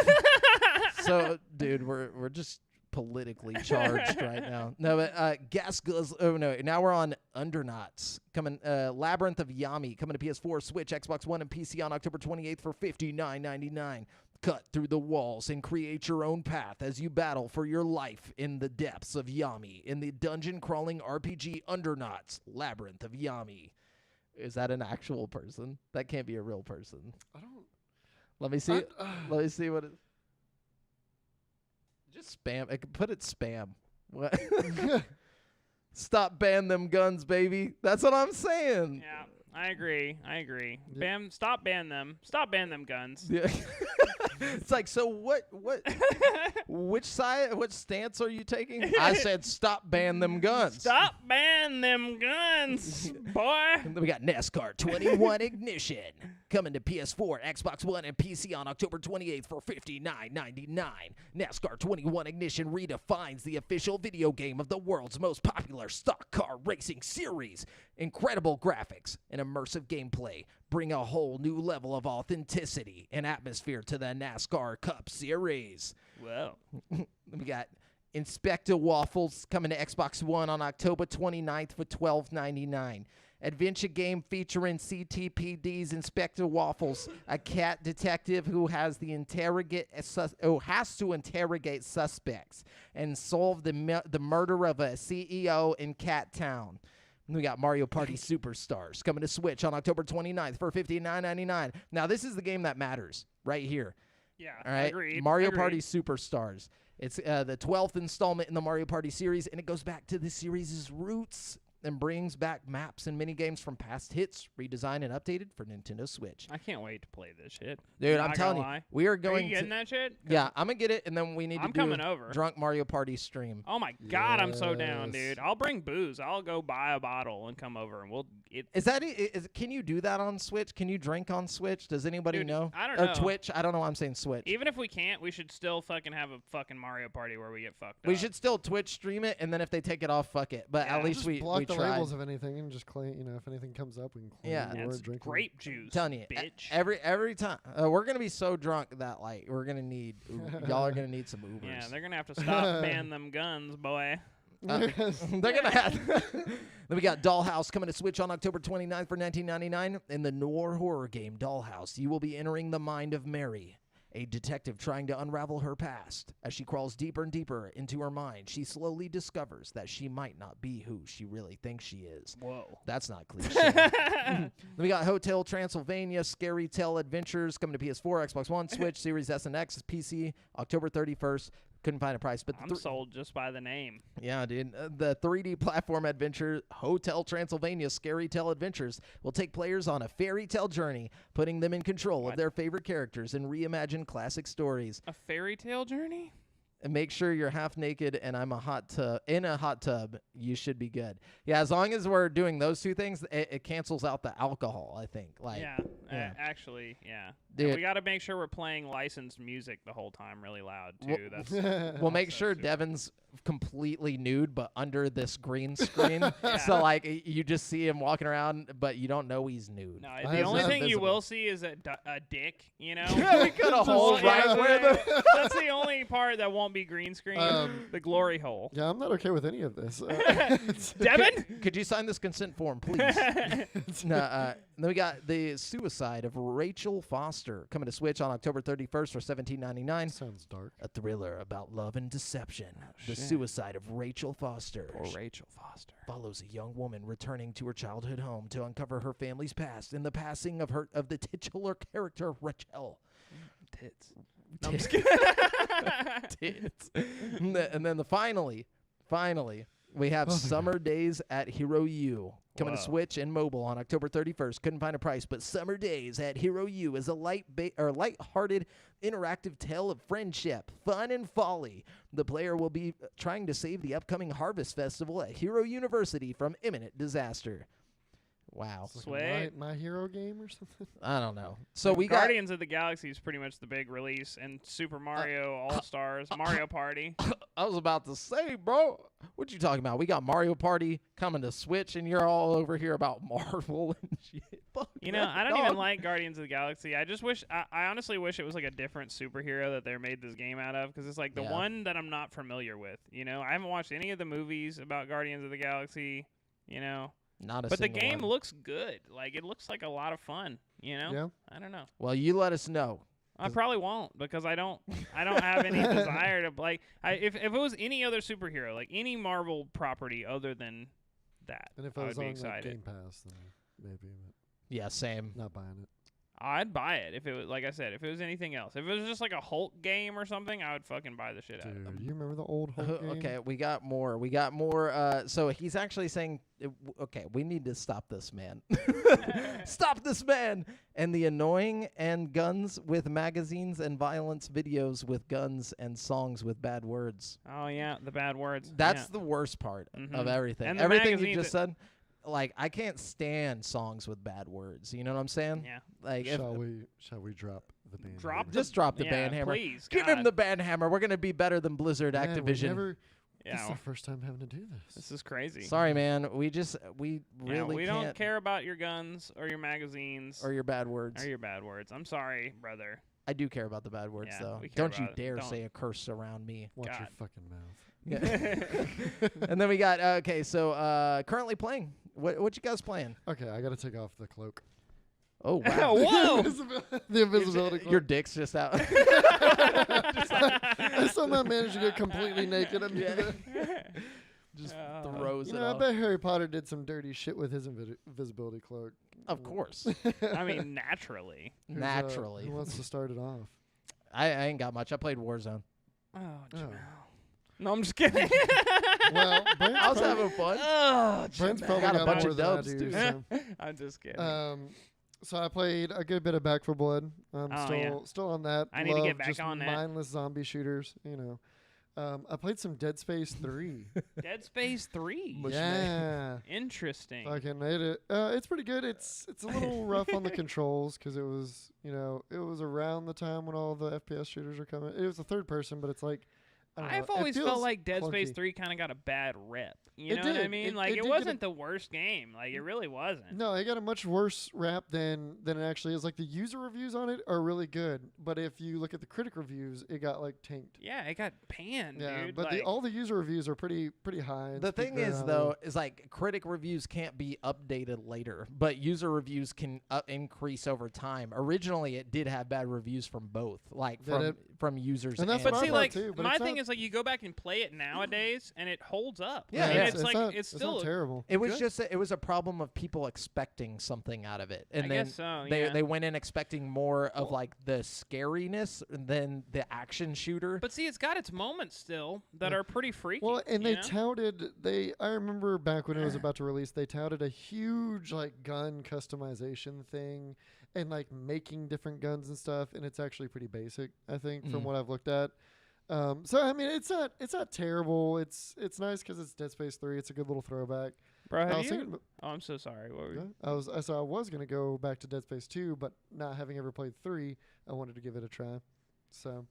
So, dude, we're just politically charged right now. No, but Gas Guzzlers. Oh no, now we're on Underknots coming. Labyrinth of Yami coming to PS4, Switch, Xbox One, and PC on October 28th for $59.99. Cut through the walls and create your own path as you battle for your life in the depths of Yami in the dungeon crawling RPG Underknots, Labyrinth of Yami. Is that an actual person? That can't be a real person. I don't. Let me see. Let me see what it. Just spam. I could put it spam. What? Stop ban them guns, baby. That's what I'm saying. Yeah, I agree. Yeah. Bam, stop ban them. Stop ban them guns. Yeah. It's like, so what which stance are you taking? I said stop ban them guns. Stop ban them guns, boy. And then we got NASCAR 21 Ignition coming to PS4, Xbox One, and PC on October 28th for $59.99. NASCAR 21 Ignition redefines the official video game of the world's most popular stock car racing series. Incredible graphics and immersive gameplay bring a whole new level of authenticity and atmosphere to the NASCAR Cup Series. Whoa. We got Inspector Waffles coming to Xbox One on October 29th for $12.99. Adventure game featuring CTPD's Inspector Waffles, a cat detective who has to interrogate suspects and solve the murder of a CEO in Cat Town. We got Mario Party Superstars coming to Switch on October 29th for $59.99. Now, this is the game that matters right here. Yeah, All right, agreed. Mario agreed. Party Superstars. It's the 12th installment in the Mario Party series, and it goes back to the series' roots and brings back maps and minigames from past hits, redesigned and updated for Nintendo Switch. I can't wait to play this shit. Dude, Not I'm telling you, gonna lie. we are Are going you getting to... that shit? Yeah, I'm going to get it, and then we need to I'm do coming over. Drunk Mario Party stream. Oh my god, I'm so down, Yes. dude. I'll bring booze. I'll go buy a bottle and come over, and we'll. Is that can you do that on Switch? Can you drink on Switch? Does anybody Dude, know? I don't Or know. Twitch? I don't know why I'm saying Switch. Even if we can't, we should still fucking have a fucking Mario Party where we get fucked We up. should still Twitch stream it, and then if they take it off, fuck it. But Yeah. at least Just we block the tried. labels of anything and just claim. You know, if anything comes up, we can claim Yeah. it Yeah, or it's drink it. grape juice. Telling you, bitch. every time we're gonna be so drunk that like we're gonna need y'all are gonna need some Ubers. Yeah, they're gonna have to stop banning them guns, boy. They're gonna have. Then we got Dollhouse coming to Switch on October 29th for $19.99. In the noir horror game Dollhouse, you will be entering the mind of Mary, a detective trying to unravel her past. As she crawls deeper and deeper into her mind, she slowly discovers that she might not be who she really thinks she is. Whoa. That's not cliche. Then we got Hotel Transylvania, Scary Tale Adventures coming to PS4, Xbox One, Switch, Series S and X, PC, October 31st. Couldn't find a price, but I'm sold just by the name. yeah, dude. The 3D platform adventure Hotel Transylvania Scary Tale Adventures will take players on a fairy tale journey, putting them in control of their favorite characters and reimagine classic stories. A fairy tale journey? And make sure you're half naked and I'm in a hot tub. You should be good. Yeah, as long as we're doing those two things, it cancels out the alcohol, I think. Like, Yeah. yeah. Actually, yeah. Dude. And we got to make sure we're playing licensed music the whole time really loud, too. That's We'll make also sure super- Devin's completely nude, but under this green screen. So, like, you just see him walking around, but you don't know he's nude. No, I the have only not thing you visible. will see is a dick, you know? Yeah, we cut a hole Well, right where the... That's the only part that won't be green screen. The glory hole. Yeah, I'm not okay with any of this. Devin? Could you sign this consent form, please? Then we got The Suicide of Rachel Foster coming to Switch on October 31st for $17.99. Sounds dark. A thriller about love and deception. The shit. Suicide of Rachel Foster Poor Rachel Foster. follows a young woman returning to her childhood home to uncover her family's past and the passing of the titular character Rachel. Tits. No, I'm just Tits. And then finally, we have Summer Days at Hero U coming to Whoa. Switch and mobile on October 31st. Couldn't find a price, but Summer Days at Hero U is a light-hearted interactive tale of friendship, fun, and folly. The player will be trying to save the upcoming Harvest Festival at Hero University from imminent disaster. Wow. It's like a Sweet. my hero game or something. I don't know. So we got Guardians of the Galaxy is pretty much the big release, and Super Mario All Stars, Mario Party. I was about to say, bro, what you talking about? We got Mario Party coming to Switch, and you're all over here about Marvel and shit. Fuck You know, I don't even like Guardians of the Galaxy. I just wish, I honestly wish it was like a different superhero that they made this game out of, because it's like the one that I'm not familiar with. You know, I haven't watched any of the movies about Guardians of the Galaxy. You know, but the game looks good. Like, it looks like a lot of fun. You know, I don't know. Well, you let us know. I probably won't, because I don't have any desire to like. If it was any other superhero, like any Marvel property other than that, And if I I would was be on excited. Game Pass, then maybe. But Yeah, same. not buying it. I'd buy it if it was, like I said, if it was anything else. If it was just like a Hulk game or something, I would fucking buy the shit out of Dude, them. you remember the old Hulk game? Okay, we got more. So he's actually saying, okay, we need to stop this man. Stop this man. And the annoying and guns with magazines and violence videos with guns and songs with bad words. Oh, yeah, the bad words. That's the worst part of everything. And the Everything you magazines just said. Like, I can't stand songs with bad words. You know what I'm saying? Yeah. Like, Shall we drop the band? Drop drop the yeah, band hammer. Please, Give God. him the band hammer. We're gonna be better than Blizzard, Yeah, Activision. Yeah, This is our first time having to do this. this is crazy. Sorry, man. We really we can't. don't care about your guns or your magazines Or your bad words. or your bad words. I'm sorry, brother. I do care about the bad words, Yeah, though. we care Don't you about it. dare Don't. say a curse around me. Watch your God. fucking mouth. Yeah. And then we got okay. So currently playing. What you guys playing? Okay, I got to take off the cloak. Oh wow. Whoa! The invisibility cloak. Your dick's just out. I somehow managed to get completely naked. Just throws You it know, I off. bet Harry Potter did some dirty shit with his invisibility cloak. Of course. I mean, naturally. Naturally. Who wants to start it off? I ain't got much. I played Warzone. Oh, Oh. Jamal. No, I'm just kidding. Well, Brent's I was probably, having fun. Oh, Brent's Jamal. probably Got a got bunch more of than I dubs, do, too. so. I'm just kidding. So I played a good bit of Back 4 Blood. I'm Oh, still on that. I need to get Love back just on that. mindless zombie shooters, you know. I played some Dead Space 3. Dead Space 3. Yeah. Interesting. Fucking made it. It's pretty good. It's a little rough on the controls because it was around the time when all the FPS shooters are coming. It was a third person, but it's like I don't know, I've it always felt feels like Dead Space clunky. 3 kind of got a bad rep. You It know what I did. mean? It Like, did it get wasn't the worst game. Like, it really wasn't. No, it got a much worse rap than it actually is. Like the user reviews on it are really good, but if you look at the critic reviews, it got like tanked. Yeah, it got panned, Yeah, dude. but like, all the user reviews are pretty high. and The speak thing very is, highly. though, is like critic reviews can't be updated later, but user reviews can increase over time. Originally, it did have bad reviews from both, like Did from users. And that's but what I see, thought like, too, but my it's thing not- is, like, you go back and play it nowadays, and it holds up. Yeah, and yeah. it's like, not, it's not still terrible. It was good. just it was a problem of people expecting something out of it, and I then guess so, they yeah. they went in expecting more of like the scariness than the action shooter. But see, it's got its moments still that are pretty freaky. Well, and you they know? touted I remember back when it was about to release, they touted a huge like gun customization thing and like making different guns and stuff, and it's actually pretty basic, I think, from what I've looked at. So I mean, it's not terrible. It's nice because it's Dead Space 3. It's a good little throwback. Bro, I have was you? thinking, Oh, I'm so sorry. What were you? I was gonna go back to Dead Space 2, but not having ever played 3, I wanted to give it a try. So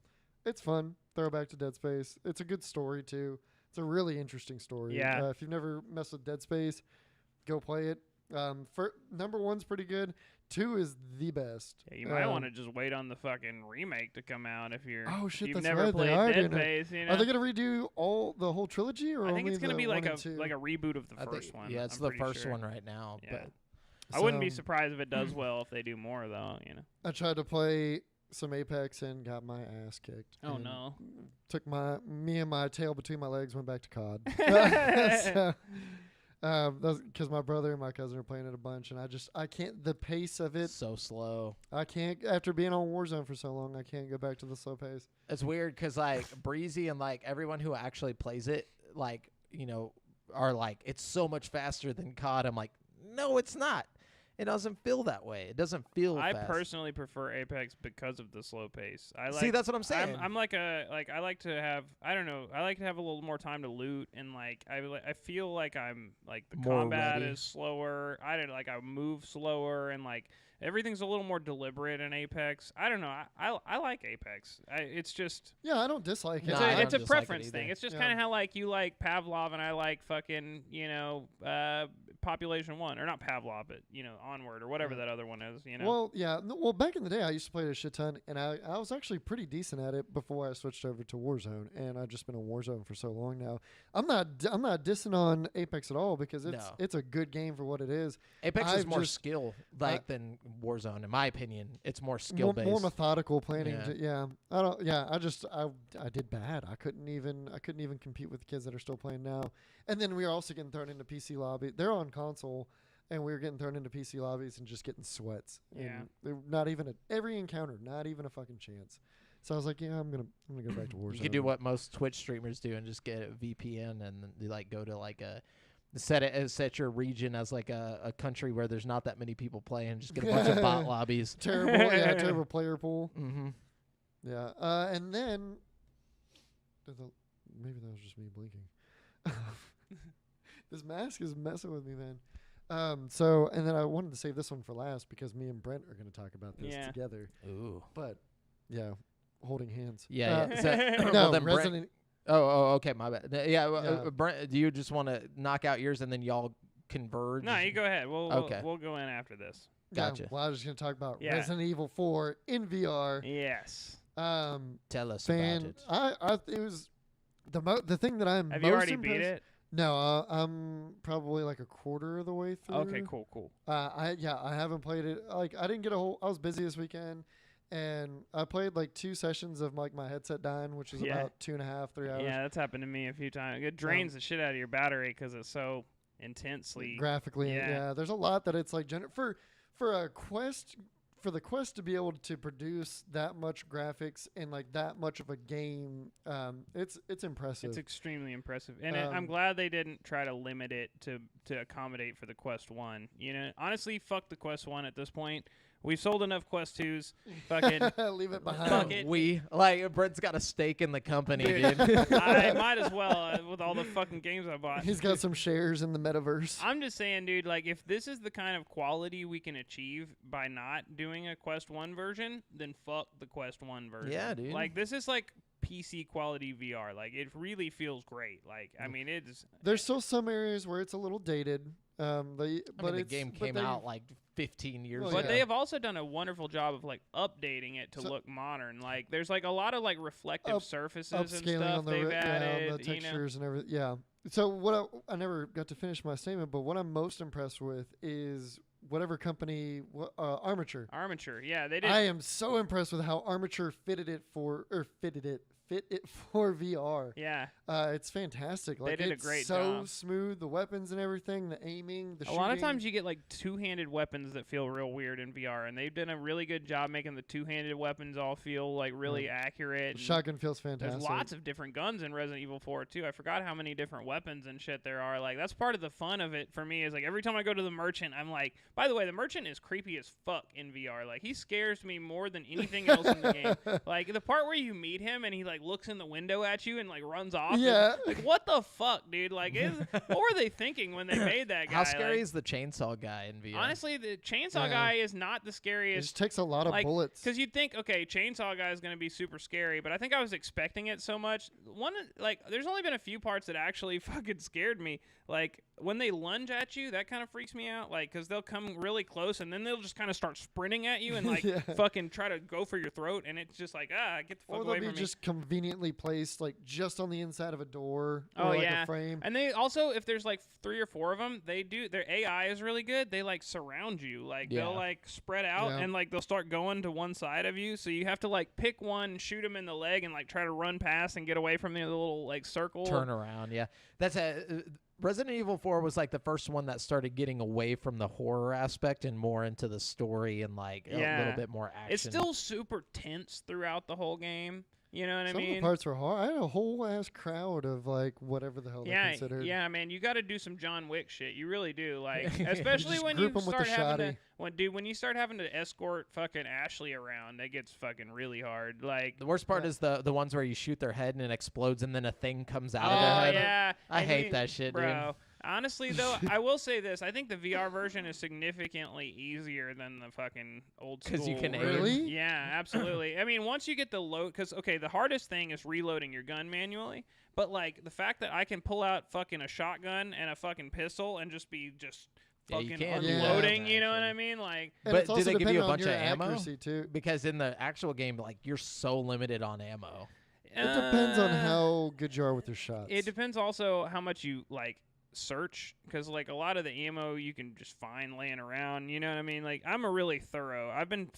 it's fun. Throwback to Dead Space. It's a good story too. It's a really interesting story. Yeah. If you've never messed with Dead Space, go play it. Number 1's pretty good. 2 is the best. Yeah, you might want to just wait on the fucking remake to come out if you're. Oh, if shit, you've that's never right, they played are Dead doing it. Space, you know. Are they gonna redo the whole trilogy, or I think only it's gonna the be 1 like and a 2? like a reboot of the I think- first one. Yeah, it's I'm the pretty first sure. one right now. Yeah. But I wouldn't be So, surprised if it does well if they do more though. You know. I tried to play some Apex and got my ass kicked. Oh and no. Took me and my tail between my legs, went back to COD. So, because my brother and my cousin are playing it a bunch, and I can't. The pace of it, so slow. I can't. After being on Warzone for so long, I can't go back to the slow pace. It's weird because like Breezy and like everyone who actually plays it, like are like it's so much faster than COD. I'm like, no, it's not. It doesn't feel that way. It doesn't feel. I fast. personally prefer Apex because of the slow pace. I like. See, that's what I'm saying. I'm like I like to have I don't know I like to have a little more time to loot and like I feel like I'm like the More combat ready. is slower. I move slower and like everything's a little more deliberate in Apex. I don't know. I like Apex. It's just Yeah, I don't dislike it. Nah, I it's a don't dislike it preference either. thing. It's just Yeah. kind of how like you like Pavlov and I like fucking Population 1, or not Pavlov, but Onward or whatever that other one is. Well, yeah. Well, back in the day, I used to play it a shit ton, and I was actually pretty decent at it before I switched over to Warzone, and I've just been on Warzone for so long now. I'm not dissing on Apex at all because it's a good game for what it is. Apex is more skill than Warzone, in my opinion. It's more skill based, more methodical planning. I did bad. I couldn't even compete with the kids that are still playing now. And then we were also getting thrown into PC lobby. They're on console, and we were getting thrown into PC lobbies and just getting sweats. Yeah. And not even every encounter, not even a fucking chance. So I was like, yeah, I'm gonna go back to Warzone. You could do what most Twitch streamers do and just get a VPN and then you go to set your region as a country where there's not that many people playing. Just get a bunch of bot lobbies. Terrible player pool. Mm-hmm. Yeah. And then maybe that was just me blinking. This mask is messing with me, man. And then I wanted to save this one for last because me and Brent are going to talk about this together. Ooh. But yeah, holding hands. Yeah. So, no, well, then Resident. Okay, my bad. Brent, do you just want to knock out yours and then y'all converge? No, you go ahead. We'll go in after this. Gotcha. Yeah, well, I was just going to talk about Resident Evil 4 in VR. Yes. Tell us about it. It was the thing that I'm Have most you already impressed. beat it? No, I'm probably like a quarter of the way through. Okay, cool. I haven't played it. I didn't get I was busy this weekend, and I played 2 sessions of my headset dying, which is about 2.5, 3 hours. Yeah, that's happened to me a few times. It drains the shit out of your battery because it's so intensely graphically. Yeah, there's a lot that it's for a Quest. For the Quest to be able to produce that much graphics in that much of a game, it's impressive. It's extremely impressive, and I'm glad they didn't try to limit it to accommodate for the Quest 1. Honestly, fuck the Quest 1 at this point. We've sold enough Quest 2s. Fucking leave it behind. Fuck it. Brent's got a stake in the company, dude. I might as well with all the fucking games I bought. He's got some shares in the metaverse. I'm just saying, dude, if this is the kind of quality we can achieve by not doing a Quest 1 version, then fuck the Quest 1 version. Yeah, dude. This is PC quality VR. It really feels great. I mean, it's... There's still some areas where it's a little dated. The game came out 15 years ago. But they have also done a wonderful job of updating it to look modern. There's a lot of reflective surfaces and stuff they've added. The textures and everything. Yeah. So what I never got to finish my statement, but what I'm most impressed with is whatever company Armature. Armature, yeah, they did. I am so impressed with how Armature fit it for VR. Yeah. It's fantastic. They did a great so job. smooth, the weapons and everything, the aiming, the shooting. A lot of times you get two-handed weapons that feel real weird in VR, and they've done a really good job making the two-handed weapons all feel really accurate. The shotgun feels fantastic. There's lots of different guns in Resident Evil 4 too. I forgot how many different weapons and shit there are. That's part of the fun of it for me is every time I go to the merchant, I'm by the way, the merchant is creepy as fuck in VR. He scares me more than anything else in the game. The part where you meet him and he looks in the window at you and runs off. Yeah. What the fuck, dude? What were they thinking when they made that guy? How scary is the chainsaw guy in VR? Honestly, the chainsaw guy is not the scariest. It just takes a lot of bullets. Because you'd think, okay, chainsaw guy is going to be super scary, but I think I was expecting it so much. There's only been a few parts that actually fucking scared me. When they lunge at you, that kind of freaks me out. Because they'll come really close and then they'll just kind of start sprinting at you and fucking try to go for your throat, and it's just get the fuck away from me. Or they'll be just conveniently placed just on the inside of a door or or a frame. And they also, if there's 3 or 4 of them, their AI is really good. They surround you. They'll spread out and they'll start going to one side of you. So you have to pick one, shoot them in the leg, and try to run past and get away from the little circle. Turn around, yeah. That's Resident Evil 4 was the first one that started getting away from the horror aspect and more into the story and a little bit more action. It's still super tense throughout the whole game. You know what I mean? Some of the parts were hard. I had a whole ass crowd of whatever the hell they considered. Yeah, man, you got to do some John Wick shit. You really do. Especially when you start having to escort fucking Ashley around, that gets fucking really hard. The worst part is the ones where you shoot their head and it explodes and then a thing comes out of their head. Yeah. I hate that shit, bro. dude. Honestly, though, I will say this. I think the VR version is significantly easier than the fucking old school. 'Cause you can aim. Really? Yeah, absolutely. I mean, once you get the load, because okay, the hardest thing is reloading your gun manually. But like the fact that I can pull out fucking a shotgun and a fucking pistol and just be Yeah, you fucking can do unloading, that, you know what I actually. mean? Like, And But it's do also they give you a dependent on bunch your of ammo? accuracy too. Because in the actual game, like, you're so limited on ammo. It depends on how good you are with your shots. It depends also how much you like search, because like a lot of the ammo you can just find laying around. You know what I mean? Like I'm a really thorough. I've been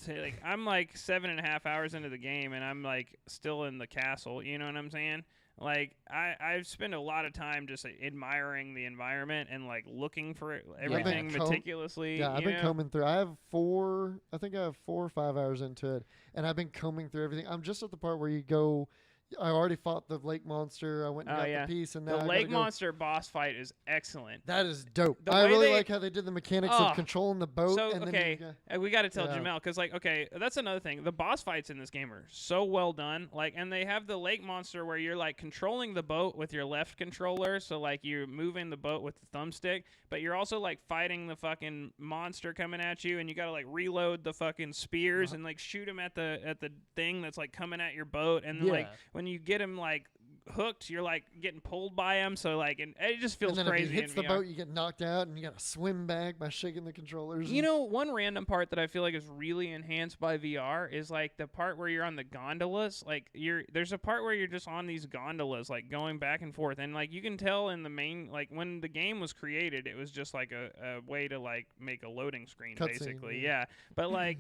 I'm like 7.5 hours into the game and I'm like still in the castle. You know what I'm saying? Like I've spent a lot of time just admiring the environment and like looking for everything meticulously. Yeah, I've been combing through. I have 4 or 5 hours into it, and I've been combing through everything. I'm just at the part where you go. I already fought the lake monster. I went and got the piece, and now the I lake gotta go. monster boss fight is excellent. That is dope. The I way really they- like how they did the mechanics of controlling the boat. So and okay, then you we got to tell Yeah. Jamel, because like okay, that's another thing. The boss fights in this game are so well done. Like, and they have the lake monster where you're like controlling the boat with your left controller, so like you're moving the boat with the thumbstick, but you're also like fighting the fucking monster coming at you, and you got to like reload the fucking spears and like shoot him at the thing that's like coming at your boat, and then, like when you get him like hooked, you're like getting pulled by him, so like, and it just feels and then crazy. if he hits in the VR. boat, you get knocked out, and you got to swim back by shaking the controllers. You know, one random part that I feel like is really enhanced by VR is like the part where you're on the gondolas. Like there's a part where you're just on these gondolas, like going back and forth, and like you can tell in the main, like when the game was created, it was just like a way to like make a loading screen, basically. Yeah. But like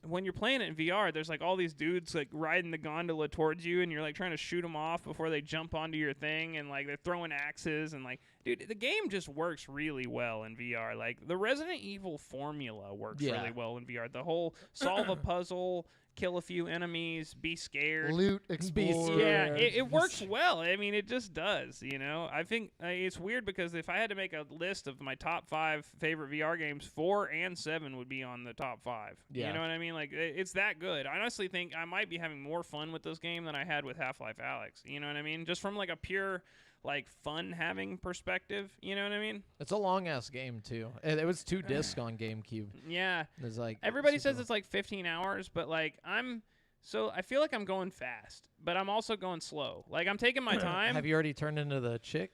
when you're playing it in VR, there's like all these dudes like riding the gondola towards you, and you're like trying to shoot them off before they jump onto your thing, and like they're throwing axes, and like, dude, the game just works really well in VR. Like the Resident Evil formula works really well in VR. The whole solve a puzzle, kill a few enemies, be scared, loot, explore. Yeah, it works well. I mean, it just does, you know? I think it's weird because if I had to make a list of my top 5 favorite VR games, 4 and 7 would be on the top 5. Yeah. You know what I mean? Like, it's that good. I honestly think I might be having more fun with this game than I had with Half-Life Alyx. You know what I mean? Just from, like, a pure, like, fun-having perspective. You know what I mean? It's a long-ass game, too. It was 2 discs on GameCube. Yeah. It's like Everybody says it's like 15 hours, but like I feel like I'm going fast, but I'm also going slow. Like I'm taking my time. Have you already turned into the chick?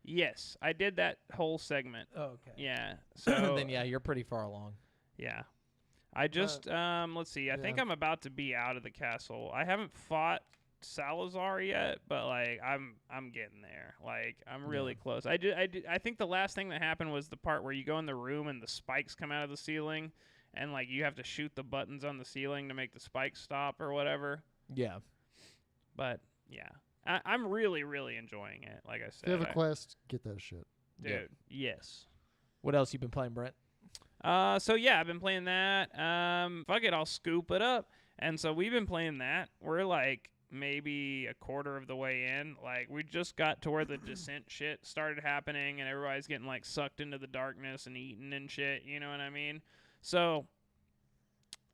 Yes, I did that whole segment. Oh, okay. Yeah. So Then yeah, you're pretty far along. yeah. I just let's see. I think I'm about to be out of the castle. I haven't fought Salazar yet, but like I'm getting there. Like I'm really close. I think the last thing that happened was the part where you go in the room and the spikes come out of the ceiling, and like you have to shoot the buttons on the ceiling to make the spikes stop or whatever. Yeah. But yeah, I'm really enjoying it. Like I said, If you have a Quest, get that shit. dude. Yes. What else you been playing, Brent? So yeah, I've been playing that. Fuck it, I'll scoop it up. And so we've been playing that. We're like maybe a quarter of the way in. Like we just got to where the descent shit started happening, and everybody's getting like sucked into the darkness and eaten and shit. You know what I mean? So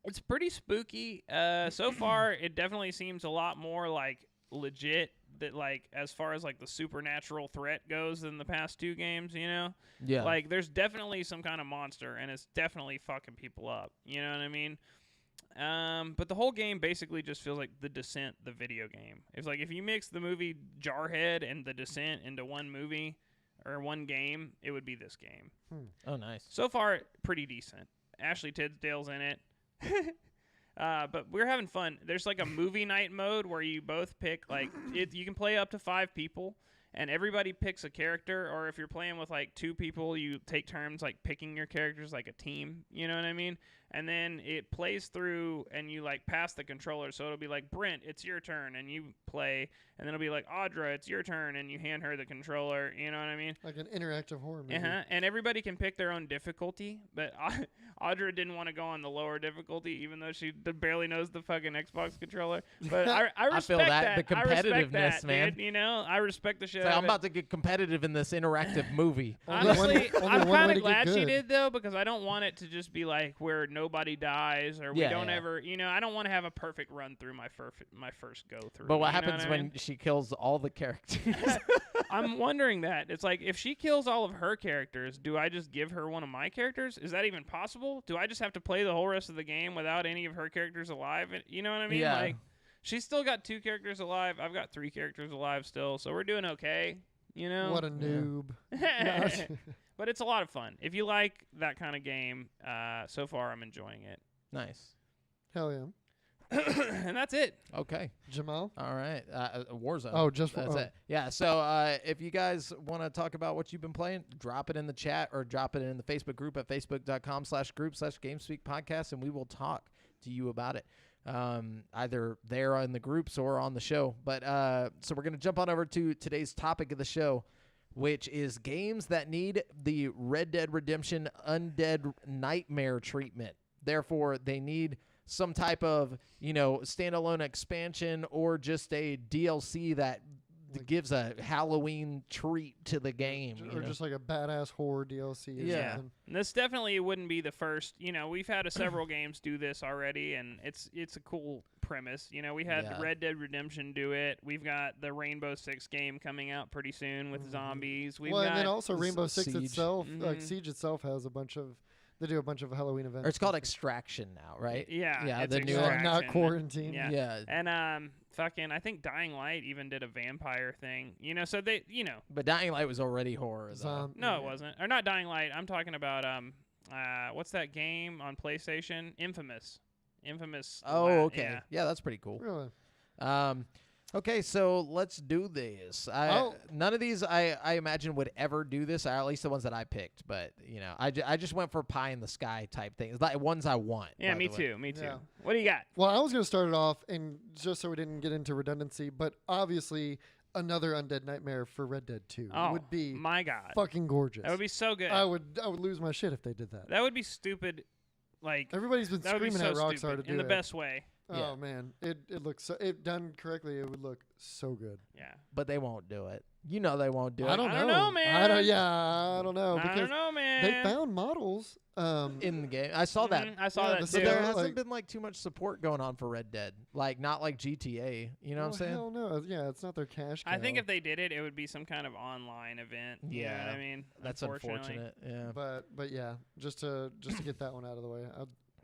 it's pretty spooky. So far, it definitely seems a lot more like legit. That like as far as like the supernatural threat goes than the past 2 games, you know? Yeah. Like there's definitely some kind of monster, and it's definitely fucking people up. You know what I mean? But the whole game basically just feels like The Descent, the video game. It's like if you mix the movie Jarhead and The Descent into one movie or one game, it would be this game. Oh, nice. So far, pretty decent. Ashley Tisdale's in it. But we're having fun. There's like a movie night mode where you both pick like you can play up to 5 people, and everybody picks a character. Or if you're playing with like 2 people, you take turns like picking your characters like a team. You know what I mean? And then it plays through, and you like pass the controller. So it'll be like, Brent, it's your turn, and you play. And then it'll be like, Audra, it's your turn, and you hand her the controller. You know what I mean? Like an interactive horror movie. And everybody can pick their own difficulty, but Audra didn't want to go on the lower difficulty, even though she barely knows the fucking Xbox controller. But I respect feel that. The I respect competitiveness, that, man. dude, you know, I respect the shit. It's like, out I'm of it. about to get competitive in this interactive movie. Honestly, only I'm one kind way of to get glad she good. did though, because I don't want it to just be like where nobody dies, or we Yeah, don't yeah. ever, I don't want to have a perfect run through my first go through. But what you know happens I when mean? she kills all the characters? I'm wondering that. It's like, if she kills all of her characters, do I just give her one of my characters? Is that even possible? Do I just have to play the whole rest of the game without any of her characters alive? You know what I mean? Yeah. Like, she's still got 2 characters alive. I've got 3 characters alive still, so we're doing okay. What a noob. But it's a lot of fun. If you like that kind of game, so far I'm enjoying it. Nice. Hell yeah. And that's it. Okay. Jamal? All right. Warzone. Oh, just That's it. Yeah. So if you guys want to talk about what you've been playing, drop it in the chat or drop it in the Facebook group at facebook.com/group/GameSpeak podcast, and we will talk to you about it. Either there in the groups or on the show. But so we're going to jump on over to today's topic of the show, which is games that need the Red Dead Redemption Undead Nightmare treatment. Therefore, they need some type of, standalone expansion or just a DLC that gives a Halloween treat to the game. Or just like a badass horror DLC or Yeah. something. And this definitely wouldn't be the first. We've had several games do this already, and it's a cool premise. We had Yeah. Red Dead Redemption do it. We've got the Rainbow Six game coming out pretty soon with zombies. We've Well, got and then also Rainbow Six Siege. itself, like Mhm. Siege itself has they do a bunch of Halloween events. Or it's called Extraction now, right? Yeah, Yeah, it's the new Yeah, not Extraction. quarantine. Yeah. Yeah. And fucking, I think Dying Light even did a vampire thing. So they, But Dying Light was already horror, though. no, it wasn't. Or not Dying Light. I'm talking about what's that game on PlayStation? Infamous. Oh, La- okay. Yeah. Yeah, that's pretty cool. Really? Okay, so let's do this. None of these I imagine would ever do this, or at least the ones that I picked. But I just went for pie in the sky type things, like ones I want. Yeah, by me the way. too. Me too. Yeah. What do you got? Well, I was going to start it off, and just so we didn't get into redundancy, but obviously another Undead Nightmare for Red Dead 2 Oh, would be my God. fucking gorgeous. That would be so good. I would lose my shit if they did that. That would be stupid. Like, Everybody's been that would be screaming so at Rockstar stupid to do in the it. best way. Oh Yeah. man, it looks so. If done correctly, it would look so good. Yeah. But they won't do it. They won't do it. I don't know, man. I don't know I because don't know, man. they found models. In the game. I saw that. I saw Yeah, that the So too. there Yeah, hasn't like- been like too much support going on for Red Dead. Like not like GTA. You know what I'm saying? Hell no. Yeah, it's not their cash cow. I think if they did it, it would be some kind of online event. You know what Yeah. I mean? That's Unfortunately. unfortunate. Yeah. But yeah, just to get that one out of the way,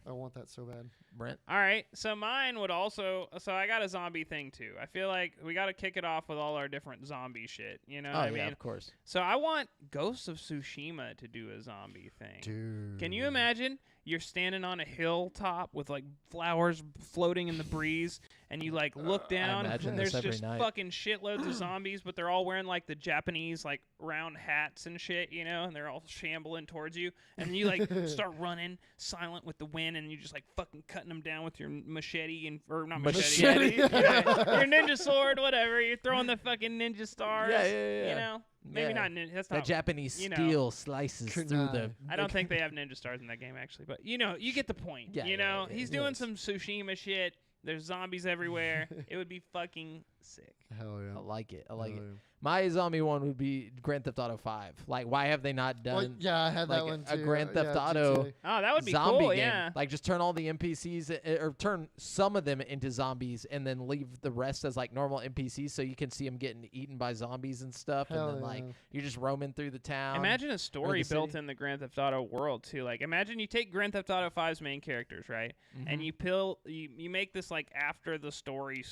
I want that so bad. Brent. All right, so mine would also. So I got a zombie thing too. I feel like we got to kick it off with all our different zombie shit. You know Oh what I yeah, mean? of course. So I want Ghosts of Tsushima to do a zombie thing. Dude. Can you imagine? You're standing on a hilltop with like flowers floating in the breeze, and you like look down, imagine and this there's every just night. fucking shitloads of zombies, but they're all wearing like the Japanese like round hats and shit, and they're all shambling towards you, and you like start running silent with the wind, and you just like fucking cutting them down with your machete or not machete, Machete. your ninja sword, whatever. You're throwing the fucking ninja stars, Yeah. you know. Maybe Yeah. not ninja. That's That not Japanese you know. steel slices through the. I don't think they have ninja stars in that game actually, but you get the point. Yeah, yeah, He's yeah. doing some Tsushima shit. There's zombies everywhere. It would be fucking sick. Hell yeah. I like it. I like it. Hell yeah. My zombie one would be Grand Theft Auto 5. Like, why have they not done Well, yeah, I had that like one a too. Grand Theft yeah, Auto GTA. Oh, that would be zombie cool. game? Yeah. Like, just turn all the NPCs or turn some of them into zombies, and then leave the rest as like normal NPCs, so you can see them getting eaten by zombies and stuff. Hell and then like yeah. you're just roaming through the town. Imagine a story the built city. in the Grand Theft Auto world too. Like, imagine you take Grand Theft Auto 5's main characters, right? And you make this like after the story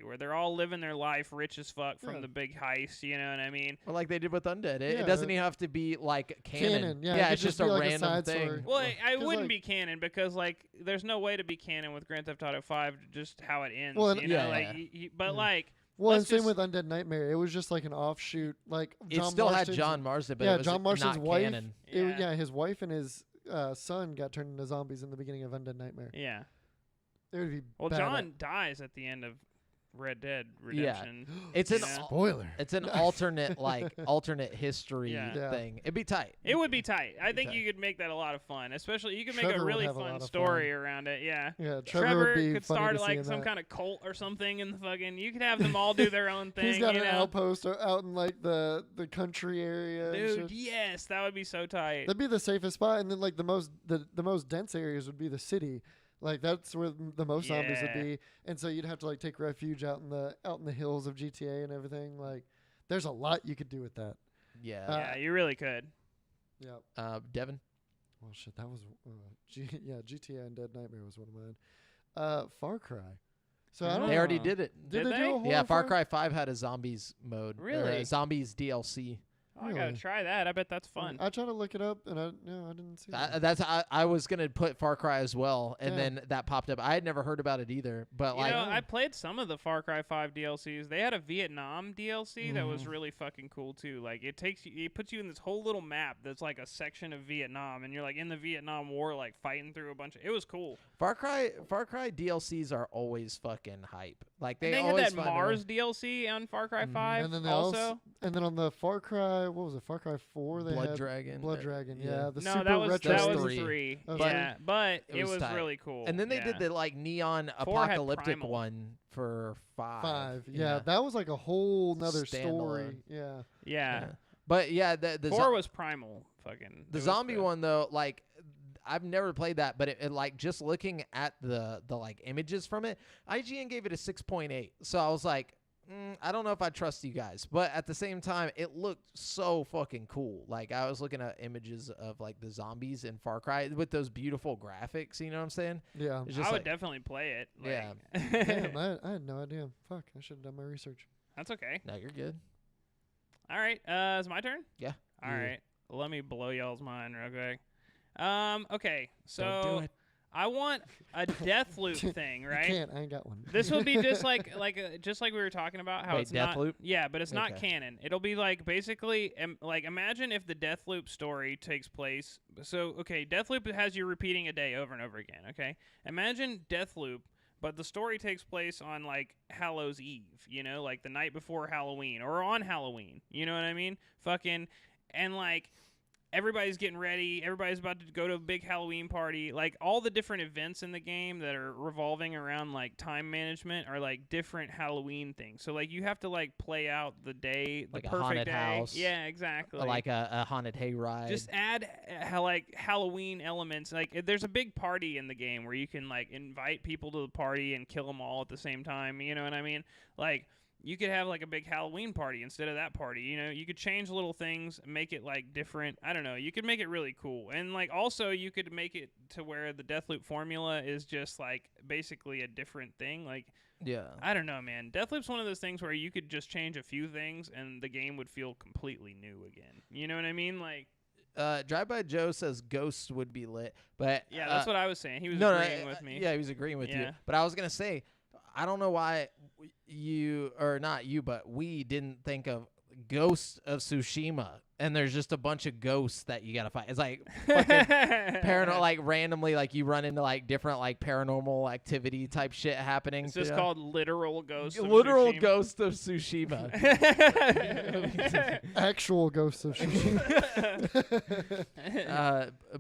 where they're all living their life rich as fuck from Yeah. the big heist. You know what I mean? Well, like they did with Undead. It Yeah, doesn't even have to be like canon. Yeah, it could it's just be a like a random side thing. story. Well, I 'Cause, wouldn't like- be canon because like there's no way to be canon with Grand Theft Auto 5 just how it ends. Well, you know, yeah, like yeah. but like Well, and let's same just- with Undead Nightmare. It was just like an offshoot. Like It John still had Marston's- John Marston, but yeah, it was John Marston's not wife. canon. Yeah. His wife and his son got turned into zombies in the beginning of Undead Nightmare. yeah. It would be Well, bad. John dies at the end of Red Dead Redemption. It's you an know? Spoiler. It's an alternate history Yeah. thing. It'd be tight. It would be tight. I think tight. you could make that a lot of fun. Especially, you could make Trevor a would really have a lot fun of story fun. around it. Yeah. Yeah, Trevor would be could funny start to see like in some that. kind of cult or something in the fucking. You could have them all do their own thing. He's got you an know? outpost out in like the country area. and Dude, shit. yes, that would be so tight. That'd be the safest spot, and then like the most dense areas would be the city. Like that's where the most zombies would Yeah. be, and so you'd have to like take refuge out in the hills of GTA and everything. Like, there's a lot you could do with that. Yeah. Yeah, you really could. Yeah. Devin. Well, shit, that was GTA Undead Nightmare was one of mine. Far Cry. So I don't. They already Oh. did it. Did Did they they? do a Yeah, horror Far Cry 5 had a zombies mode. or Really? a zombies DLC. Oh, I gotta Really? try that. I bet that's fun. I tried to look it up, and I didn't see it. I was gonna put Far Cry as well, and Yeah. then that popped up. I had never heard about it either, but You like, know, I played some of the Far Cry 5 DLCs. They had a Vietnam DLC that was Mhm. really fucking cool too. Like it puts you in this whole little map that's like a section of Vietnam, and you're like in the Vietnam War, like fighting through a bunch of. It was cool. Far Cry DLCs are always fucking hype. Like And they had always that find a way. Mars DLC on Far Cry Mhm. 5 And then they also. and then on the Far Cry, what was it? Far Cry 4. They Blood had Dragon. Blood Dragon. yeah. Yeah, the No, super that was retro. that was three. 3. That was Yeah, but It it was was tight. really cool. And then they yeah. did the like neon 4 had apocalyptic Primal. one for 5. 5. Yeah, that was like a whole nother story. Standalone. Yeah. Yeah. But yeah, the 4 was Primal. Fucking. the it was zombie good. one though, like I've never played that, but it like just looking at the like images from it, IGN gave it a 6.8. So I was like, I don't know if I trust you guys, but at the same time, it looked so fucking cool. Like I was looking at images of like the zombies in Far Cry with those beautiful graphics. You know what I'm saying? Yeah. It's just I would like, definitely play it. Yeah. Damn, I had no idea. Fuck, I should have done my research. That's okay. no, you're good. All right. It's my turn? Yeah. All Yeah. right. Let me blow y'all's mind real quick. Okay. Don't do So it. I want a death loop thing, You right? can't. I ain't got one. This will be just like just like we were talking about how Wait, it's death not loop? Yeah, but it's not Okay. canon. It'll be like basically like imagine if the death loop story takes place. So okay, death loop has you repeating a day over and over again, okay? Imagine death loop, but the story takes place on like Hallows Eve, you know, like the night before Halloween or on Halloween. You know what I mean? Fucking and like everybody's getting ready. Everybody's about to go to a big Halloween party. Like all the different events in the game that are revolving around like time management are like different Halloween things. So like you have to like play out the day, the Like a perfect haunted day. house. Yeah, exactly. Like a haunted hayride. Just add like Halloween elements. Like there's a big party in the game where you can like invite people to the party and kill them all at the same time. You know what I mean? Like you could have like a big Halloween party instead of that party. You know, you could change little things, make it like different. I don't know. You could make it really cool. And like also you could make it to where the Deathloop formula is just like basically a different thing. Like yeah. I don't know, man. Deathloop's one of those things where you could just change a few things and the game would feel completely new again. You know what I mean? Like Drive By Joe says Ghost would be lit, but yeah, that's what I was saying. He was no, agreeing with me. Yeah, he was agreeing with you. Yeah. But I was gonna say, I don't know why you or not you, but we didn't think of Ghost of Tsushima, and there's just a bunch of ghosts that you gotta fight. It's like fucking paranormal, like randomly, like you run into like different like paranormal activity type shit happening. It's just through- called literal Ghost of literal Tsushima. Ghost of Tsushima. Actual ghosts of Tsushima.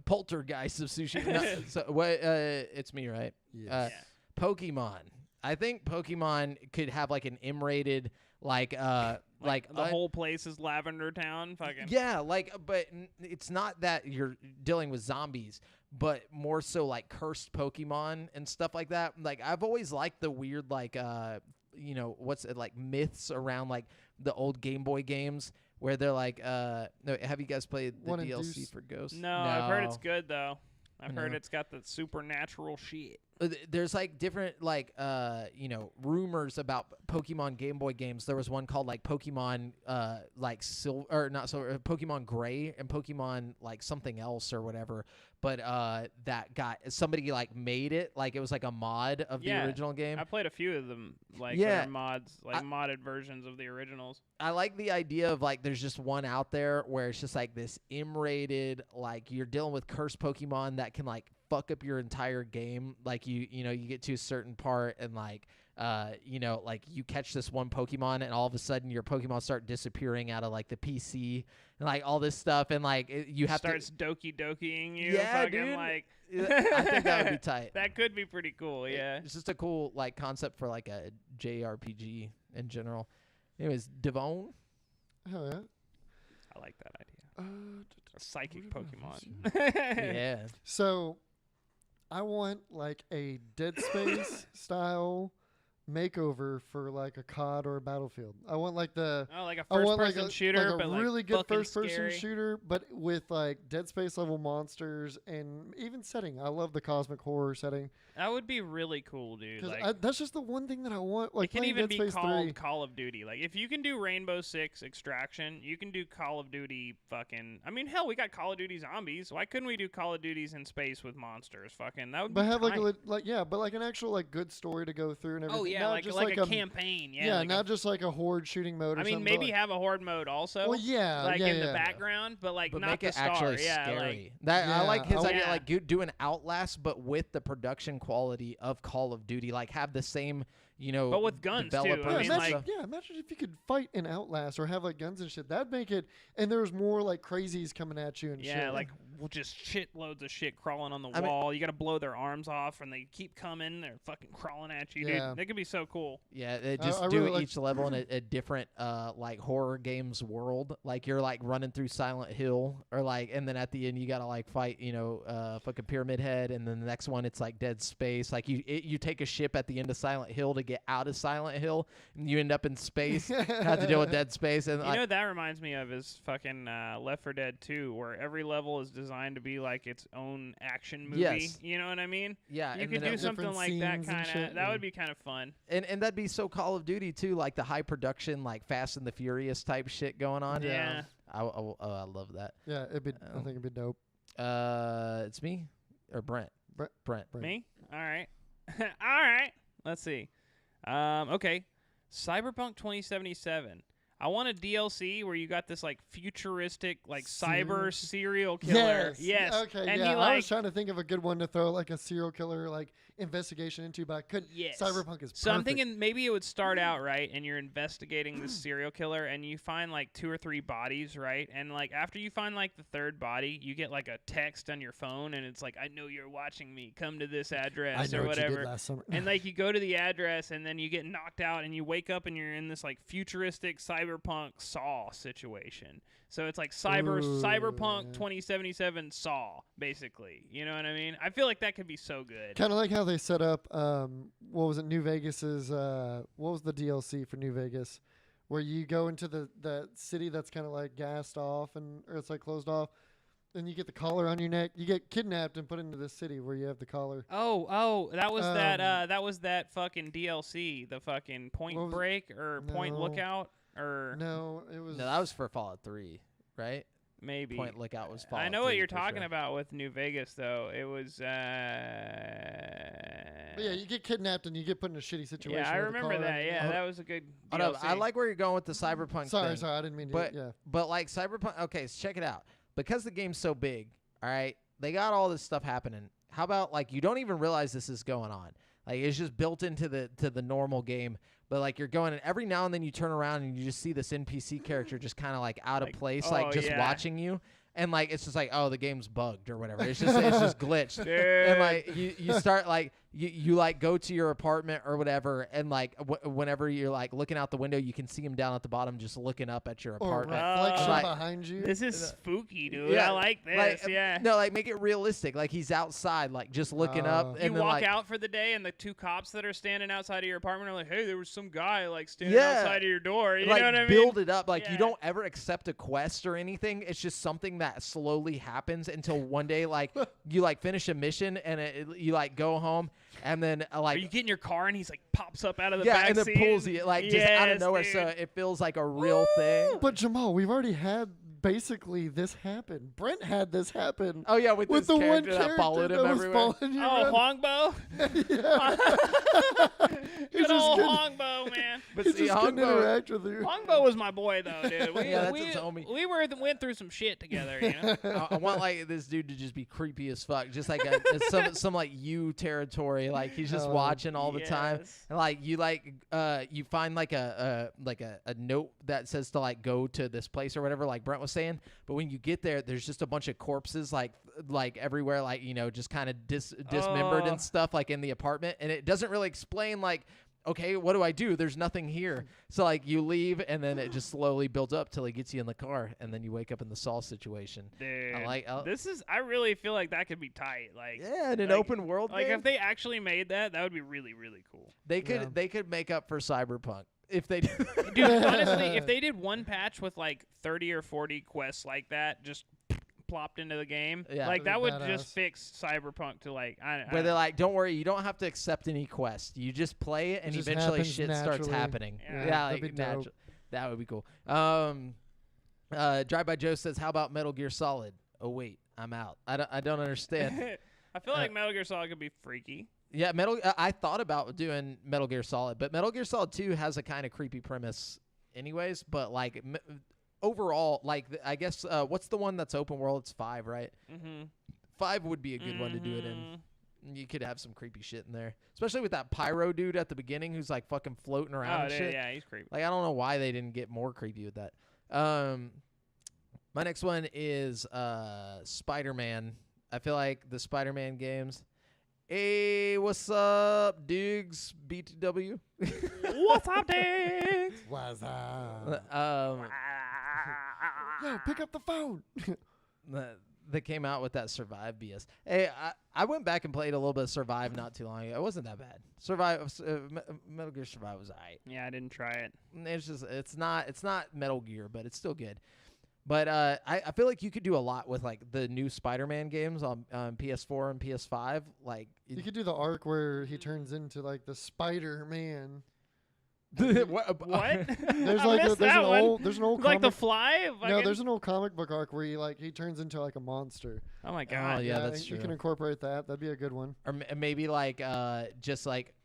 Poltergeist of Tsushima. No, so what? It's me, right? Yes. Pokemon. I think Pokemon could have like an M-rated, like the whole place is Lavender Town. Fucking yeah, like, but it's not that you're dealing with zombies, but more so like cursed Pokemon and stuff like that. Like, I've always liked the weird, like, you know, what's it, like myths around like the old Game Boy games where they're like, no, have you guys played the One and DLC Deuce. for Ghost? No, I've heard it's good though. I've heard No. it's got the supernatural shit. There's like different like you know, rumors about Pokemon Game Boy games. There was one called like Pokemon like Silver or not so Pokemon Gray and Pokemon like something else or whatever. But that got somebody like made it like it was like a mod of Yeah, the original game. I played a few of them, like Yeah. that are mods, like modded versions of the originals. I like the idea of like there's just one out there where it's just like this M-rated, like you're dealing with cursed Pokemon that can like fuck up your entire game. Like you know, you get to a certain part and like you know, like you catch this one Pokemon and all of a sudden your Pokemon start disappearing out of like the PC and like all this stuff, and like you have starts Doki Dokiing you. Yeah, fucking, dude. Like, I think that would be tight. That could be pretty cool. Yeah. It's just a cool like concept for like a JRPG in general. Anyways, Devon. Oh yeah. I like that idea. A psychic Pokemon. Yeah. So, I want like a Dead Space style makeover for like a COD or a Battlefield. I want like the like a I want first-person shooter, like a but really good fucking first-person scary. shooter, but with like Dead Space level monsters and even setting. I love the cosmic horror setting. That would be really cool, dude. Because Like, that's just the one thing that I want. Like it can playing even Dead be Space called 3. Call of Duty. Like, if you can do Rainbow Six Extraction, you can do Call of Duty fucking... I mean, hell, we got Call of Duty Zombies. Why couldn't we do Call of Duties in space with monsters? Fucking, that would But be have tight. but like an actual like good story to go through and everything. Oh, yeah, not like just a campaign. Yeah, like not just like a horde shooting mode. Or I mean, something, but, maybe like, have a horde mode also. Well, yeah, like yeah, in the yeah. background, but like But not make the it star. actually Yeah, scary. like, I like his Yeah. idea, Yeah. like do an Outlast, but with the production quality of Call of Duty. Like have the same, you know, But with guns, too. I developers mean, and imagine, stuff. imagine if you could fight in Outlast or have like guns and shit. That'd make it. And there's more like crazies coming at you and shit. yeah, like just shitloads of shit crawling on the I mean- wall. You got to blow their arms off, and they keep coming. They're fucking crawling at you, Yeah. dude. That could be so cool. Yeah, it I just really do like- each level in a different like horror games world. Like you're like running through Silent Hill, or like, and then at the end you gotta like fight, you know, fucking Pyramid Head, and then the next one it's like Dead Space. Like you take a ship at the end of Silent Hill to get out of Silent Hill, and you end up in space, and have to deal with Dead Space, and You like know what that reminds me of is fucking Left 4 Dead 2, where every level is designed to be like its own action movie. Yes. You know what I mean? yeah, You and could then do it- something different like that scenes and kind shit, of. That yeah. would be kind of fun. and that'd be so Call of Duty too, like the high production, like Fast and the Furious type shit going on. Yeah. I love that. Yeah, it'd be. I think it'd be dope. It's me or Brent. Brent. Brent. Brent. Me? All right. All right. Let's see. Okay. Cyberpunk 2077. I want a DLC where you got this like futuristic, like cyber serial killer. Yes. Okay. And yeah. he I like was trying to think of a good one to throw like a serial killer like investigation into, but I couldn't. Yes. Cyberpunk is. So I'm perfect. thinking maybe it would start out right, and you're investigating this serial killer, and you find like 2 or 3 bodies, right? And like after you find like the 3rd body, you get like a text on your phone, and it's like, "I know you're watching me. Come to this address I know or what you whatever." did last summer. And like you go to the address, and then you get knocked out, and you wake up, and you're in this like futuristic cyberpunk Saw situation. So it's like Cyberpunk yeah. 2077 Saw, basically. You know what I mean? I feel like that could be so good. Kind of like how they set up. What was it? New Vegas's. What was the DLC for New Vegas? Where you go into the city that's kind of like gassed off or it's like closed off. Then you get the collar on your neck. You get kidnapped and put into this city where you have the collar. Oh, that was that was that fucking DLC, the fucking Point What was it? Break or Point No. Lookout or No, it was. No, that was for Fallout 3, right? maybe. Point Lookout was Fallout I know what 3 you're for talking sure. about with New Vegas though. It was But yeah, you get kidnapped and you get put in a shitty situation. yeah, I with a remember collar that. on your Yeah, neck. that was a good Hold up, DLC. I like where you're going with the Cyberpunk Sorry, thing. sorry, I didn't mean to. But Yeah. but like Cyberpunk, okay, so check it out. Because the game's so big, all right, they got all this stuff happening. How about like you don't even realize this is going on? Like it's just built into the normal game. But like you're going, and every now and then you turn around and you just see this NPC character just kind of like out of Like, place, oh, like just yeah. watching you. And like it's just like, oh, the game's bugged or whatever. It's just glitched. Dude. And like you start like you like go to your apartment or whatever, and like whenever you're like looking out the window, you can see him down at the bottom just looking up at your Or apartment. reflection Like- behind you. This is spooky, dude. Yeah, I like this. Like, yeah. No, like make it realistic. Like he's outside, like just looking up. You And then, walk like, out for the day, and the 2 cops that are standing outside of your apartment are like, "Hey, there was some guy like standing Yeah. outside of your door." You like know what I mean? build it up. Like Yeah. you don't ever accept a quest or anything. It's just something that slowly happens until one day, like you like finish a mission and you like go home, and then Or like you get in your car, and he's like pops up out of the yeah, back and then seat. pulls you like just out of Yes, nowhere, dude. so it feels like a real thing. But Jamal, we've already had basically this happened. Brent had this happen. Oh yeah, with with this the one character character that followed him was everywhere. following you Oh, around. Hongbo. He Good just old couldn't- Hongbo, man. But he see, just couldn't Hongbo, interact with you. Hongbo was my boy though, dude. Yeah, that's his homie. We went through some shit together, you know. I want like this dude to just be creepy as fuck, just like some like you territory. Like he's just Oh, watching all the time, Yes. and like you find like a note that says to like go to this place or whatever, like Brent was saying. But when you get there, there's just a bunch of corpses like everywhere, like just kind of dismembered Oh. and stuff like in the apartment, and it doesn't really explain like. Okay, what do I do? There's nothing here. So like you leave, and then it just slowly builds up till he gets you in the car, and then you wake up in the Saw situation. Dude, I I really feel like that could be tight. Like, Yeah, in an like- open world like game. if they actually made that would be really, really cool. They could Yeah. they could make up for Cyberpunk if they do. Dude, honestly, if they did one patch with like 30 or 40 quests like that, just plopped into the game, Yeah. like that That'd would be just badass. fix Cyberpunk to like. Where they're like, don't worry, you don't have to accept any quest. You just play it, and just eventually happens shit starts naturally. happening. Yeah, that'd like be dope. that would be cool. Drive by Joe says, how about Metal Gear Solid? Oh wait, I'm out. I don't understand. I feel like Metal Gear Solid could be freaky. Yeah, I thought about doing Metal Gear Solid, but Metal Gear Solid 2 has a kind of creepy premise, anyways. But like overall, like I guess what's the one that's open world? It's 5, right? Mm-hmm. 5 would be a good one to do it in. You could have some creepy shit in there, especially with that pyro dude at the beginning who's like fucking floating around Oh, and shit. yeah, he's creepy. Like I don't know why they didn't get more creepy with that. My next one is Spider-Man. I feel like the Spider-Man games. Hey, what's up, Diggs? BTW. What's up, Diggs? What's up? Yo, pick up the phone. They came out with that Survive BS. Hey, I went back and played a little bit of Survive not too long ago. It wasn't that bad. Metal Gear Survive was alright. Yeah, I didn't try it. It's not Metal Gear, but it's still good. But I feel like you could do a lot with like the new Spider-Man games on PS4 and PS5. Like You could do the arc where he turns into like the Spider-Man. what? There's I like missed there's that an one. old there's an old Like the comic, Fly? no Fucking- there's an old comic book arc where he turns into like a monster. Oh my god. yeah, that's You true. can incorporate that. That'd be a good one. Or maybe like just like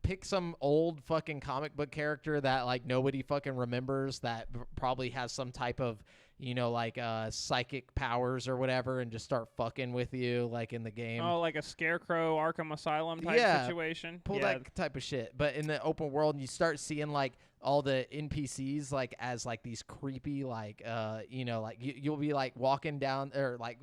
pick some old fucking comic book character that like nobody fucking remembers that probably has some type of like psychic powers or whatever, and just start fucking with you like in the game. Oh, like a Scarecrow Arkham Asylum type Yeah, situation. Pull Yeah. that type of shit. But in the open world, and you start seeing like all the NPCs like as like these creepy like like you'll be like walking down or like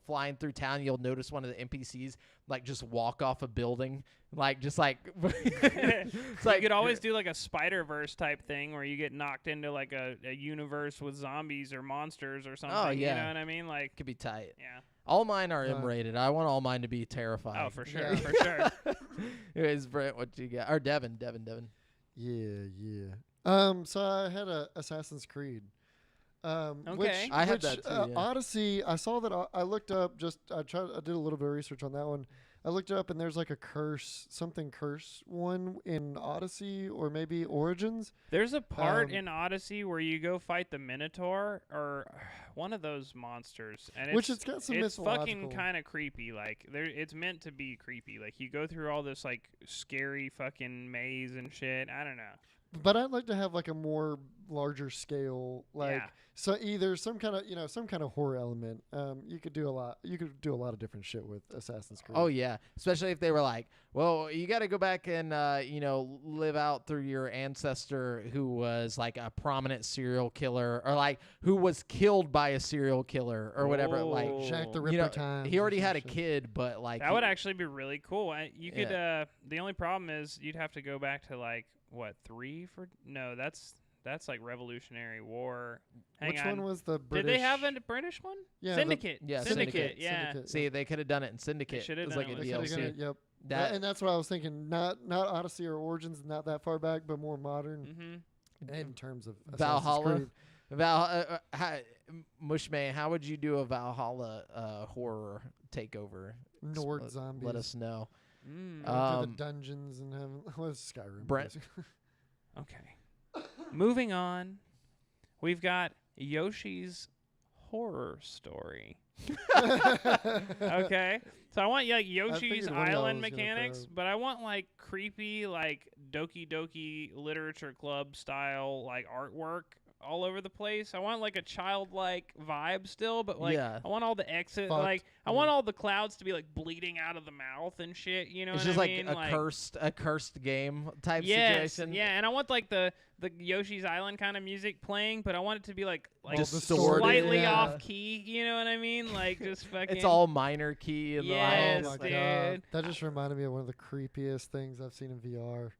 flying through town, you'll notice one of the NPCs like just walk off a building, like just like it's You could always do like a Spider-Verse type thing where you get knocked into like a universe with zombies or monsters or something. Oh, yeah. You know what I mean? Like, could be tight. yeah. All mine are M-rated. I want all mine to be terrifying. Oh, for sure, Yeah. for sure. Anyways, Brent, what you got? Or Devin. Yeah. So I had a Assassin's Creed. Okay. Which, I had which, that too, yeah. Odyssey. I saw that. I looked up. I did a little bit of research on that one. I looked it up, and there's like a curse one in Odyssey, or maybe Origins. There's a part Um, in Odyssey where you go fight the Minotaur or one of those monsters, and Which it's got some it's fucking mythological- kind of creepy. Like it's meant to be creepy. Like you go through all this like scary fucking maze and shit. I don't know. But I'd like to have like a more larger scale, like Yeah. so either some kind of horror element. You could do a lot. You could do a lot of different shit with Assassin's Creed. Oh yeah, especially if they were like, well, you got to go back and live out through your ancestor who was like a prominent serial killer, or like who was killed by a serial killer or whatever. Like Oh. Jack the you Ripper know, times. he or already some had a shit. kid, but like That would actually be really cool. You could. Yeah. The only problem is you'd have to go back to like what 3 for? No, that's like Revolutionary War. Hang Which on. one was the British? Did they have a British one? Yeah, Syndicate. Yeah, Syndicate. Syndicate. Yeah. Syndicate, See, they could have done it in Syndicate. should've It was done like it a They could've DLC. done it, yep. That And that's what I was thinking. Not Odyssey or Origins, not that far back, but more modern Mm-hmm. in terms of Assassin's Valhalla. Creed. Mushman, how would you do a Valhalla horror takeover? Nord Let- zombies. Let us know. Mm. Go to the Um, dungeons and have well, it's Skyrim. Brent? basically. Okay. Moving on. We've got Yoshi's Horror Story. Okay, so I want like Yoshi's figured one of y'all Island was gonna mechanics, throw- but I want like creepy like Doki Doki Literature Club style like artwork all over the place. I want like a childlike vibe still, but like Yeah. I want all the exit Fucked. like I want all the clouds to be like bleeding out of the mouth and shit. You know It's what just I like mean? a cursed game type Yes, situation. yeah, and I want like the Yoshi's Island kind of music playing, but I want it to be like Distorted, slightly yeah. off key. You know what I mean? Like just fucking. It's all minor key and Yes, Oh like, my dude. god, that just reminded me of one of the creepiest things I've seen in VR.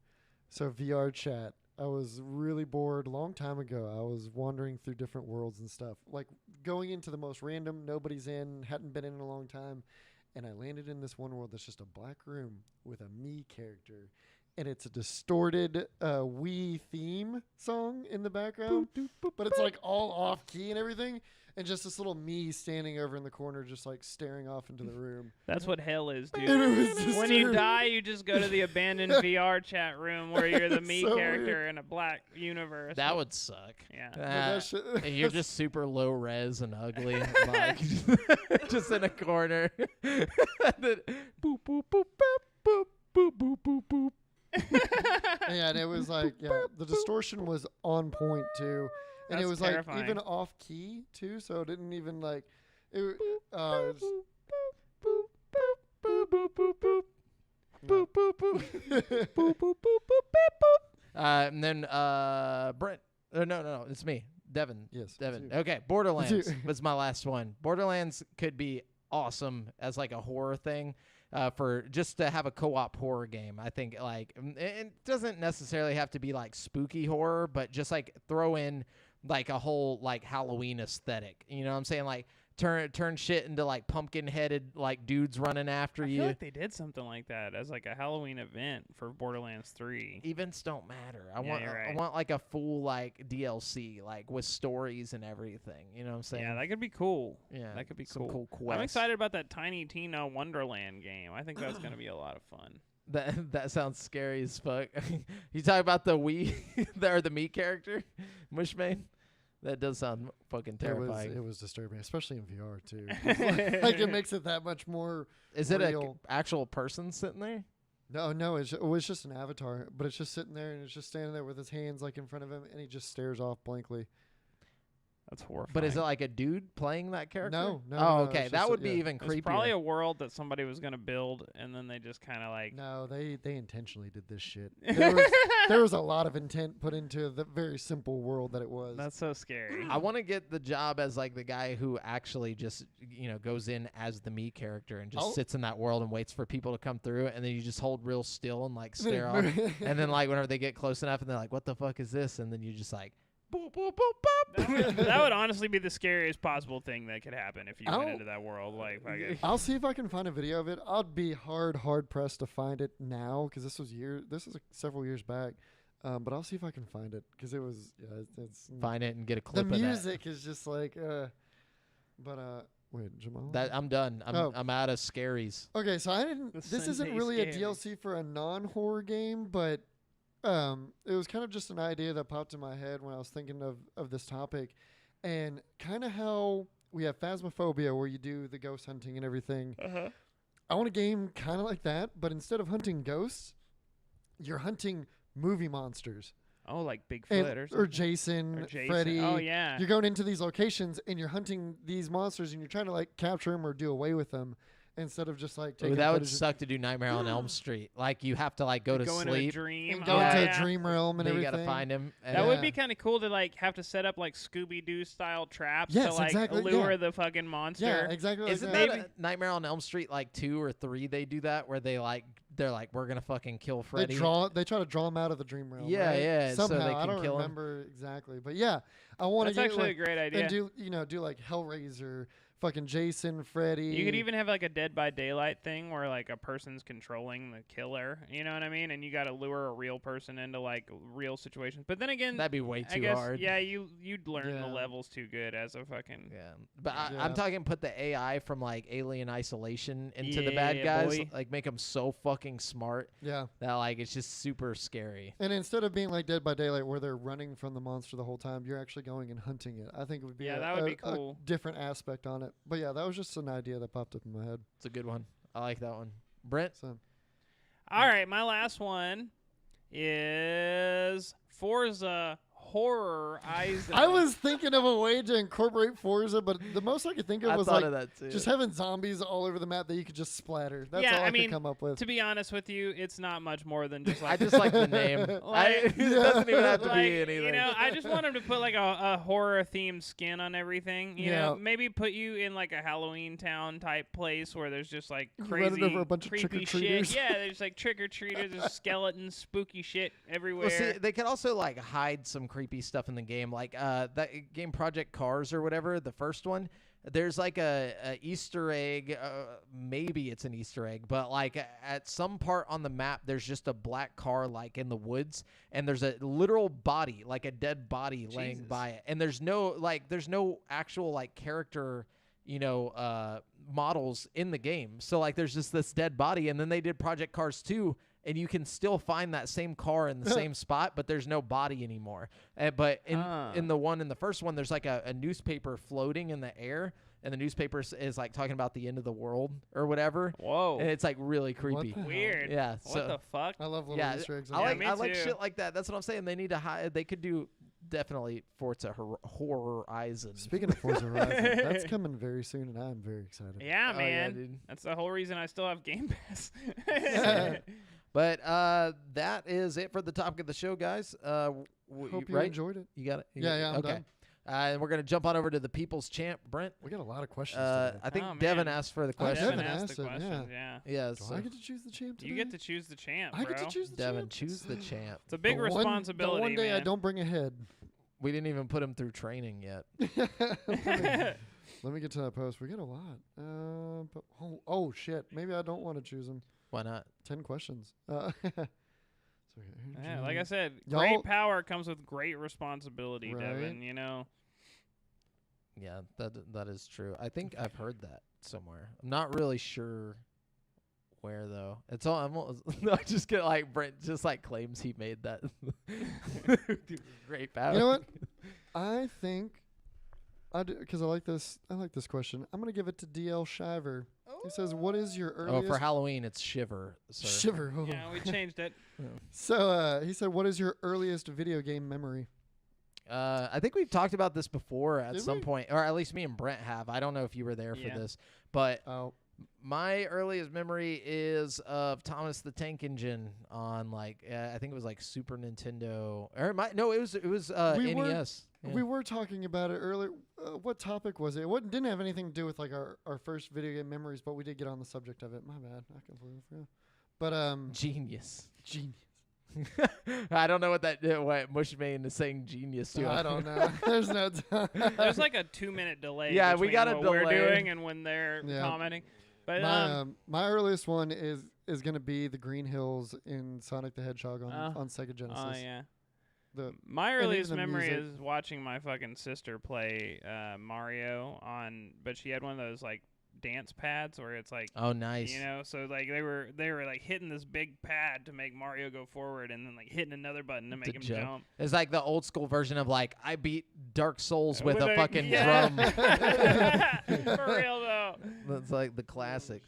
So VR chat. I was really bored a long time ago. I was wandering through different worlds and stuff, like going into the most random, nobody's in, hadn't been in a long time, and I landed in this one world that's just a black room with a me character, and it's a distorted Wii theme song in the background, but it's like all off key and everything, and just this little me standing over in the corner, just like staring off into the room. That's what hell is, dude. And it was When you disturbing. die, you just go to the abandoned VR chat room where you're the It's me so character weird. in a black universe. that would suck. Yeah. But that shit- You're just super low res and ugly, like just in a corner. And then, boop boop boop boop boop boop boop boop boop. And it was like, yeah, the distortion was on point too, and it That's was terrifying. like even off key too, so it didn't even like it. It's- And then Brent. No, it's me, Devin. Yes, it's Devin. you. Okay, Borderlands you. was my last one. Borderlands could be awesome as like a horror thing. For just to have a co-op horror game, I think like it doesn't necessarily have to be like spooky horror, but just like throw in like a whole like Halloween aesthetic. You know what I'm saying? Like turn shit into like pumpkin-headed like dudes running after I you. feel like they did something like that as like a Halloween event for Borderlands 3. Events don't matter. I Yeah, want you're I right. want like a full like DLC like with stories and everything. You know what I'm saying? Yeah, that could be cool. Yeah, That could be some cool. quests. I'm excited about that Tiny Tina Wonderland game. I think that's going to be a lot of fun. That sounds scary as fuck. You talk about the Wii or the me character, Mushmane? That does sound fucking terrifying. It was disturbing, especially in VR too. Like it makes it that much more. Is it an real. actual person sitting there? No, it was just an avatar, but it's just sitting there and it's just standing there with his hands like in front of him, and he just stares off blankly. That's horrifying. But is it like a dude playing that character? No, Oh, it's okay. just That would be yeah. even It's creepier. probably a world that somebody was going to build, and then they just kind of like... No, they intentionally did this shit. There was a lot of intent put into the very simple world that it was. That's so scary. I want to get the job as like the guy who actually just goes in as the me character and just I'll- sits in that world and waits for people to come through, and then you just hold real still and like stare off, and then like whenever they get close enough and they're like, "What the fuck is this?" and then you just like, boop boop boop boop. That would honestly be the scariest possible thing that could happen if you went I'll- into that world. Like, fucking- I'll see if I can find a video of it. I'd be hard pressed to find it now because this was several years back. But I'll see if I can find it because it was it's Find it and get a the clip of music is just like wait, Jamal. that. I'm done. Oh. I'm out of scaries. Okay, so I didn't. The This isn't Sunday really a scary. DLC for a non-horror game, but it was kind of just an idea that popped in my head when I was thinking of this topic, and kind of how we have Phasmophobia, where you do the ghost hunting and everything. Uh-huh. I want a game kind of like that, but instead of hunting ghosts, you're hunting movie monsters. Oh, like Bigfoot And, or or something. Jason, Or Jason. Freddy. Oh, yeah. You're going into these locations and you're hunting these monsters and you're trying to like capture them or do away with them instead of just like Ooh, taking that would footage suck to do Nightmare on Elm Street. Like you have to like go to Go into a sleep. dream. and Oh, go into yeah. a dream realm and Then you everything. gotta find him. That would Yeah. be kind of cool to like have to set up like Scooby-Doo style traps Yes, to like exactly, lure yeah. the fucking monster. Yeah, exactly. Like Isn't that. that a Nightmare on Elm Street like 2 or 3? They do that where they're like we're gonna fucking kill Freddy. They try to draw him out of the dream realm. Yeah, right? yeah, so Somehow they I can don't kill him. remember exactly, but yeah, I want to That's get actually like, a great idea. and do like Hellraiser fucking Jason, Freddy. You could even have like a Dead by Daylight thing where like a person's controlling the killer. You know what I mean? And you got to lure a real person into like real situations. But then again, That'd be way I too guess, hard. Yeah, you'd learn the Yeah. levels too good as a fucking. Yeah, but Yeah. I'm talking put the AI from like Alien Isolation into the bad Yeah, guys, boy. like make them so fucking smart Yeah. that like it's just super scary. And instead of being like Dead by Daylight where they're running from the monster the whole time, you're actually going and hunting it. I think it would be Yeah, a, that would be a cool. different aspect on it. But yeah, that was just an idea that popped up in my head. It's a good one. I like that one. Brent, So All right, my last one is Forza Horizon. I was thinking of a way to incorporate Forza, but the most I could think of I was thought like of that too. just having zombies all over the map that you could just splatter. That's Yeah, all I I mean, could come up with. To be honest with you, it's not much more than just I like just like the name. Like- it doesn't even have to like, be anything. you know, I just want him to put like a horror themed skin on everything. You know, Yeah. maybe put you in like a Halloween town type place where there's just like You're crazy, running over a bunch of creepy trick-or-treaters. shit. Yeah, there's like trick or treaters, there's skeletons, spooky shit everywhere. Well, see, they can also like hide some creepy stuff in the game, like that game Project Cars or whatever. The first one, there's like a Easter egg. Maybe it's an Easter egg, but like at some part on the map, there's just a black car like in the woods, and there's a literal body, like a dead body, laying Jesus. by it, and there's no actual like character, models in the game. So like there's just this dead body, and then they did Project Cars 2. And you can still find that same car in the same spot, but there's no body anymore. But in the first one, there's like a newspaper floating in the air, and the newspaper is like talking about the end of the world or whatever. Whoa, And it's like really creepy. the hell? weird. Yeah. What So the fuck? I love little yeah, Easter eggs. I like me I like too. shit like that. That's what I'm saying. They need to hide. They could do definitely Forza Horizon. Speaking of Forza Horizon, that's coming very soon, and I'm very excited. Yeah, Oh, yeah, man. dude. That's the whole reason I still have Game Pass. But that is it for the topic of the show, guys. Hope you right? enjoyed it. You got it? Yeah, I'm okay. done. And we're going to jump on over to the People's Champ, Brent. We got a lot of questions today. I think Oh, Devin man. asked for the Oh, question. Devin Devin asked asked the it, questions, yeah. Yeah, Do so I get to choose the champ today? You get to choose the champ, I bro. get to choose the Devin, champ. choose the champ. It's a big The responsibility, the one day I man. don't bring a head. We didn't even put him through training yet. Let me get to that post. We got a lot. But, oh shit. Maybe I don't want to choose them. Why not? 10 questions. So Yeah, like I said, Y'all- great power comes with great responsibility, Right. Devin. You know. Yeah, that is true. I think I've heard that somewhere. I'm not really sure where though. It's all I just get like Brent just like claims he made that. Great power. You know what? I think because I like this question. I'm gonna give it to DL Shiver. He says, "What is your Oh, earliest?" for Halloween it's Shiver. Sir. Shiver. Oh. Yeah, we changed it. So he said, "What is your earliest video game memory?" I think we've talked about this before at Did some we? point, or at least me and Brent have. I don't know if you were there Yeah. for this, but Oh, my earliest memory is of Thomas the Tank Engine on like I think it was like Super Nintendo, or it was We were- NES. Yeah. we were talking about it earlier. What topic was it? It didn't have anything to do with like our first video game memories, but we did get on the subject of it. My bad. I completely forgot. But Genius. genius. I don't know what what Mushmane is saying genius to. I don't know. There's no time. There's like a 2-minute delay. Yeah, we between got a what we're delay. doing and when they're Yeah. commenting. But My earliest one is gonna be the Green Hills in Sonic the Hedgehog on Sega Genesis. oh yeah. And My even earliest the memory music. is watching my fucking sister play Mario but she had one of those like dance pads where it's like Oh, nice. you know, so like they were like hitting this big pad to make Mario go forward and then like hitting another button to make him jump. It's like the old school version of like I beat Dark Souls with a a- fucking yeah. drum. For real though. That's like the classic.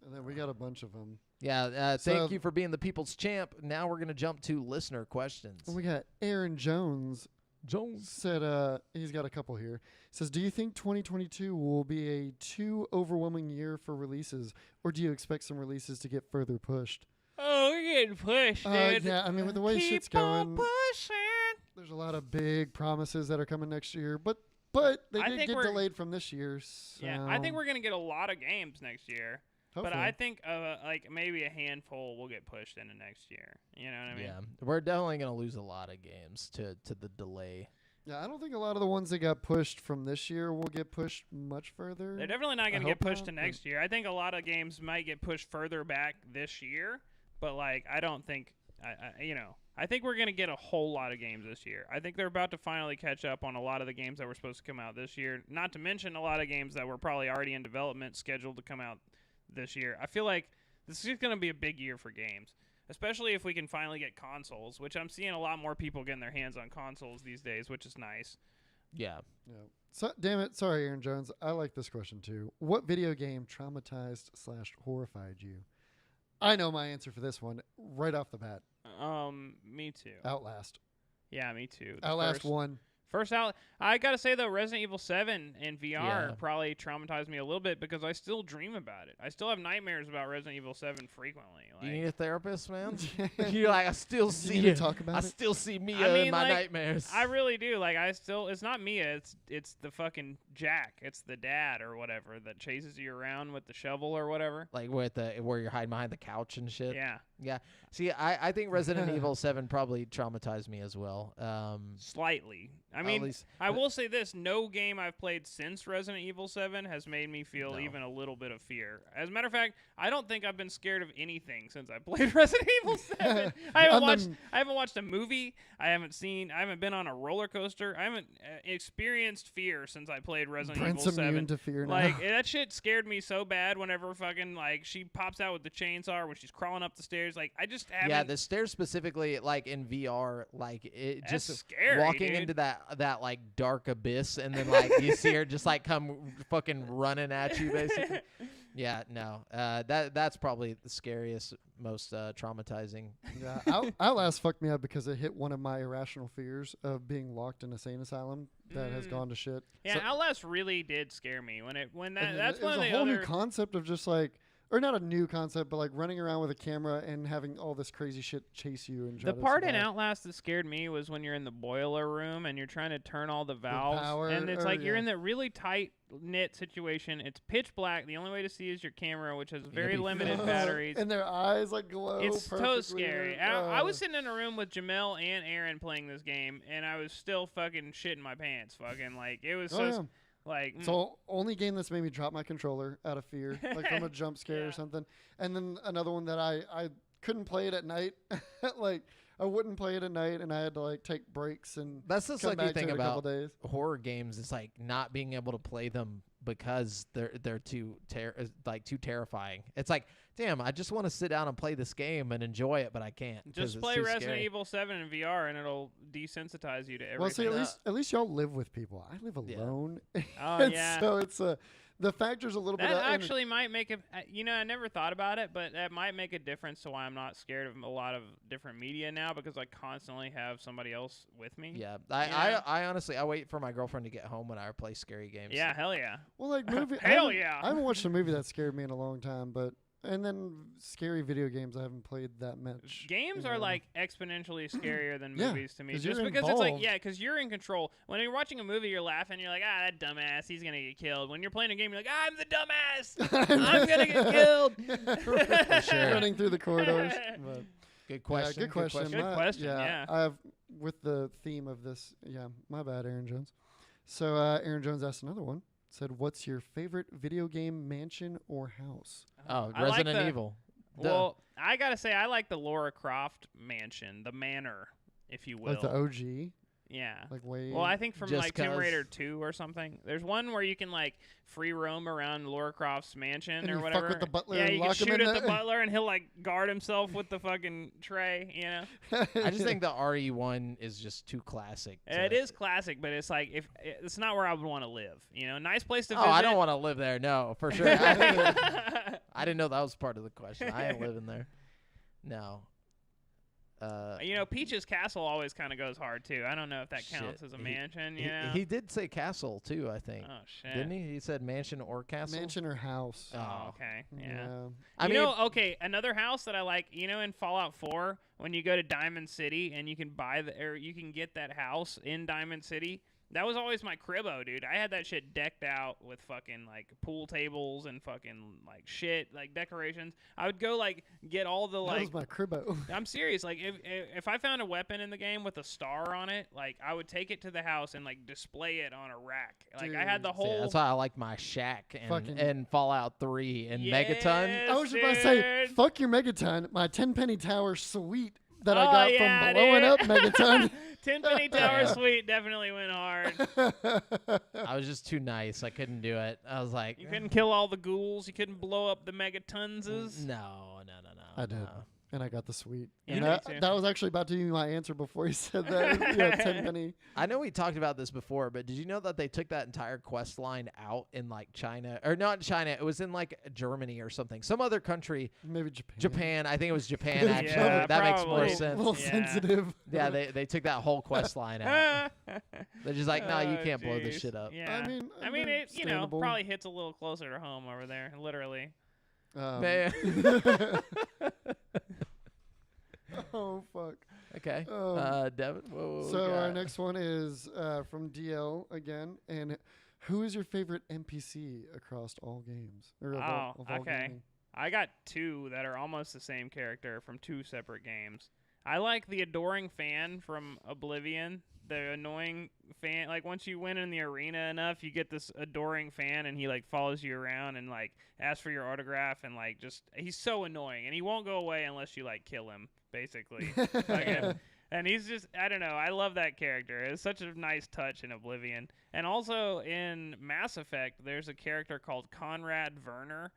And then we got a bunch of them. Yeah, So- thank you for being the people's champ. Now we're gonna jump to listener questions. We got Aaron Jones Jones. said he's got a couple here. Says, do you think 2022 will be a too overwhelming year for releases, or do you expect some releases to get further pushed? Oh, we're getting pushed, dude. Yeah, I mean, with the way Keep shit's on going, pushing. there's a lot of big promises that are coming next year, but they I did think get we're- delayed from this year. So Yeah, I think we're gonna get a lot of games next year. hopefully. But I think like maybe a handful will get pushed into next year. You know what I mean? Yeah, we're definitely gonna lose a lot of games to the delay. Yeah, I don't think a lot of the ones that got pushed from this year will get pushed much further. They're definitely not going to I get hope pushed to not, next year. I think a lot of games might get pushed further back this year, but like I don't think I think we're going to get a whole lot of games this year. I think they're about to finally catch up on a lot of the games that were supposed to come out this year, not to mention a lot of games that were probably already in development scheduled to come out this year. I feel like this is going to be a big year for games, especially if we can finally get consoles, which I'm seeing a lot more people getting their hands on consoles these days, which is nice. Yeah. Yeah. So, damn it. Sorry, Aaron Jones. I like this question too. What video game traumatized/horrified you? I know my answer for this one right off the bat. Me too. Outlast. Yeah, me too. Outlast 1. First out, I gotta say though, Resident Evil 7 in VR Yeah. probably traumatized me a little bit because I still dream about it. I still have nightmares about Resident Evil 7 frequently. You need Like, a therapist, man? You're like, I still see You need to it. talk about I it? still see Mia I mean, in my like, nightmares. I really do. Like, it's not Mia. It's the fucking Jack. It's the dad or whatever that chases you around with the shovel or whatever. Like where you're hiding behind the couch and shit. Yeah, Yeah. See, I think Resident Evil 7 probably traumatized me as well. slightly. I At mean, least- I will say this: no game I've played since Resident Evil 7 has made me feel No. even a little bit of fear. As a matter of fact, I don't think I've been scared of anything since I played Resident Evil 7. I haven't watched a movie. I haven't been on a roller coaster. I haven't experienced fear since I played Resident Brent's Evil 7. immune to fear now. Like that shit scared me so bad whenever fucking like she pops out with the chainsaw when she's crawling up the stairs. Like I just haven't. Yeah, the stairs specifically, like in VR, like it That's just scary, walking dude. into that like dark abyss, and then like you see her just like come fucking running at you, basically. Yeah, no, that's probably the scariest, most traumatizing. Yeah, Outlast fucked me up because it hit one of my irrational fears of being locked in a sane asylum that has gone to shit. Yeah, So- Outlast really did scare me when and that's it one was of a the whole new other. concept of just like, or not a new concept, but like running around with a camera and having all this crazy shit chase you and try The to part in survive. Outlast that scared me was when you're in the boiler room and you're trying to turn all the valves, power, and it's or- like you're yeah. in that really tight knit situation. It's pitch black. The only way to see is your camera, which has very be limited focused. batteries. and their eyes like glow. It's so perfectly. scary. I was sitting in a room with Jamel and Aaron playing this game, and I was still fucking shitting my pants. Fucking like it was Oh, so yeah. like So only game that's made me drop my controller out of fear, like from a jump scare Yeah. or something. And then another one that I couldn't play it at night. Like I wouldn't play it at night, and I had to like take breaks and That's the come sucky back to thing it a couple about days. horror games. It's like not being able to play them because they're too terrifying. It's like, damn, I just want to sit down and play this game and enjoy it, but I can't. 'cause just it's play too Resident scary. Evil 7 in VR, and it'll desensitize you to everything. Well, see, at least y'all live with people. I live Yeah. alone. Oh And yeah. So it's the factor's a little That bit. actually might make I never thought about it, but that might make a difference to why I'm not scared of a lot of different media now, because I constantly have somebody else with me. Yeah, Yeah. I honestly I wait for my girlfriend to get home when I play scary games. Yeah, hell yeah. well, like movie. Hell yeah. I haven't watched a movie that scared me in a long time, but and then scary video games I haven't played that much. Games you are know. like exponentially scarier than Yeah, movies to me. 'cause Just you're because it's like, involved. yeah, because you're in control. When you're watching a movie, you're laughing. You're like, that dumbass, he's going to get killed. When you're playing a game, you're like, I'm the dumbass. I'm going to get killed. For sure. Running through the corridors. But, Good question. Yeah, good question. Good question, yeah. I have with the theme of this. Yeah, my bad, Aaron Jones. So Aaron Jones asked another one. Said, "What's your favorite video game mansion or house?" Oh, I like Resident the- Evil. Duh. Well, I got to say, I like the Lara Croft mansion, the manor, if you will. Like the OG, Yeah. like way. Well, I think from Just like Tomb 'cause- Raider 2 or something. There's one where you can like free roam around Lara Croft's mansion And or you fuck whatever. with the butler yeah, and you can lock him shoot in at the there. butler and he'll like guard himself with the fucking tray, you know. I just think the RE1 is just too classic. It is classic, but it's like if it's not where I would want to live, you know. Nice place to Oh, visit. I don't want to live there. No, for sure. I didn't know that was part of the question. I ain't living there. No. You know, Peach's Castle always kind of goes hard too. I don't know if that counts Shit. as a He- mansion. He, You know. he did say castle too, I think. Oh shit. Didn't he? He said mansion or castle. mansion or house. Oh, okay. Yeah. I you mean, know, okay, another house that I like, you know, in Fallout 4, when you go to Diamond City and you can buy or you can get that house in Diamond City, That was always my cribbo, dude. I had that shit decked out with fucking like pool tables and fucking like shit, like decorations. I would go like get all the That like. was my cribbo. I'm serious. Like if I found a weapon in the game with a star on it, like I would take it to the house and like display it on a rack. Like I had the Dude. whole. See, that's why I like my shack Fucking- and Fallout 3 and Megaton. I was just about to say, dude. fuck your Megaton. My 10 penny tower suite that Oh, I got yeah, from blowing dude. up Megaton. 10 penny tower suite definitely went hard. I was just too nice. I couldn't do it. I was like, You couldn't kill all the ghouls. You couldn't blow up the megatonses. no. I did. no. And I got the suite. Yeah, And me that, too. that was actually about to be my answer before you said that. Yeah, 10 penny. I know we talked about this before, but did you know that they took that entire quest line out in like China, or not China? It was in like Germany or something, some other country. Maybe Japan. Japan. I think it was Japan. Actually, Yeah, that makes more probably. A sense. little Yeah. sensitive. Yeah, they took that whole quest line out. They're just like, no, you can't blow this jeez. shit up. Yeah. I mean, it understandable. probably hits a little closer to home over there, literally. Man. Oh, fuck. Okay. Devin. Whoa, So our next one is from DL again. And who is your favorite NPC across all games? Or of all, Oh, of all okay. gaming? I got two that are almost the same character from two separate games. I like the adoring fan from Oblivion. The annoying fan, like once you win in the arena enough, you get this adoring fan, and he like follows you around and like asks for your autograph, and like just he's so annoying, and he won't go away unless you like kill him, basically. And he's just, I don't know, I love that character. It's such a nice touch in Oblivion. And also in Mass Effect, there's a character called Conrad Werner,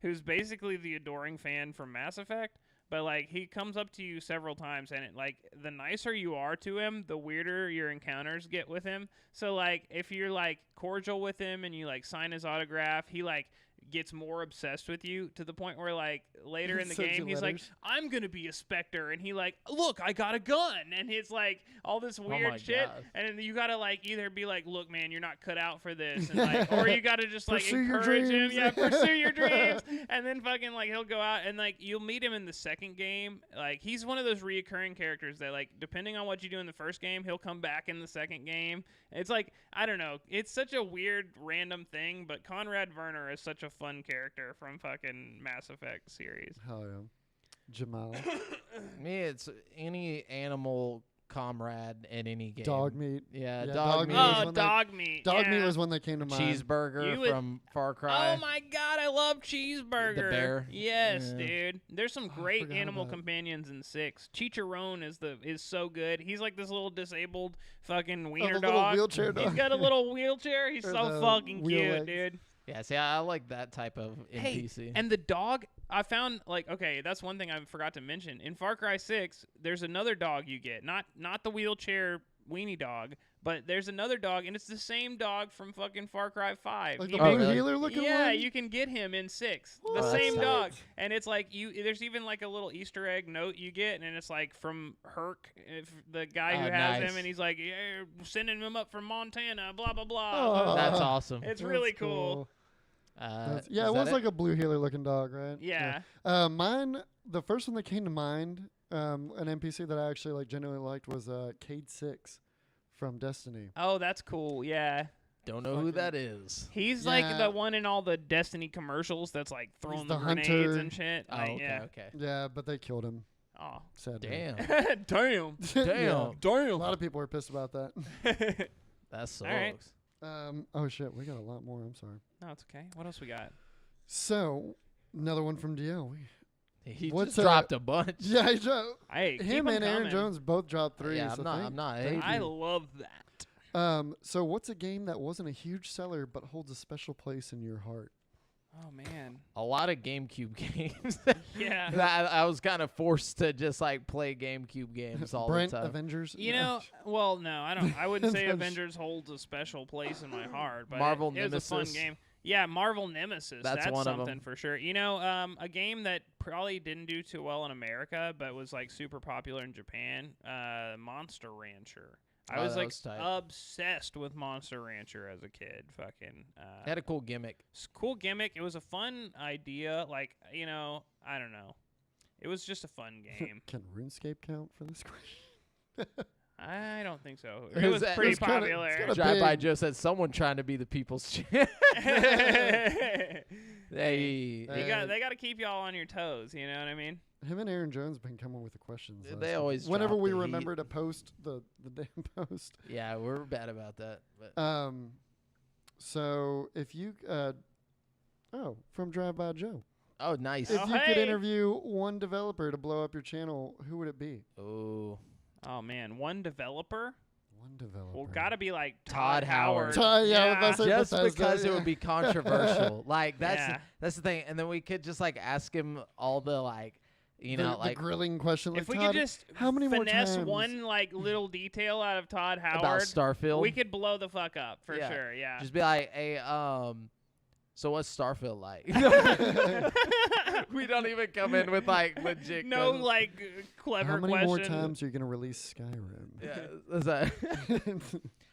who's basically the adoring fan from Mass Effect. But like he comes up to you several times, and like the nicer you are to him, the weirder your encounters get with him. So like if you're like cordial with him and you like sign his autograph, he like gets more obsessed with you to the point where like later in the Sends you game he's like, letters. I'm gonna be a Spectre, and he like, look, I got a gun, and it's like all this weird my shit, God. and then you gotta like either be like, look, man, you're not cut out for this, and like, or you gotta just like Pursue your encourage him, dreams. yeah, pursue your dreams, and then fucking like he'll go out and like you'll meet him in the second game. Like he's one of those reoccurring characters that like depending on what you do in the first game, he'll come back in the second game. It's like, I don't know, it's such a weird random thing, but Conrad Werner is such a fun character from fucking Mass Effect series. Hell yeah. Jamal. Me, it's any animal comrade in any game. Dog meat. Yeah, Yeah, dog dog meat. meat was Oh, one that- dog meat. Dog yeah. meat was one that came to mind. Cheeseburger You would- from Far Cry. Oh my god, I love Cheeseburger. The bear? Yes, Yeah. dude. There's some Oh, I great forgot animal about it. companions in 6. Chicharron is so good. He's like this little disabled fucking Oh, wiener the little dog. wheelchair He's dog. got a little wheelchair. He's Or so the fucking wheel cute, legs. dude. Yeah, see, I like that type of Hey, NPC. and the dog, I found, like, okay, that's one thing I forgot to mention. In Far Cry 6, there's another dog you get. Not the wheelchair weenie dog, but there's another dog, and it's the same dog from fucking Far Cry 5. Like You the Oh, blue really? healer looking yeah, one? you can get him in 6. Oh, The that's same sick. dog. And it's like there's even like a little Easter egg note you get, and it's like from Herc, the guy who Oh, has nice. him, and he's like, yeah, sending him up from Montana, blah blah blah. Oh. That's awesome. It's That's really cool. Yeah, it was like a blue healer looking dog, right? Yeah. Mine, the first one that came to mind, an NPC that I actually like genuinely liked was Cade 6 from Destiny. Oh, that's cool. Yeah. Don't know who that is. He's Yeah. like the one in all the Destiny commercials that's like throwing the the grenades hunter. and shit. Oh, Like, okay, yeah. okay. Yeah, but they killed him. Oh. Sadly. Damn. Damn. Yeah. Damn. A lot of people were pissed about that. That sucks. right. Oh shit, we got a lot more. I'm sorry. No, it's okay. What else we got? So, another one from DL. He What's just dropped a bunch. Yeah, he dropped. Hey, keep Him 'em and Aaron coming. Jones both dropped 3. Yeah, so I'm not thank I you. love that. So what's a game that wasn't a huge seller but holds a special place in your heart? Oh man. A lot of GameCube games. Yeah. That I was kind of forced to just like play GameCube games all Brent, the time. Avengers. You know, well, no, I wouldn't say That's- Avengers holds a special place in my heart, but Marvel it was a fun Nemesis. game. Yeah, Marvel Nemesis. That's one of 'em. something for sure. You know, a game that probably didn't do too well in America, but was like super popular in Japan. Monster Rancher. I Oh, was that like was tight. obsessed with Monster Rancher as a kid. Fucking. It had a cool gimmick. Cool gimmick. It was a fun idea. Like, you know, I don't know. It was just a fun game. Can RuneScape count for this question? I don't think so. Is It was that- pretty it's kinda- popular. it's kinda Drive by big. Joe said someone trying to be the people's champ. Hey. They got to keep y'all on your toes. You know what I mean? Him and Aaron Jones been coming with the questions. They last week. always Whenever drop we the heat. remember to post the damn post. Yeah, we're bad about that. But So if you from Drive By Joe. oh, nice. If Oh, you could hey. interview one developer to blow up your channel, who would it be? Oh, Oh man, one developer. One developer. Well, gotta be like Todd Howard. Todd, yeah, I was about to say just Bethesda, because it yeah. would be controversial. Like Yeah. that's the thing. And then we could just like ask him all the like, you the, know, the like grilling question. Like, If we Todd, could just how many more finesse times? one like little detail out of Todd about Howard, Starfield. we could blow the fuck up for Yeah. sure. Yeah. just be like, hey, so what's Starfield like? We don't even come in with like legit. no questions. like clever How many question. more times are you gonna release Skyrim? Yeah, is that-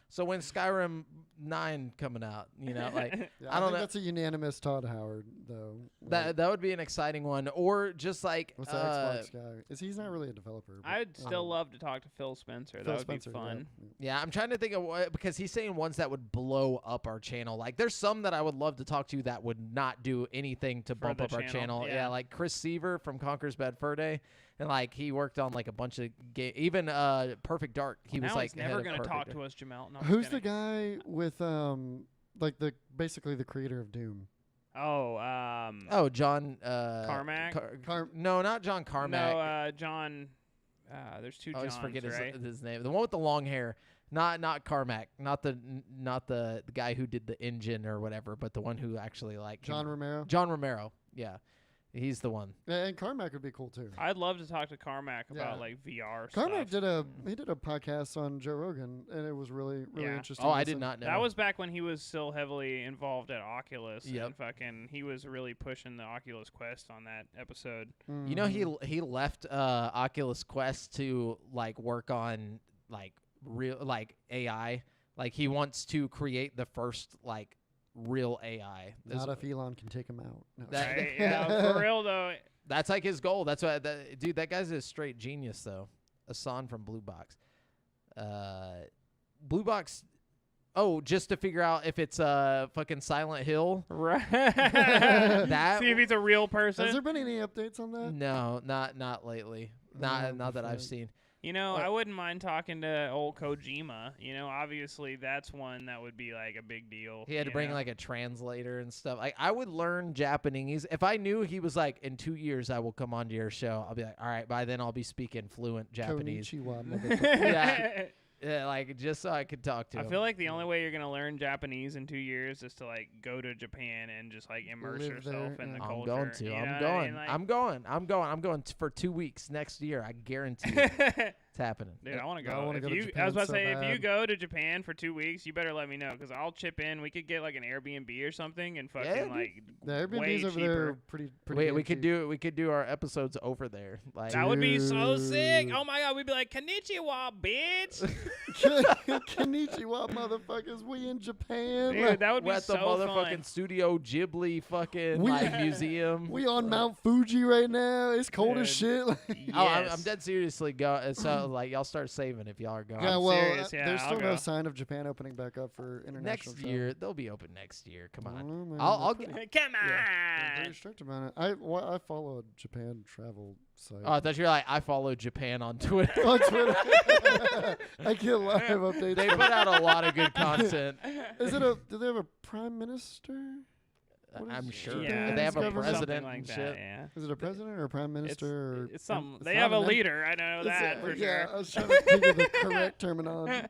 so when Skyrim 9 coming out, you know, like Yeah, I don't think know. that's a unanimous Todd Howard though. that would be an exciting one, or just like What's the Xbox guy? He's not really a developer. but, I'd still um, love to talk to Phil Spencer. Phil That would Spencer, be fun. Yeah, I'm trying to think of what, because he's saying ones that would blow up our channel. Like, there's some that I would love to talk to that would not do anything to For bump the up our channel, channel. yeah. Like Chris Seaver from Conquer's Bad Fur Day, and like he worked on like a bunch of even Perfect Dark. He was Now like he's never going gonna to talk to us, Jamel. No, I'm Who's just the kidding. guy with like basically the creator of Doom? Oh, Oh, John Carmack? no, not John Carmack. No, John. There's two I always Johns, forget right? his name. The one with the long hair. Not Carmack. Not the guy who did the engine or whatever, but the one who actually like John Romero. John Romero. Yeah. He's the one. Yeah, and Carmack would be cool too. I'd love to talk to Carmack about Yeah. like VR Carmack stuff. he did a podcast on Joe Rogan, and it was really Yeah. interesting. Oh, to I did listen. not know. That was back when he was still heavily involved at Oculus. Yep. And fucking, he was really pushing the Oculus Quest on that episode. You know, Mhm. he left Oculus Quest to like work on like real like AI. Like he wants to create the first like real AI. Not if Elon can take him out. No. That- Right? Yeah, for real though. That's like his goal. That's why, dude. That guy's a straight genius, though. Asan from Blue Box. Blue Box. Oh, just to figure out if it's fucking Silent Hill. Right. That See if he's a real person. Has there been any updates on that? No, not lately. Not that I've fuck. seen. You know, Uh, I wouldn't mind talking to old Kojima. You know, obviously that's one that would be like a big deal. He had to you bring know? like a translator and stuff. I would learn Japanese if I knew he was like in 2 years I will come onto your show. I'll be like, all right, by then I'll be speaking fluent Japanese. Konnichiwa, motherfucker. Yeah, like just so I could talk to I him. feel like the only way you're gonna learn Japanese in 2 years is to like go to Japan and just like immerse Live yourself there, in the yeah. I'm culture. going to. you know I'm what I going. mean? Like- I'm going for 2 weeks next year. I guarantee it. It's happening. Dude, I want to I go. wanna If go to you, I Japan was about to so say, if you bad. go to Japan for 2 weeks, you better let me know because I'll chip in. We could get like an Airbnb or something and fucking Yeah, dude. like The way Airbnbs over cheaper. there are pretty Wait, damn we could cheap. do our episodes over there. Like That would be so sick. Dude. Oh my god, we'd be like konnichiwa, bitch. Konnichiwa, motherfuckers. We in Japan. Dude, that would we're be at the so motherfucking fun. Studio Ghibli fucking We- like museum. We on Mount Fuji right now. It's cold as shit. Yes. Oh, I'm dead seriously go. So like y'all start saving if y'all are going. Yeah, well, serious, yeah, there's I'll still no go. sign of Japan opening back up for international next travel. year they'll be open next year. Come I don't on. know, man. I'll They're get. pretty- Come on. they're pretty strict about it. I follow a Japan travel site. Oh, I thought you were like I follow Japan on Twitter. on Twitter. I get live updates. They from- put out a lot of good content. Is it a? Do they have a prime minister? What is I'm sure. Yeah, They have a government? president something like and that, shit. yeah. Is it a president or a prime minister? or It's something. it's They not have a an em- leader. I know It's that a- for yeah, sure. I was trying to think of the correct terminology.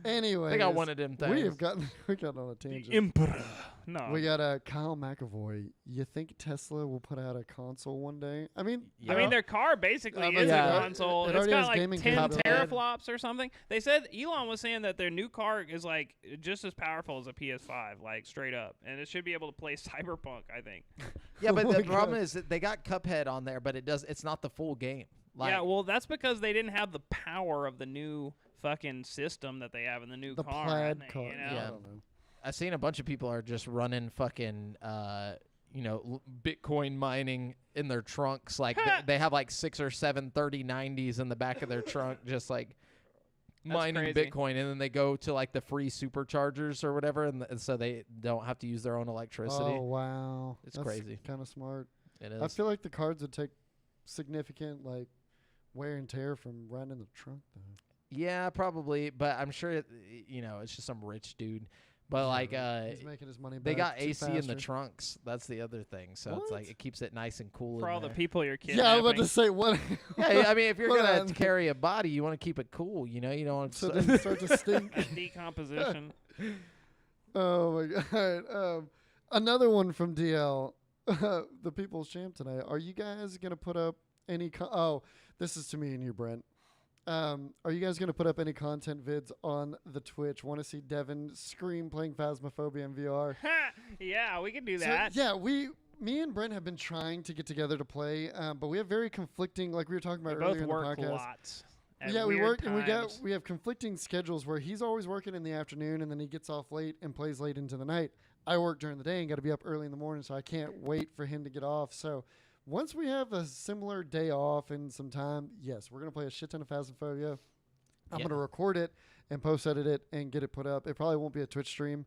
Anyway, They got one of them things. we have gotten we got on a tangent. Emperor. No. We got Kyle McAvoy. You think Tesla will put out a console one day? I mean, I mean, their car basically is yeah. a console. It It's already got has like gaming 10 capability. teraflops or something. They said Elon was saying that their new car is like just as powerful as a PS5, like straight up, and it should be able to play Cyberpunk. I think. Yeah, but Oh the my problem God. is that they got Cuphead on there, but it's not the full game. Like, yeah, well, that's because they didn't have the power of the new fucking system that they have in the new the car. I plaid think, car. You know? I Yeah. don't know. I've seen a bunch of people are just running fucking, Bitcoin mining in their trunks. Like they have like 6 or 7 3090s in the back of their trunk, just like mining crazy. Bitcoin, and then they go to like the free superchargers or whatever, and so they don't have to use their own electricity. Oh wow, It's that's crazy. Kind of smart. It is. I feel like the cards would take significant like wear and tear from riding in the trunk though. Yeah, probably, but I'm sure it's just some rich dude. But like, he's making his money back. they got too AC in the faster. trunks. That's the other thing. So it's like What? it keeps it nice and cool. For in all the there. people you're Yeah, I was kidnapping. about to say what. Yeah, I mean, if you're What gonna on- carry a body, you want to keep it cool. You don't want so to. it doesn't start to stink. Decomposition. Oh my god. Another one from DL, the People's Champ tonight. Are you guys gonna put up any? This is to me and you, Brent. Are you guys gonna put up any content vids on the Twitch? Want to see Devin scream playing Phasmophobia in VR? Yeah, we can do So, that. yeah, me and Brent have been trying to get together to play, but we have very conflicting, like we were talking We about both earlier in the work podcast. lots. at Yeah, we weird work and times. we have conflicting schedules where he's always working in the afternoon and then he gets off late and plays late into the night. I work during the day and got to be up early in the morning, so I can't wait for him to get off. So once we have a similar day off and some time, yes, we're gonna play a shit ton of Phasmophobia. I'm Yeah. gonna record it and post edit it and get it put up. It probably won't be a Twitch stream,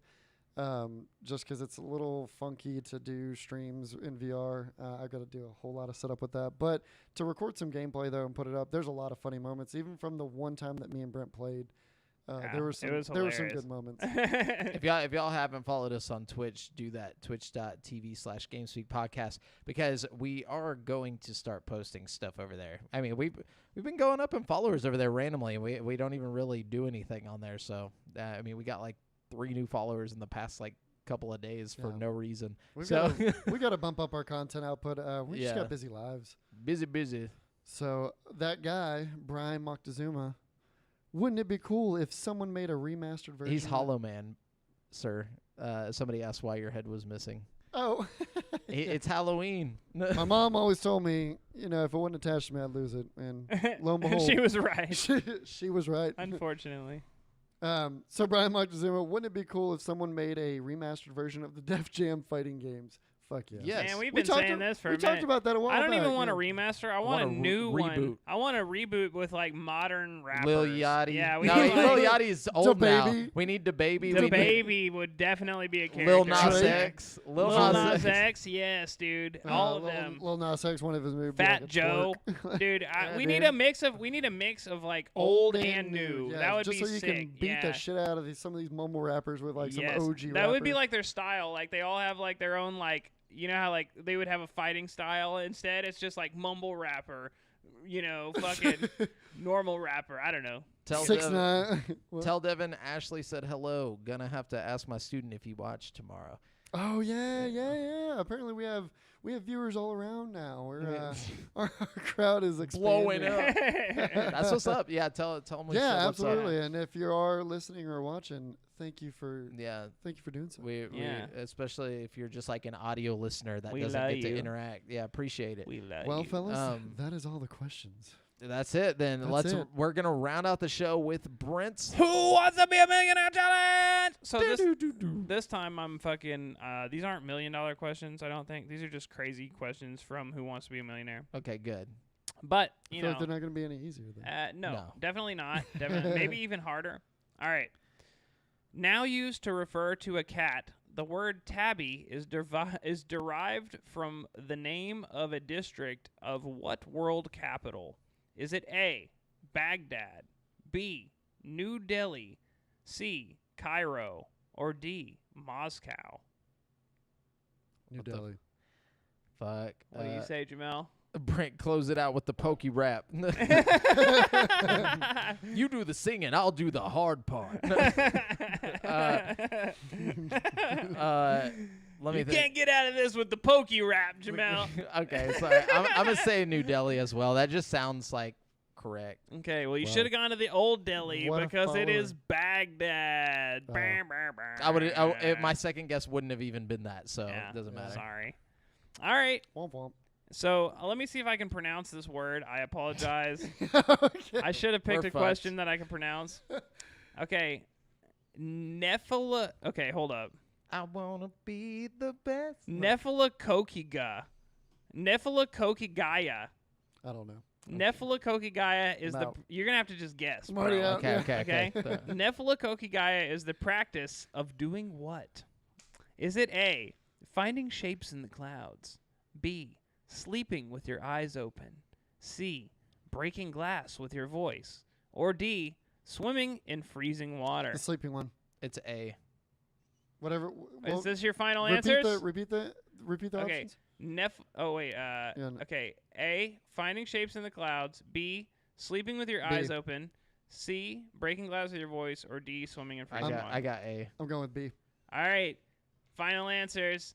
just because it's a little funky to do streams in VR. I've got to do a whole lot of setup with that. But to record some gameplay though and put it up, there's a lot of funny moments. Even from the one time that me and Brent played, there were some hilarious. good moments. If y'all haven't followed us on Twitch, do that. Twitch.tv/GameSpeak Podcast, because we are going to start posting stuff over there. I mean, we've been going up in followers over there randomly, and we don't even really do anything on there. So I mean, we got like 3 new followers in the past like couple of days for Yeah. no reason. We So got to bump up our content output. We just Yeah. got busy lives. busy. So that guy, Brian Moctezuma, wouldn't it be cool if someone made a remastered version? He's of Hollow Man, sir. Somebody asked why your head was missing. Oh. It's Halloween. My mom always told me, if it wasn't attached to me, I'd lose it. And lo and behold, She was right. she was right. Unfortunately. So Brian Moctezuma, wouldn't it be cool if someone made a remastered version of the Def Jam fighting games? Fuck yes. Yes. Man, we've We been talked saying a- this for we a talked minute. about that a while I don't back, even want a yeah. remaster. I want a Want a new one. reboot. I want a reboot with like modern rappers. Lil Yachty. Yeah, we no, need Lil like, Yachty's old now. DaBaby. We need DaBaby. the We need baby would definitely be a character. Lil Nas Drake. X. Lil Lil Nas Nas X. X, yes, dude. All of them. Lil Nas X, one of his movies. Fat Joe, dude. Yeah, we dude. need a mix of like old and new. Yeah, That would just be so you sick. can beat yeah. the shit out of some of these mumble rappers with like Yes. some OG. That would be rappers. like their style. Like they all have like their own like how like they would have a fighting style. Instead, it's just like mumble rapper. Fucking normal rapper. I don't know. Tell 6ix9ine. What? Tell Devin Ashley said hello. Gonna have to ask my student if he watched tomorrow. Oh yeah. Apparently we have viewers all around now. We're our crowd is Blowing expanding. up. That's what's up. Yeah, tell him we said Yeah, what's up. absolutely. And if you are listening or watching, thank you for Yeah, doing so. we Yeah. especially if you're just like an audio listener that We doesn't love get to you. interact. Yeah, appreciate it. We love Well, you. fellas, that is all the questions. That's it. Then That's it. we're gonna round out the show with Brent's. Who wants to be a millionaire challenge? So this time I'm fucking. These aren't $1 million questions. I don't think these are just crazy questions from Who Wants to Be a Millionaire. Okay, good. But I you feel know, like they're not going to be any easier then. no, No. definitely not. Maybe even harder. All right. Now used to refer to a cat, the word tabby is derived from the name of a district of what world capital? Is it A, Baghdad, B, New Delhi, C, Cairo, or D, Moscow? New What the Delhi. Fuck. What do you say, Jamel? Brent, close it out with the pokey rap. You do the singing, I'll do the hard part. Let me You think. can't get out of this with the pokey rap, Jamel. Okay, sorry. I'm gonna say New Delhi as well. That just sounds like correct. Okay, well, you Wow. should have gone to the old Delhi What a because it is follower. Baghdad. Oh. I would. My second guess wouldn't have even been that, so Yeah, it doesn't matter. Sorry. All right. Womp womp. So let me see if I can pronounce this word. I apologize. Okay. I should have picked We're a question that I can pronounce. Okay. Nephila. Okay, hold up. I wanna be the best. Nephilakokiga. Nephilakokigaya. I don't know. Nephelokokigaya is I'm the. out. You're gonna have to just guess. I'm already bro. out. Okay, Yeah. okay. Nephelokokigaya is the practice of doing what? Is it A, finding shapes in the clouds, B, sleeping with your eyes open, C, breaking glass with your voice, or D, swimming in freezing water? The sleeping one. It's A. Whatever. Is this your final repeat answers? repeat the Okay. options. Oh wait. no. Okay. A, finding shapes in the clouds. B, sleeping with your B. eyes open. C, breaking glass with your voice, or D, swimming in freezing water. I got A. I'm going with B. All right. Final answers.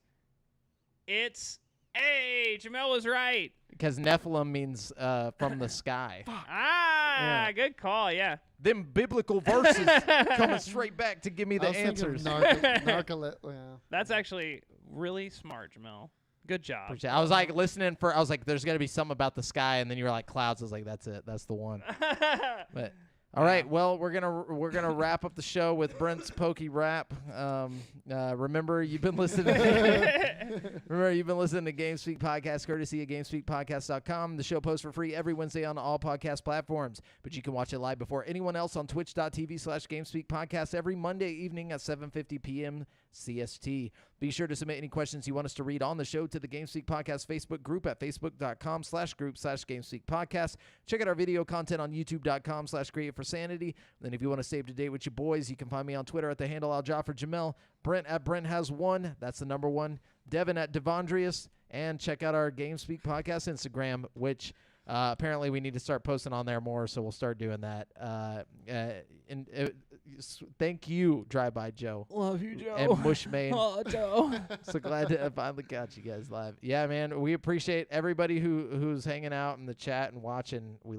It's A. Jamel was right. Because Nephilim means from the sky. Ah, Yeah. good call. Yeah. Them biblical verses coming straight back to give me the I was answers. Yeah. That's actually really smart, Jamel. Good job. Appreciate it. I was like listening for. I was like, "There's got to be something about the sky," and then you were like, "Clouds." I was like, "That's it. That's the one." But all right, well, we're gonna wrap up the show with Brent's Pokey Rap. Remember, you've been listening. Remember, you've been listening to GameSpeak Podcast, courtesy of GameSpeakPodcast.com. The show posts for free every Wednesday on all podcast platforms, but you can watch it live before anyone else on Twitch.tv/GameSpeak Podcast every Monday evening at 7:50 p.m. CST. Be sure to submit any questions you want us to read on the show to the GameSpeak Podcast Facebook group at facebook.com/group/GameSpeak Podcast. Check out our video content on youtube.com/createforsanity. Then if you want to stay up to date with your boys, you can find me on Twitter at the handle AlJafferJamel, Brent at Brent Has One. That's the number one. Devin at Devondrius. And check out our GameSpeak Podcast Instagram, which apparently we need to start posting on there more, so we'll start doing that. Thank you, Drive By Joe. Love you, Joe. And Mushmane. Oh, Joe. So glad to have finally got you guys live. Yeah, man, we appreciate everybody who's hanging out in the chat and watching. We